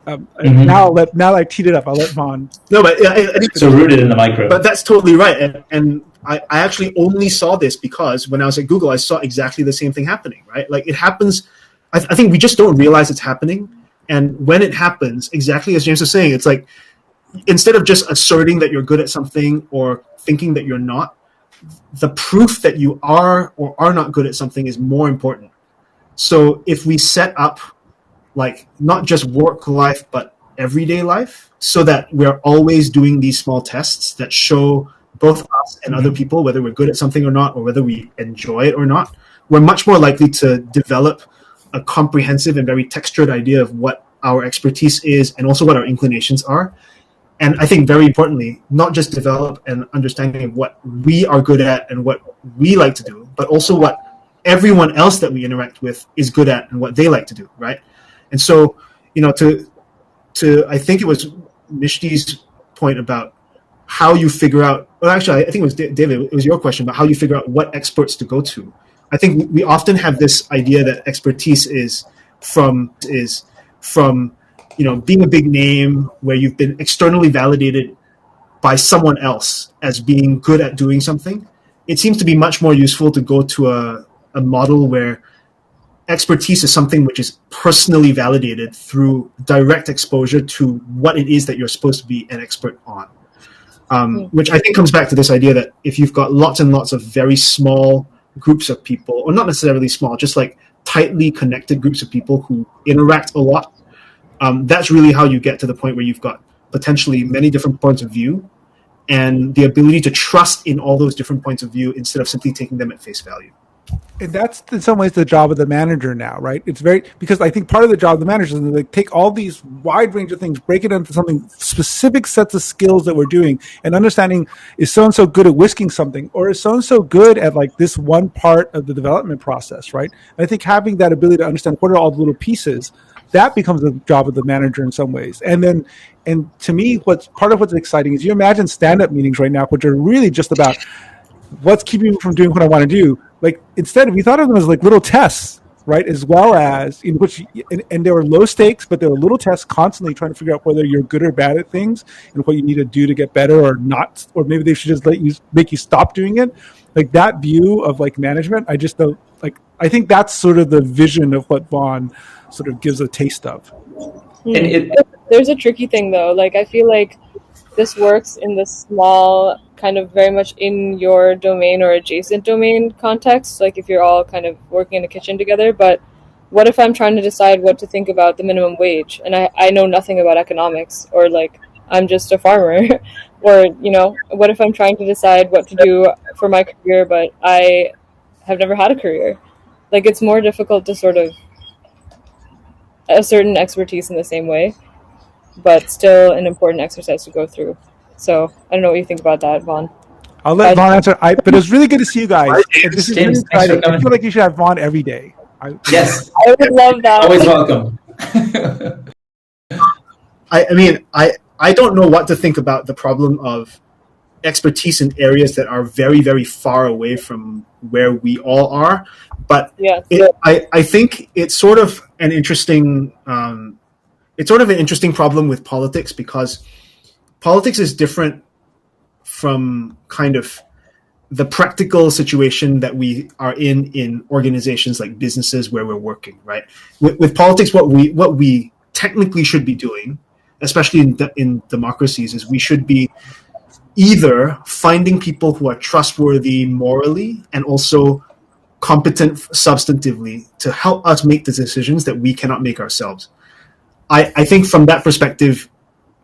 Now that I teed it up, I'll let Vaughn. No, but I think so rooted in the micro. But that's totally right. And I actually only saw this because when I was at Google, I saw exactly the same thing happening, right? Like it happens. I think we just don't realize it's happening. And when it happens, exactly as James was saying, it's like, instead of just asserting that you're good at something or thinking that you're not, the proof that you are or are not good at something is more important. So if we set up like not just work life, but everyday life, so that we're always doing these small tests that show both us and other people whether we're good at something or not, or whether we enjoy it or not, we're much more likely to develop a comprehensive and very textured idea of what our expertise is and also what our inclinations are. And I think very importantly, not just develop an understanding of what we are good at and what we like to do, but also what everyone else that we interact with is good at and what they like to do, right? And so, to I think it was Mishti's point about how you figure out, well, actually, I think it was David, it was your question about how you figure out what experts to go to. I think we often have this idea that expertise is from being a big name where you've been externally validated by someone else as being good at doing something. It seems to be much more useful to go to a model where expertise is something which is personally validated through direct exposure to what it is that you're supposed to be an expert on. Which I think comes back to this idea that if you've got lots and lots of very small groups of people, or not necessarily small, just like tightly connected groups of people who interact a lot, that's really how you get to the point where you've got potentially many different points of view and the ability to trust in all those different points of view instead of simply taking them at face value. And that's in some ways the job of the manager now, right? It's because I think part of the job of the manager is to like take all these wide range of things, break it into something specific sets of skills that we're doing, and understanding, is so-and-so good at whisking something, or is so-and-so good at like this one part of the development process, right? And I think having that ability to understand what are all the little pieces, that becomes the job of the manager in some ways. And to me, what's exciting is you imagine stand-up meetings right now, which are really just about what's keeping me from doing what I want to do. Like instead, we thought of them as like little tests, right? As well as in which, and there were low stakes, but there were little tests constantly trying to figure out whether you're good or bad at things and what you need to do to get better or not, or maybe they should just make you stop doing it. Like that view of like management, I just don't like. I think that's sort of the vision of what Vaughn sort of gives a taste of. And there's a tricky thing though. Like I feel like this works in the small, kind of very much in your domain or adjacent domain context, like if you're all kind of working in a kitchen together. But what if I'm trying to decide what to think about the minimum wage and I know nothing about economics, or like I'm just a farmer or, you know, what if I'm trying to decide what to do for my career but I have never had a career? Like it's more difficult to sort of a certain expertise in the same way, but still an important exercise to go through. So I don't know what you think about that, Vaughn. I'll let Vaughn answer. But it's really good to see you guys. This is really James, exciting. I feel like you should have Vaughn every day. Yes, I would love that. always welcome. I mean, I don't know what to think about the problem of expertise in areas that are very, very far away from where we all are. But Yeah. I think it's sort of an interesting problem with politics, because politics is different from kind of the practical situation that we are in organizations like businesses where we're working, right? With politics, what we technically should be doing, especially in democracies, is we should be either finding people who are trustworthy morally and also competent substantively to help us make the decisions that we cannot make ourselves. I think from that perspective,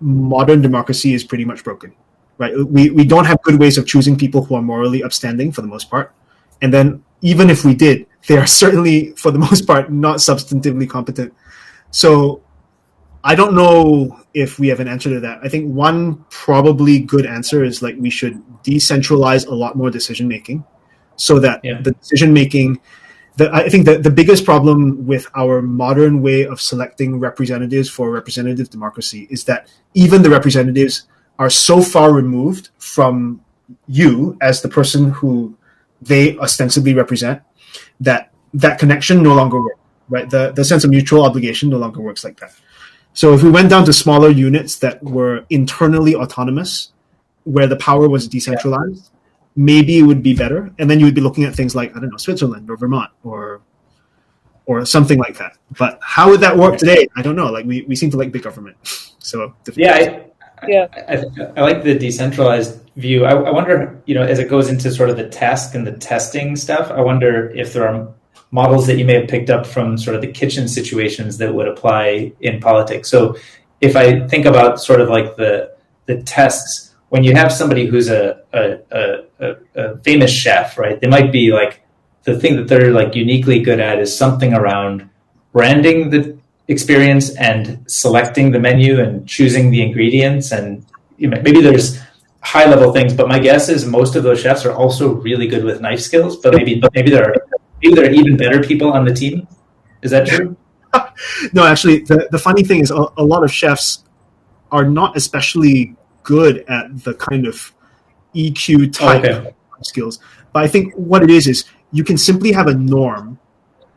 modern democracy is pretty much broken, right? We don't have good ways of choosing people who are morally upstanding for the most part. And then even if we did, they are certainly, for the most part, not substantively competent. So I don't know if we have an answer to that. I think one probably good answer is like we should decentralize a lot more decision making, so that the decision making, I think that the biggest problem with our modern way of selecting representatives for representative democracy is that even the representatives are so far removed from you as the person who they ostensibly represent that that connection no longer works, right? The sense of mutual obligation no longer works like that. So if we went down to smaller units that were internally autonomous, where the power was decentralized, maybe it would be better. And then you would be looking at things like, I don't know, Switzerland or Vermont or something like that. But how would that work today? I don't know. Like we seem to like big government. So I like the decentralized view. I wonder, as it goes into sort of the task and the testing stuff, I wonder if there are models that you may have picked up from sort of the kitchen situations that would apply in politics. So if I think about sort of like the tests, when you have somebody who's a famous chef, right? They might be like, the thing that they're like uniquely good at is something around branding the experience and selecting the menu and choosing the ingredients. And maybe there's high level things, but my guess is most of those chefs are also really good with knife skills, but maybe there are even better people on the team. Is that true? No, actually, the funny thing is a lot of chefs are not especially good at the kind of EQ type skills. But I think what it is you can simply have a norm,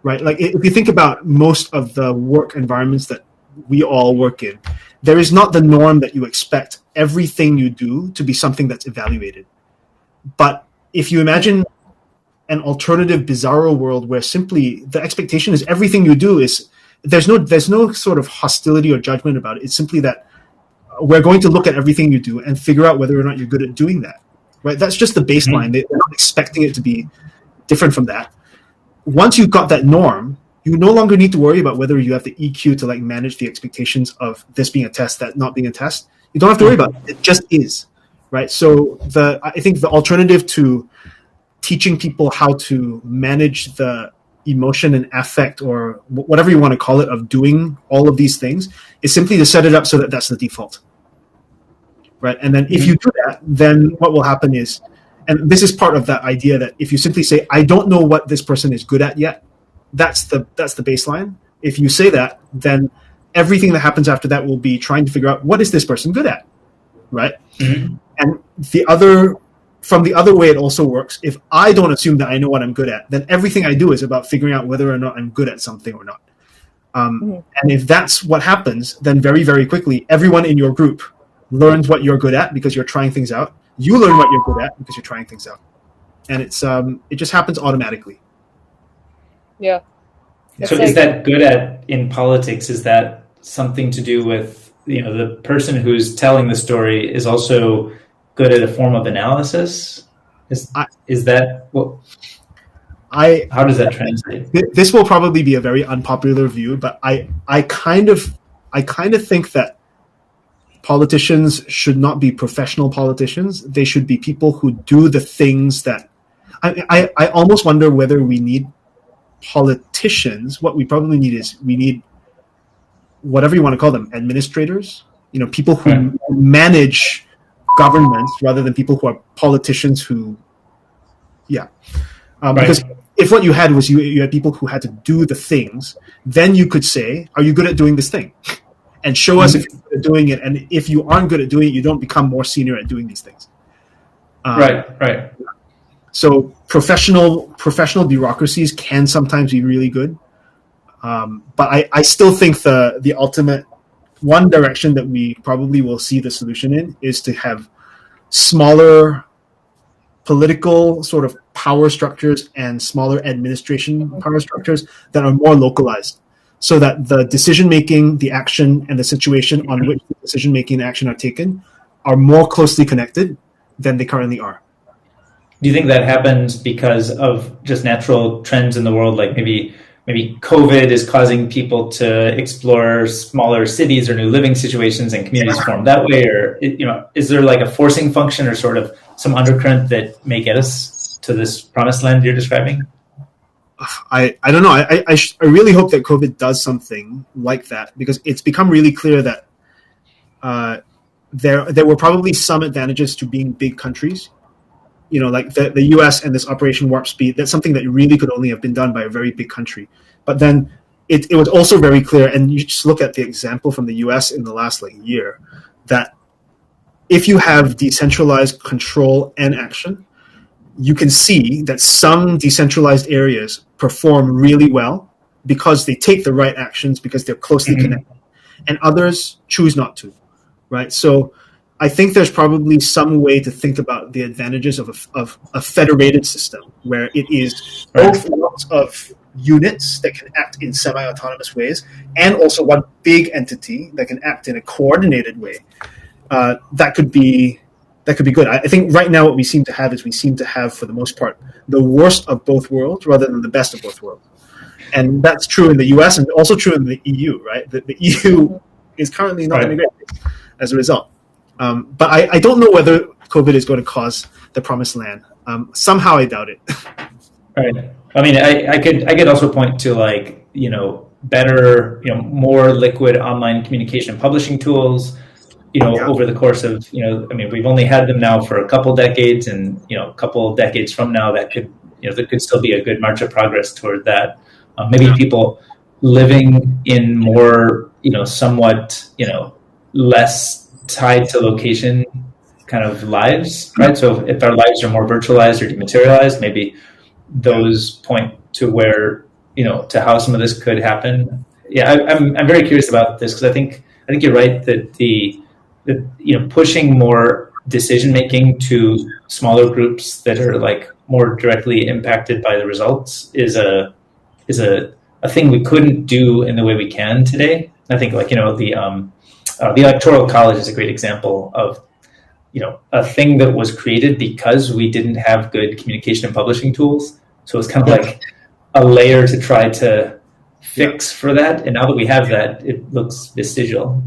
right? Like if you think about most of the work environments that we all work in, there is not the norm that you expect everything you do to be something that's evaluated. But if you imagine an alternative bizarro world where simply the expectation is everything you do is, there's no sort of hostility or judgment about it. It's simply that we're going to look at everything you do and figure out whether or not you're good at doing that, right? That's just the baseline. They're not expecting it to be different from that. Once you've got that norm, you no longer need to worry about whether you have the EQ to like manage the expectations of this being a test, that not being a test. You don't have to worry about it. It just is, right? So I think the alternative to teaching people how to manage the emotion and affect, or whatever you want to call it, of doing all of these things is simply to set it up so that that's the default, right? And then if you do that, then what will happen is, and this is part of that idea that if you simply say, I don't know what this person is good at yet, that's the baseline. If you say that, then everything that happens after that will be trying to figure out, what is this person good at, right? And from the other way it also works, if I don't assume that I know what I'm good at, then everything I do is about figuring out whether or not I'm good at something or not. And if that's what happens, then very, very quickly, everyone in your group learns what you're good at because you're trying things out. You learn what you're good at because you're trying things out. And it just happens automatically. Yeah. It's So like, is that good in politics? Is that something to do with, the person who's telling the story is also good at a form of analysis? Is that what? How does that translate? This will probably be a very unpopular view, but I kind of think that politicians should not be professional politicians. They should be people who do the things that I almost wonder whether we need politicians. What we probably need is we need whatever you want to call them, administrators, people who manage governments rather than people who are politicians who, because if what you had was you had people who had to do the things, then you could say, are you good at doing this thing? And show us if you're good at doing it. And if you aren't good at doing it, you don't become more senior at doing these things. Right. So professional bureaucracies can sometimes be really good. But I still think the ultimate one direction that we probably will see the solution in is to have smaller political sort of power structures and smaller administration power structures that are more localized, so that the decision-making, the action, and the situation on which the decision-making and action are taken are more closely connected than they currently are. Do you think that happens because of just natural trends in the world, like maybe COVID is causing people to explore smaller cities or new living situations and communities form that way? Or, is there like a forcing function or sort of some undercurrent that may get us to this promised land you're describing? I don't know. I really hope that COVID does something like that, because it's become really clear that there were probably some advantages to being big countries. Like the US and this Operation Warp Speed, that's something that really could only have been done by a very big country. But then it was also very clear, and you just look at the example from the US in the last year, that if you have decentralized control and action, you can see that some decentralized areas perform really well because they take the right actions, because they're closely connected, and others choose not to, right? So I think there's probably some way to think about the advantages of a federated system where it is both lots of units that can act in semi-autonomous ways and also one big entity that can act in a coordinated way. That could be good. I think right now what we seem to have, for the most part, the worst of both worlds rather than the best of both worlds. And that's true in the US and also true in the EU, right? The EU is currently not in a great place as a result. But I don't know whether COVID is going to cause the promised land. Somehow I doubt it. Right. I mean, I could also point to better, more liquid online communication publishing tools, over the course of, we've only had them now for a couple decades, and, a couple decades from now that could, there could still be a good march of progress toward that. Maybe people living in more, somewhat, less tied to location kind of lives, right? So if our lives are more virtualized or dematerialized, maybe those point to where, to how some of this could happen. Yeah, I'm very curious about this, because I think you're right that the pushing more decision making to smaller groups that are more directly impacted by the results is a thing we couldn't do in the way we can today. I think the Electoral College is a great example of, a thing that was created because we didn't have good communication and publishing tools. So it's kind of like a layer to try to fix for that. And now that we have that, it looks vestigial.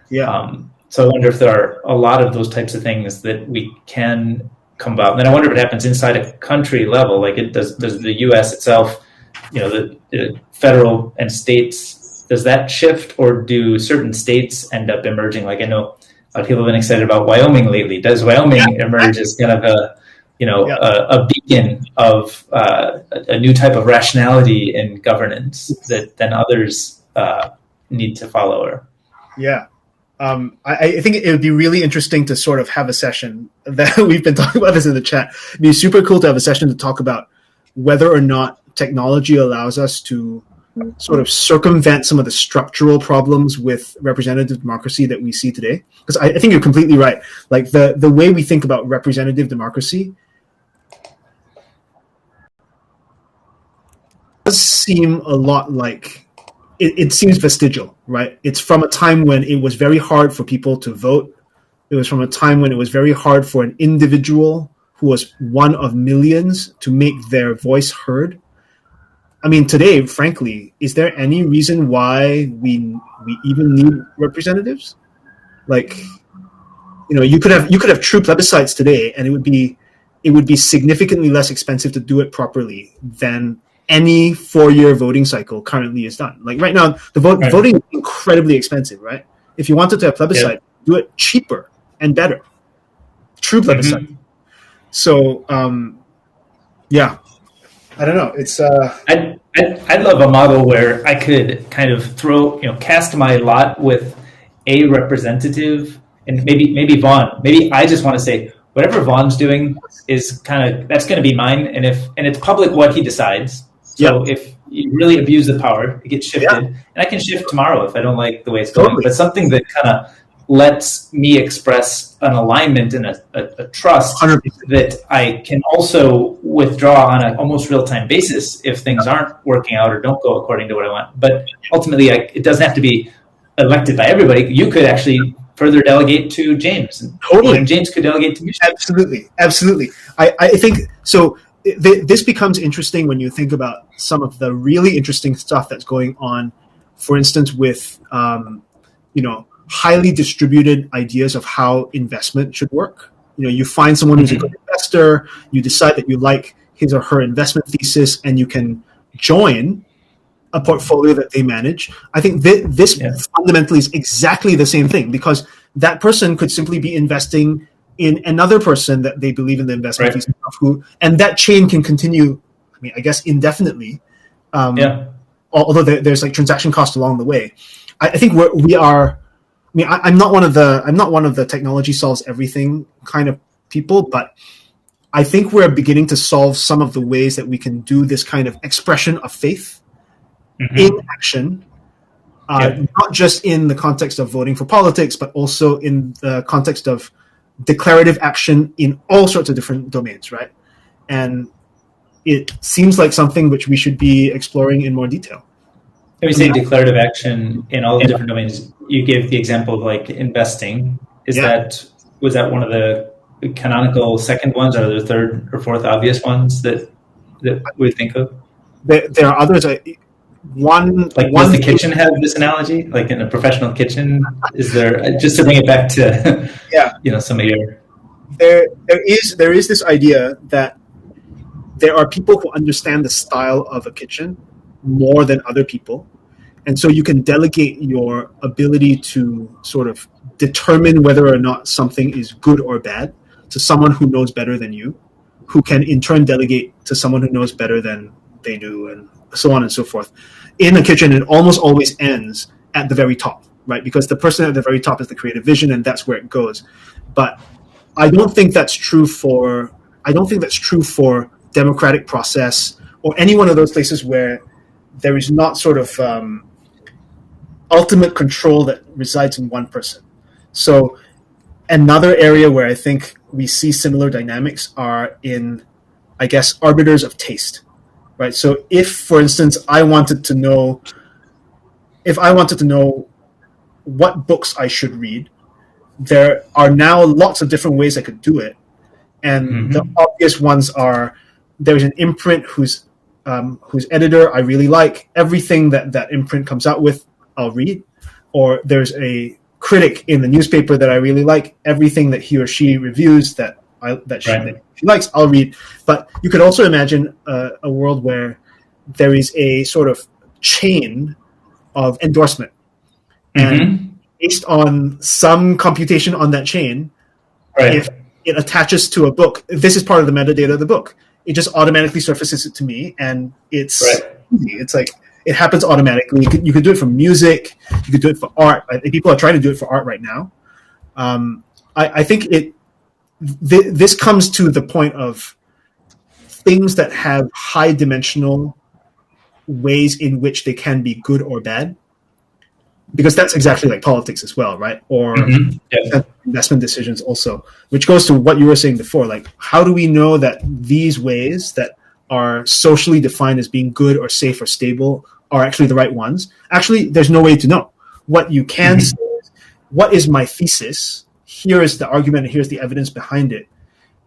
Yeah. So I wonder if there are a lot of those types of things that we can come about. And then I wonder if it happens inside a country level. Does the U.S. itself, the federal and states, does that shift, or do certain states end up emerging? I know a lot of people have been excited about Wyoming lately. Does Wyoming emerge as kind of a beacon of a new type of rationality in governance that then others need to follow? Yeah. I think it would be really interesting to sort of have a session that we've been talking about this in the chat. It'd be super cool to have a session to talk about whether or not technology allows us to sort of circumvent some of the structural problems with representative democracy that we see today. Because I think you're completely right. The way we think about representative democracy does seem a lot like it seems vestigial, right? It's from a time when it was very hard for people to vote. It was from a time when it was very hard for an individual who was one of millions to make their voice heard. I mean, today, frankly, is there any reason why we even need representatives? Like, you could have true plebiscites today, and it would be significantly less expensive to do it properly than any 4-year voting cycle currently is done. Like right now, voting is incredibly expensive, right? If you wanted to have plebiscite, do it cheaper and better. True plebiscite. Mm-hmm. So, I don't know. It's I'd love a model where I could kind of cast my lot with a representative, and maybe Vaughn. Maybe I just want to say whatever Vaughn's doing is that's going to be mine, and it's public what he decides. So if you really abuse the power, it gets shifted, and I can shift tomorrow if I don't like the way it's going. But something that kind of lets me express an alignment and a trust 100%. That I can also withdraw on an almost real-time basis if things aren't working out or don't go according to what I want. But ultimately, it doesn't have to be elected by everybody. You could actually further delegate to James. Totally. And James could delegate to Mishti. Absolutely. I think so. This becomes interesting when you think about some of the really interesting stuff that's going on, for instance, with highly distributed ideas of how investment should work. You find someone who's a good investor, you decide that you like his or her investment thesis, and you can join a portfolio that they manage. I think this fundamentally is exactly the same thing, because that person could simply be investing in another person that they believe in the investment thesis of, and that chain can continue, I guess, indefinitely. Although there's like transaction cost along the way. I think we are. I'm not one of the technology solves everything kind of people, but I think we're beginning to solve some of the ways that we can do this kind of expression of faith in action, not just in the context of voting for politics, but also in the context of declarative action in all sorts of different domains, right? And it seems like something which we should be exploring in more detail. When we say declarative action in all the different domains, you gave the example of like investing. Was that one of the canonical second ones, or the third or fourth obvious ones that we think of? There are others. Does the kitchen have this analogy? Like in a professional kitchen, is there, just to bring it back to some of your? There is this idea that there are people who understand the style of a kitchen more than other people. And so you can delegate your ability to sort of determine whether or not something is good or bad to someone who knows better than you, who can in turn delegate to someone who knows better than they do, and so on and so forth. In a kitchen, it almost always ends at the very top, right? Because the person at the very top is the creative vision, and that's where it goes. But I don't think that's true for democratic process or any one of those places where there is not sort of ultimate control that resides in one person. So another area where I think we see similar dynamics are in, I guess, arbiters of taste, right? So if, for instance, I wanted to know what books I should read, there are now lots of different ways I could do it. And the obvious ones are, there's an imprint whose editor I really like. Everything that imprint comes out with, I'll read. Or there's a critic in the newspaper that I really like. Everything that he or she reviews that she likes, I'll read. But you could also imagine a world where there is a sort of chain of endorsement. And based on some computation on that chain, if it attaches to a book, this is part of the metadata of the book. It just automatically surfaces it to me, and it's like it happens automatically. You could do it for music, you could do it for art. I think people are trying to do it for art right now. I think this comes to the point of things that have high dimensional ways in which they can be good or bad, because that's exactly like politics as well, right? Or investment decisions also, which goes to what you were saying before. Like, how do we know that these ways that are socially defined as being good or safe or stable are actually the right ones. Actually, there's no way to know. What you can say is, what is my thesis? Here is the argument, and here's the evidence behind it.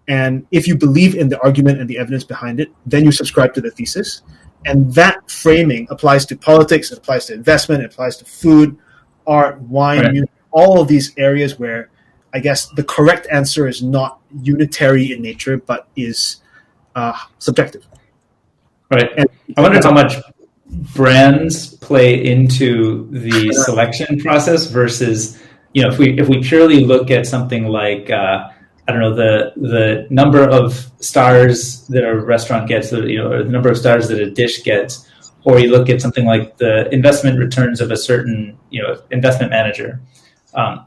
And if you believe in the argument and the evidence behind it, then you subscribe to the thesis. And that framing applies to politics, it applies to investment, it applies to food, art, wine, right. music, all of these areas where I guess the correct answer is not unitary in nature, but is subjective. Right. And I wonder how much brands play into the selection process versus, if we purely look at something like, I don't know, the number of stars that a restaurant gets, or the number of stars that a dish gets, or you look at something like the investment returns of a certain, investment manager.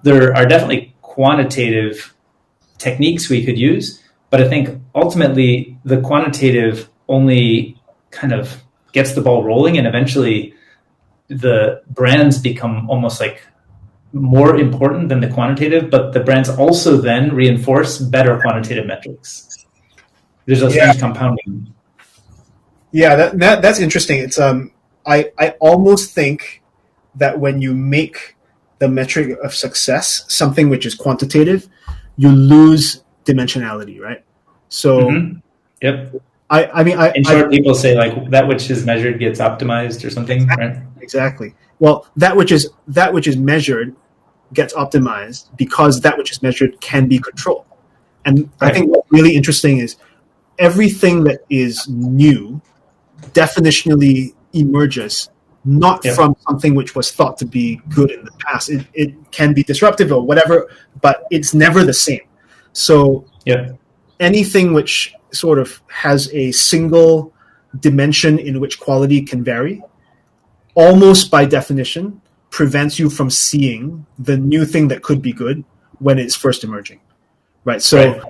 There are definitely quantitative techniques we could use, but I think ultimately the quantitative only kind of gets the ball rolling, and eventually the brands become almost like more important than the quantitative, but the brands also then reinforce better quantitative metrics. There's a strange compounding. Yeah, that's interesting. It's I almost think that when you make the metric of success something which is quantitative, you lose dimensionality, right? So, Yep. In short, people say like that which is measured gets optimized or something, right? Exactly. Well, that which is measured gets optimized because that which is measured can be controlled. And I think what's really interesting is everything that is new definitionally emerges not from something which was thought to be good in the past. It can be disruptive or whatever, but it's never the same. So anything which sort of has a single dimension in which quality can vary, almost by definition, prevents you from seeing the new thing that could be good when it's first emerging, right? So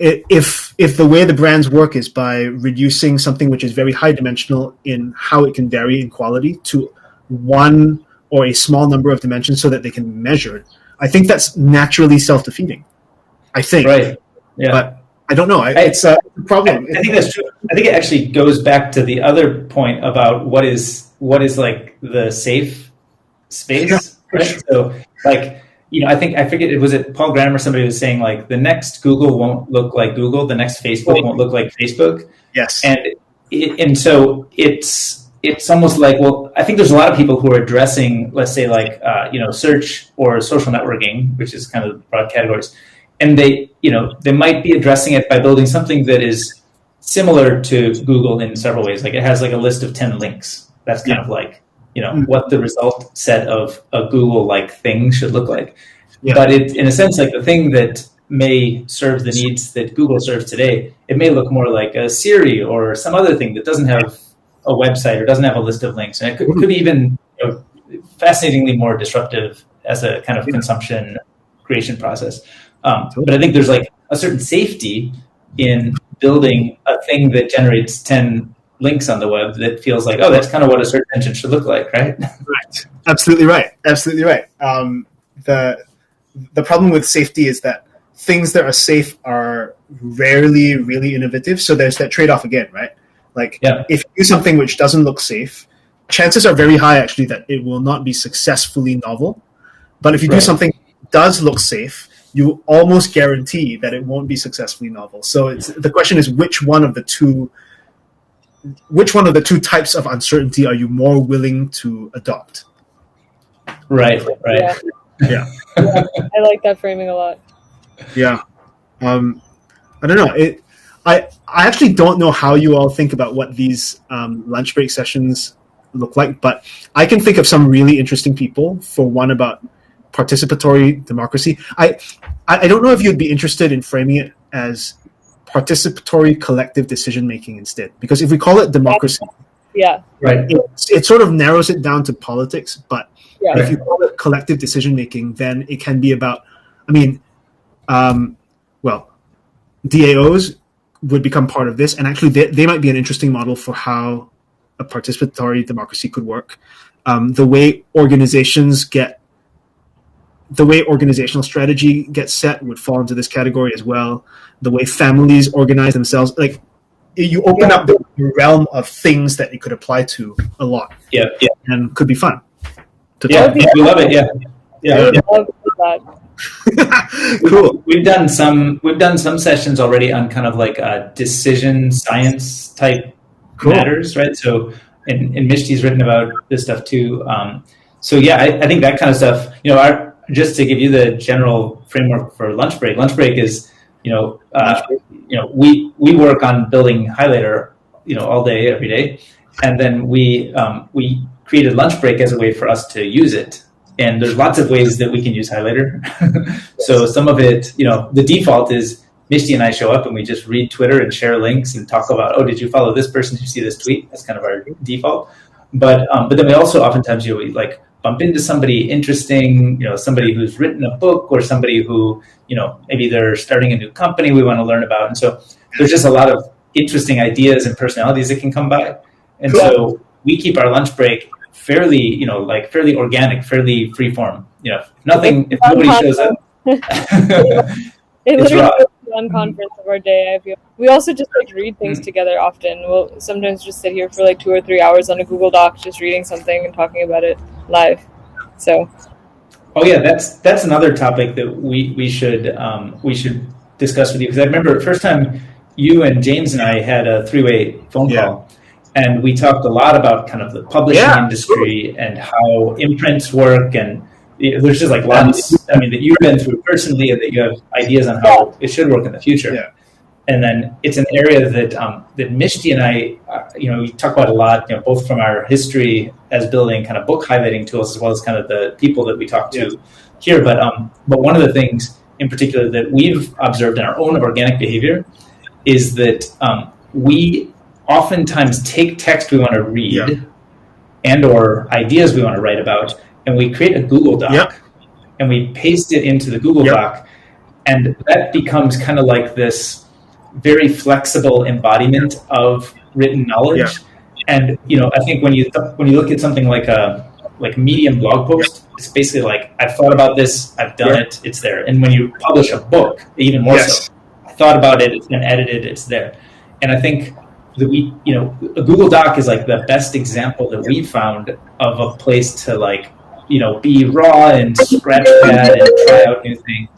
if the way the brands work is by reducing something which is very high dimensional in how it can vary in quality to one or a small number of dimensions so that they can be measured, I think that's naturally self-defeating. I think. Right. Yeah. But I don't know. It's a problem. I think that's true. I think it actually goes back to the other point about what is like the safe space, right? So like, I forget, was it Paul Graham or somebody was saying like the next Google won't look like Google, the next Facebook won't look like Facebook. Yes. And so it's almost like, well, I think there's a lot of people who are addressing, let's say like, search or social networking, which is kind of broad categories. And they might be addressing it by building something that is similar to Google in several ways. Like it has like a list of 10 links. That's kind of like, what the result set of a Google-like thing should look like. Yeah. But it, in a sense, like the thing that may serve the needs that Google serves today, it may look more like a Siri or some other thing that doesn't have a website or doesn't have a list of links. And it could be even fascinatingly more disruptive as a kind of consumption creation process. But I think there's like a certain safety in building a thing that generates 10 links on the web that feels like, oh, that's kind of what a search engine should look like, right? Right. Absolutely right. Absolutely right. The problem with safety is that things that are safe are rarely really innovative. So there's that trade-off again, right? Like if you do something which doesn't look safe, chances are very high actually that it will not be successfully novel. But if you do something that does look safe, you almost guarantee that it won't be successfully novel. So the question is which one of the two types of uncertainty are you more willing to adopt? Right. Yeah. I like that framing a lot. Yeah. I don't know. I actually don't know how you all think about what these lunch break sessions look like, but I can think of some really interesting people. For one, about participatory democracy. I don't know if you'd be interested in framing it as participatory collective decision making instead, because if we call it democracy, right, it sort of narrows it down to politics. But if you call it collective decision making, then it can be about, DAOs would become part of this, and actually they might be an interesting model for how a participatory democracy could work. The way organizational strategy gets set would fall into this category as well. The way families organize themselves, like you open up the realm of things that it could apply to a lot. Yeah, yeah, and could be fun. Yeah, we love it. Yeah, yeah. I love that. Cool. We've done some sessions already on kind of like decision science type matters, right? So, and Mishti's written about this stuff too. So yeah, I think that kind of stuff. Just to give you the general framework for Lunchbreak. Lunchbreak is, we work on building highlighter, all day, every day, and then we created Lunchbreak as a way for us to use it. And there's lots of ways that we can use highlighter. So some of it, the default is Mishti and I show up and we just read Twitter and share links and talk about, oh, did you follow this person? Did you see this tweet? That's kind of our default. But then we also oftentimes we like bump into somebody interesting, somebody who's written a book or somebody who, maybe they're starting a new company we want to learn about. And so there's just a lot of interesting ideas and personalities that can come by. And so we keep our lunch break fairly, fairly organic, fairly free form. If nobody shows up. It literally is one conference of our day, I feel. We also just read things together often. We'll sometimes just sit here for 2 or 3 hours on a Google Doc, just reading something and talking about it live. So. Oh yeah, that's another topic that we should discuss with you, because I remember the first time you and James and I had a 3-way phone call, and we talked a lot about kind of the publishing industry and how imprints work, and there's just lots. That you've been through personally, and that you have ideas on how it should work in the future. Yeah. And then it's an area that that Mishti and I, we talk about a lot, both from our history as building kind of book highlighting tools, as well as kind of the people that we talk to here. But one of the things in particular that we've observed in our own organic behavior is that we oftentimes take text we want to read and or ideas we want to write about, and we create a Google Doc and we paste it into the Google Doc, and that becomes kind of like this very flexible embodiment of written knowledge. And I think when you look at something like a Medium blog post, it's basically I've thought about this, I've done it, it's there. And when you publish a book, even more so, I thought about it, it's been edited, it's there. And I think that a Google Doc is the best example that we found of a place to be raw and scratch pad and try out new things.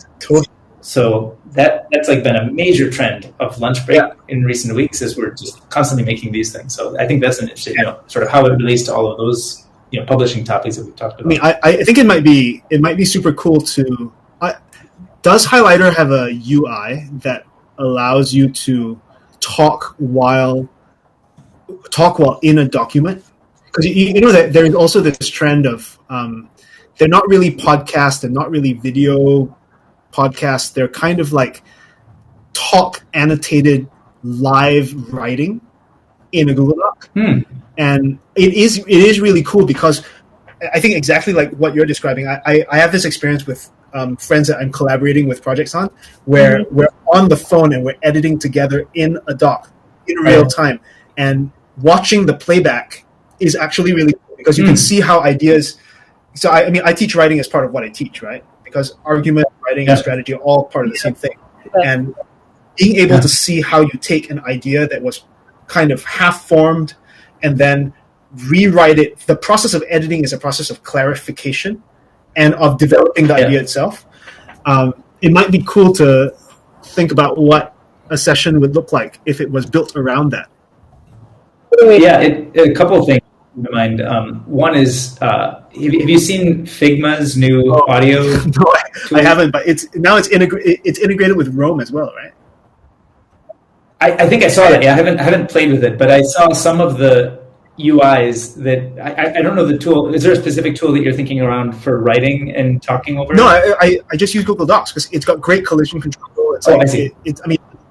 So that's been a major trend of Lunchbreak in recent weeks, is we're just constantly making these things. So I think that's an interesting, sort of how it relates to all of those, publishing topics that we've talked about. I think it might be super cool to. Does Highlighter have a UI that allows you to talk while in a document? Because you know that there is also this trend of they're not really podcasts, they're not really video podcasts, they're kind of talk annotated live writing in a Google Doc. And it is really cool, because I think exactly like what you're describing. I have this experience with friends that I'm collaborating with projects on, where we're on the phone and we're editing together in a doc in real time, and watching the playback is actually really cool, because you can see how ideas. So I teach writing as part of what I teach, right? Because argument, writing, and strategy are all part of the same thing. And being able to see how you take an idea that was kind of half formed and then rewrite it. The process of editing is a process of clarification and of developing the idea itself. It might be cool to think about what a session would look like if it was built around that. Yeah, a couple of things in mind. One is, have you seen Figma's new audio? No, I haven't, but it's integrated with Roam as well, right? I think I saw that. Yeah, I haven't played with it, but I saw some of the UIs that I don't know the tool. Is there a specific tool that you're thinking around for writing and talking over? No, I just use Google Docs because it's got great collision control. It's I see.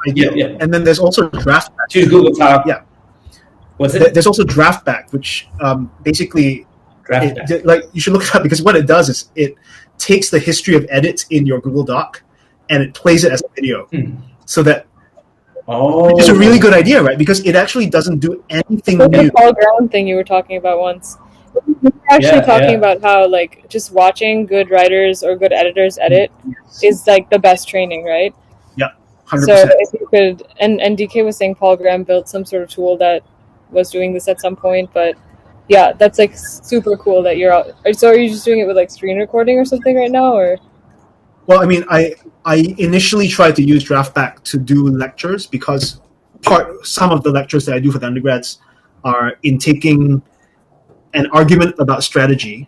Ideal. Yeah. And then there's also Draftback. Choose Google Doc. Yeah. What's it? There's also Draftback, which basically, you should look it up, because what it does is it takes the history of edits in your Google Doc and it plays it as a video, so that. Which is a really good idea, right? Because it actually doesn't do anything new. The Paul Ground thing you were talking about once. We were actually talking about how just watching good writers or good editors edit is the best training, right? Yeah. 100%. So if you could, and DK was saying Paul Graham built some sort of tool that was doing this at some point, but yeah, that's like super cool that you're out. So are you just doing it with like screen recording or something right now, or? Well, I mean, I initially tried to use DraftBack to do lectures because some of the lectures that I do for the undergrads are in taking an argument about strategy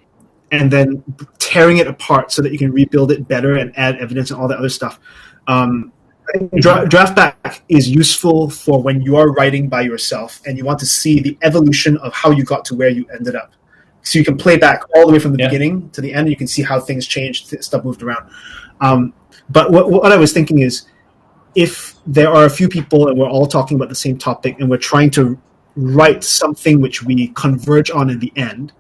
and then tearing it apart so that you can rebuild it better and add evidence and all that other stuff. DraftBack is useful for when you are writing by yourself and you want to see the evolution of how you got to where you ended up. So you can play back all the way from the beginning to the end, and you can see how things changed, stuff moved around. But what I was thinking is, if there are a few people and we're all talking about the same topic and we're trying to write something which we converge on in the end,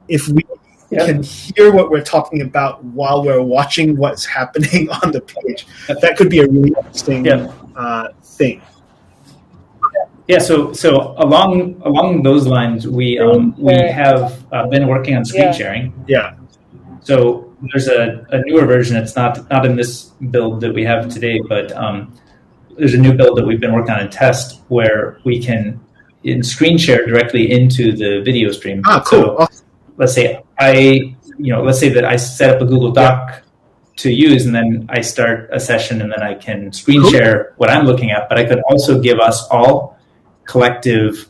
if we can hear what we're talking about while we're watching what's happening on the page, that could be a really interesting thing. Yeah, so along those lines, we have been working on screen sharing. Yeah. So there's a newer version. It's not in this build that we have today, but there's a new build that we've been working on in test where we can screen share directly into the video stream. Ah, cool. So let's say that I set up a Google Doc to use, and then I start a session, and then I can screen share what I'm looking at. But I could also give us all collective,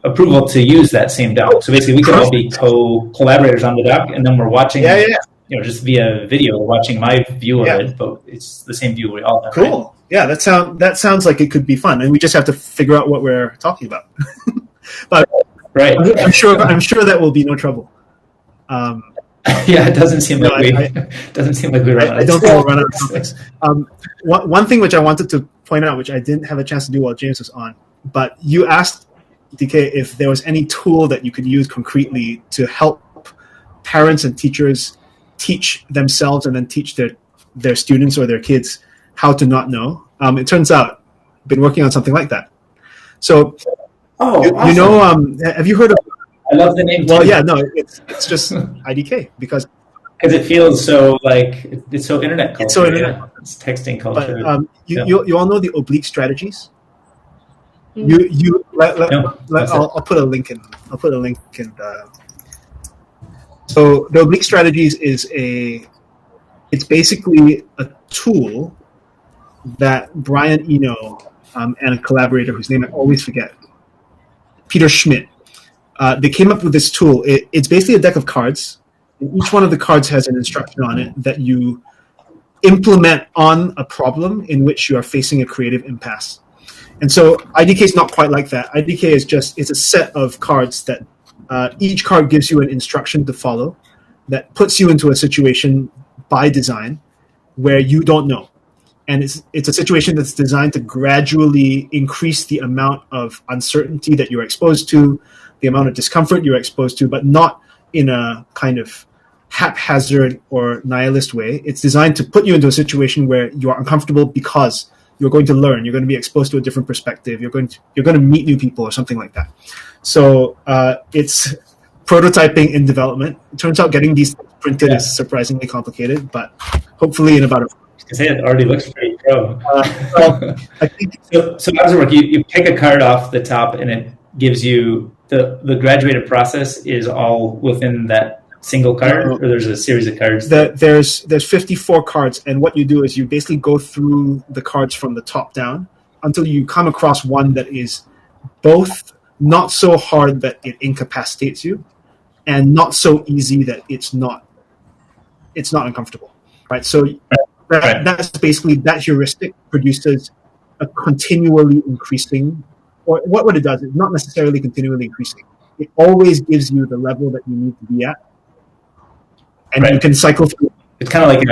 approval to use that same doc. So basically, we could all be collaborators on the doc, and then we're watching, just via video, watching my view of it, but it's the same view we all have. Cool. Right? Yeah, that sounds like it could be fun, and we just have to figure out what we're talking about. But I'm sure that will be no trouble. Yeah, it doesn't seem like we run out. I don't think we'll run out of topics. One thing which I wanted to point out, which I didn't have a chance to do while James was on, but you asked DK if there was any tool that you could use concretely to help parents and teachers teach themselves and then teach their students or their kids how to not know. It turns out I've been working on something like that. So, awesome. Have you heard of? I love the name. Well, yeah, no, it's just IDK because it feels so like it's so internet culture. It's so internet. Yeah. It's texting culture. But you all know the oblique strategies. I'll put a link in. So the oblique strategies it's basically a tool that Brian Eno and a collaborator whose name I always forget, Peter Schmidt, they came up with this tool. It's basically a deck of cards, and each one of the cards has an instruction on it that you implement on a problem in which you are facing a creative impasse. And so IDK is not quite like that. IDK is it's a set of cards that each card gives you an instruction to follow that puts you into a situation by design where you don't know. And it's a situation that's designed to gradually increase the amount of uncertainty that you're exposed to, the amount of discomfort you're exposed to, but not in a kind of haphazard or nihilist way. It's designed to put you into a situation where you are uncomfortable because you're going to learn, you're going to be exposed to a different perspective, you're going to meet new people or something like that. So it's prototyping in development. It turns out getting these printed is surprisingly complicated, but hopefully in about it already looks pretty pro. I think so how does it work? You pick a card off the top, and it gives you the graduated process is all within that single card, or there's a series of cards? There's 54 cards, and what you do is you basically go through the cards from the top down until you come across one that is both not so hard that it incapacitates you, and not so easy that it's not uncomfortable, right? So that's basically that heuristic produces a continually increasing, or what it does is not necessarily continually increasing. It always gives you the level that you need to be at, and you can cycle through. It's kind of like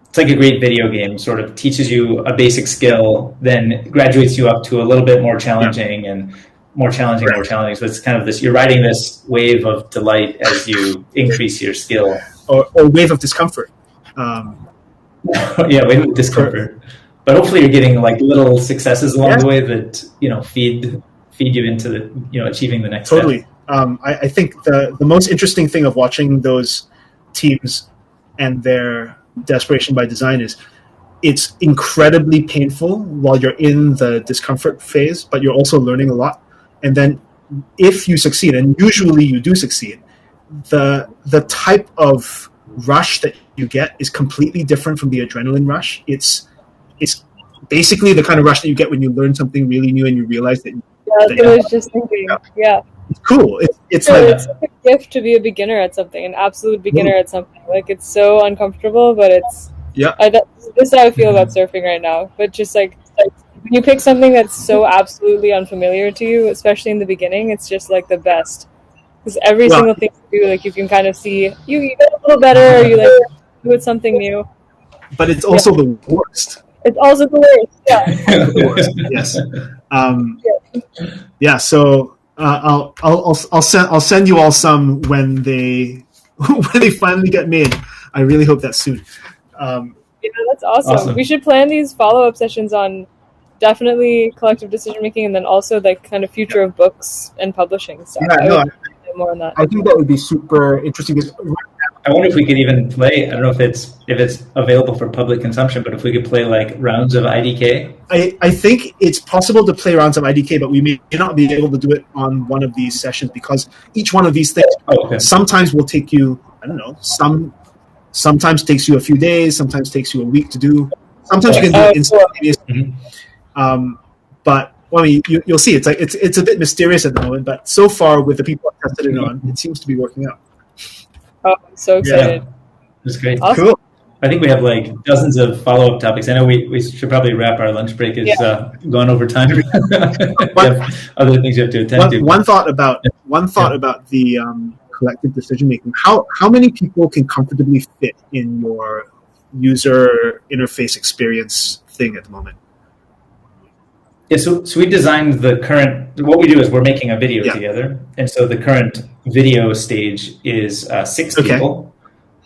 it's like a great video game. Sort of teaches you a basic skill, then graduates you up to a little bit more challenging and more challenging, more challenging. So it's kind of this, you're riding this wave of delight as you increase your skill. Or wave of discomfort. Wave of discomfort. But hopefully you're getting like little successes along the way that, feed you into the, achieving the next step. I think the most interesting thing of watching those teams and their Desperation by Design is it's incredibly painful while you're in the discomfort phase, but you're also learning a lot. And then if you succeed, and usually you do succeed, the type of rush that you get is completely different from the adrenaline rush. It's basically the kind of rush that you get when you learn something really new and you realize that. That's what I was just thinking. Yeah. It's cool. It's like a gift to be a beginner at something, an absolute beginner at something. Like, it's so uncomfortable, but it's this is how I feel about surfing right now. But just like when you pick something that's so absolutely unfamiliar to you, especially in the beginning, it's just like the best. Because every single thing you do, like, you can kind of see you get a little better, or you like do it something new. But it's also the worst. It's also the worst. Yeah. The worst. Yes. So I'll send you all some when they finally get made. I really hope that's soon. That's awesome. We should plan these follow-up sessions on definitely collective decision making, and then also like kind of future of books and publishing stuff. More on that. I think that would be super interesting. I wonder if we could even play. I don't know if it's available for public consumption, but if we could play like rounds of IDK. I think it's possible to play rounds of IDK, but we may not be able to do it on one of these sessions because each one of these things sometimes will take you, I don't know, sometimes takes you a few days, sometimes takes you a week to do. Sometimes you can do it instantaneously. But well, I mean, you'll see. It's like it's a bit mysterious at the moment, but so far with the people I've tested it on, it seems to be working out. Oh, I'm so excited! It's great. Awesome. Cool. I think we have like dozens of follow-up topics. I know we should probably wrap. Our lunch break is gone over time. We have other things you have to attend to. One thought about the collective decision making. How many people can comfortably fit in your user interface experience thing at the moment? Yeah, so we designed the current. What we do is we're making a video together, and so the current video stage is 6 people,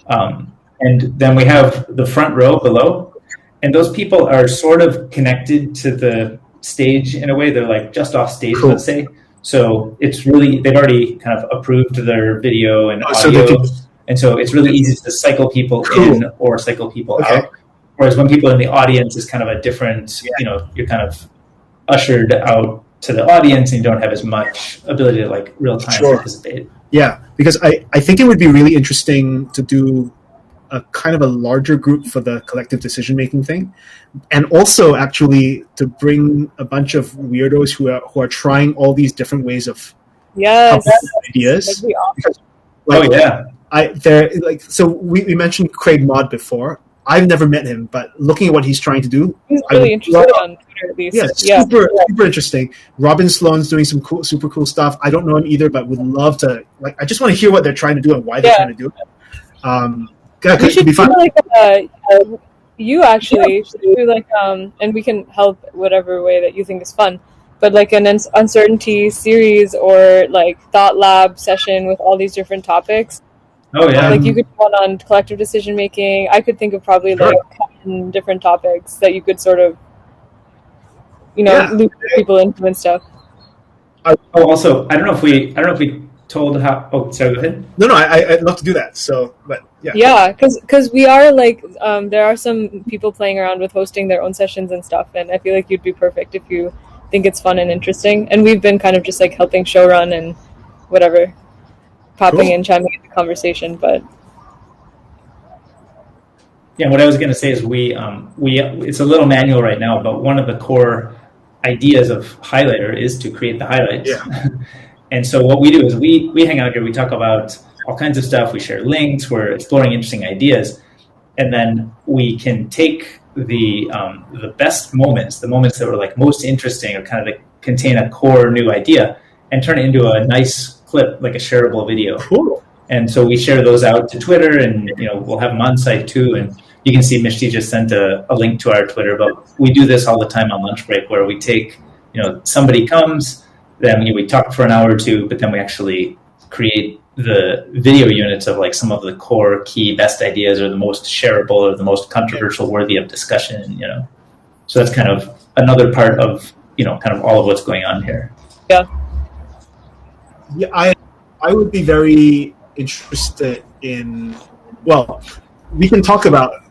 and then we have the front row below, and those people are sort of connected to the stage in a way. They're like just off stage, let's say. So it's really they've already kind of approved their video and audio, and so it's really easy to cycle people in or cycle people out. Whereas when people in the audience is kind of a different, you're kind of ushered out to the audience and you don't have as much ability to like real time participate. Yeah, because I think it would be really interesting to do a kind of a larger group for the collective decision making thing, and also actually to bring a bunch of weirdos who are trying all these different ways of ideas. Because, so we mentioned Craig Maud before. I've never met him, but looking at what he's trying to do, he's really interesting on Twitter at least. Super interesting. Robin Sloan's doing some super cool stuff. I don't know him either, but would love to. Like, I just want to hear what they're trying to do and why they're trying to do it. We should be fun. You actually should do like and we can help whatever way that you think is fun. But like an uncertainty series or like thought lab session with all these different topics. Oh yeah. Like you could do one on collective decision making. I could think of probably like 10 different topics that you could sort of, loop people into and stuff. Also, I don't know if we told how. Oh, sorry. Go ahead. No, I'd love to do that. So, but yeah. Yeah, because we are like there are some people playing around with hosting their own sessions and stuff, and I feel like you'd be perfect if you think it's fun and interesting. And we've been kind of just like helping show run and whatever. Popping in, chiming in the conversation, but what I was going to say is we it's a little manual right now, but one of the core ideas of Highlighter is to create the highlights. Yeah. And so what we do is we hang out here, we talk about all kinds of stuff, we share links, we're exploring interesting ideas, and then we can take the best moments, the moments that were like most interesting or kind of like contain a core new idea, and turn it into a nice clip, like a shareable video. Cool. And so we share those out to Twitter, and we'll have them on site too. And you can see Mishti just sent a link to our Twitter, but we do this all the time on lunch break, where we take, somebody comes, then we talk for an hour or two, but then we actually create the video units of like some of the core key best ideas or the most shareable or the most controversial worthy of discussion, So that's kind of another part of, kind of all of what's going on here. Yeah. Yeah, I would be very interested in. Well, we can talk about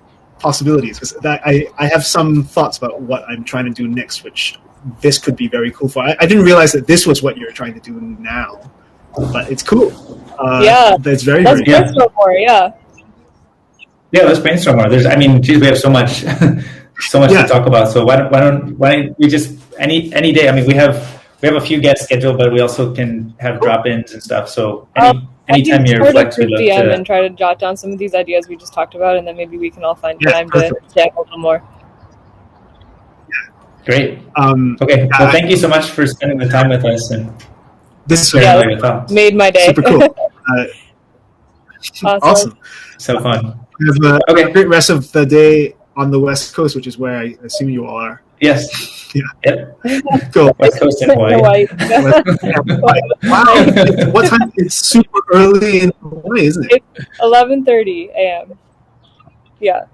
possibilities, because I have some thoughts about what I'm trying to do next, which this could be very cool for. I didn't realize that this was what you're trying to do now, but it's cool. That's very let's very brainstorm more. Yeah, let's brainstorm more. There's, I mean, geez, we have so much to talk about. So why don't we just any day? I mean, we have a few guests scheduled, but we also can have drop-ins and stuff. So anytime you're flex, we'd love to and try to jot down some of these ideas we just talked about, and then maybe we can all find time to chat a little more. Great. Okay. Well, thank you so much for spending the time with us, and this made my day. Super cool. Awesome. So fun. Have a great rest of the day on the West Coast, which is where I assume you all are. Yes. Yeah. Yep. Cool. West Coast and Hawaii. Wow. What time? It's super early in Hawaii, isn't it? It's 11:30 a.m. Yeah.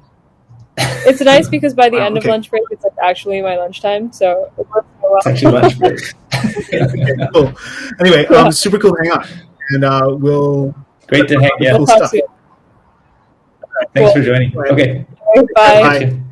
It's nice because by the end of lunch break, it's like actually my lunchtime. So it works so well. It's actually lunch break. Okay, cool. Anyway, super cool to hang out. And we'll... Great to hang out. We'll talk soon. Thanks for joining. Okay. Bye. Bye.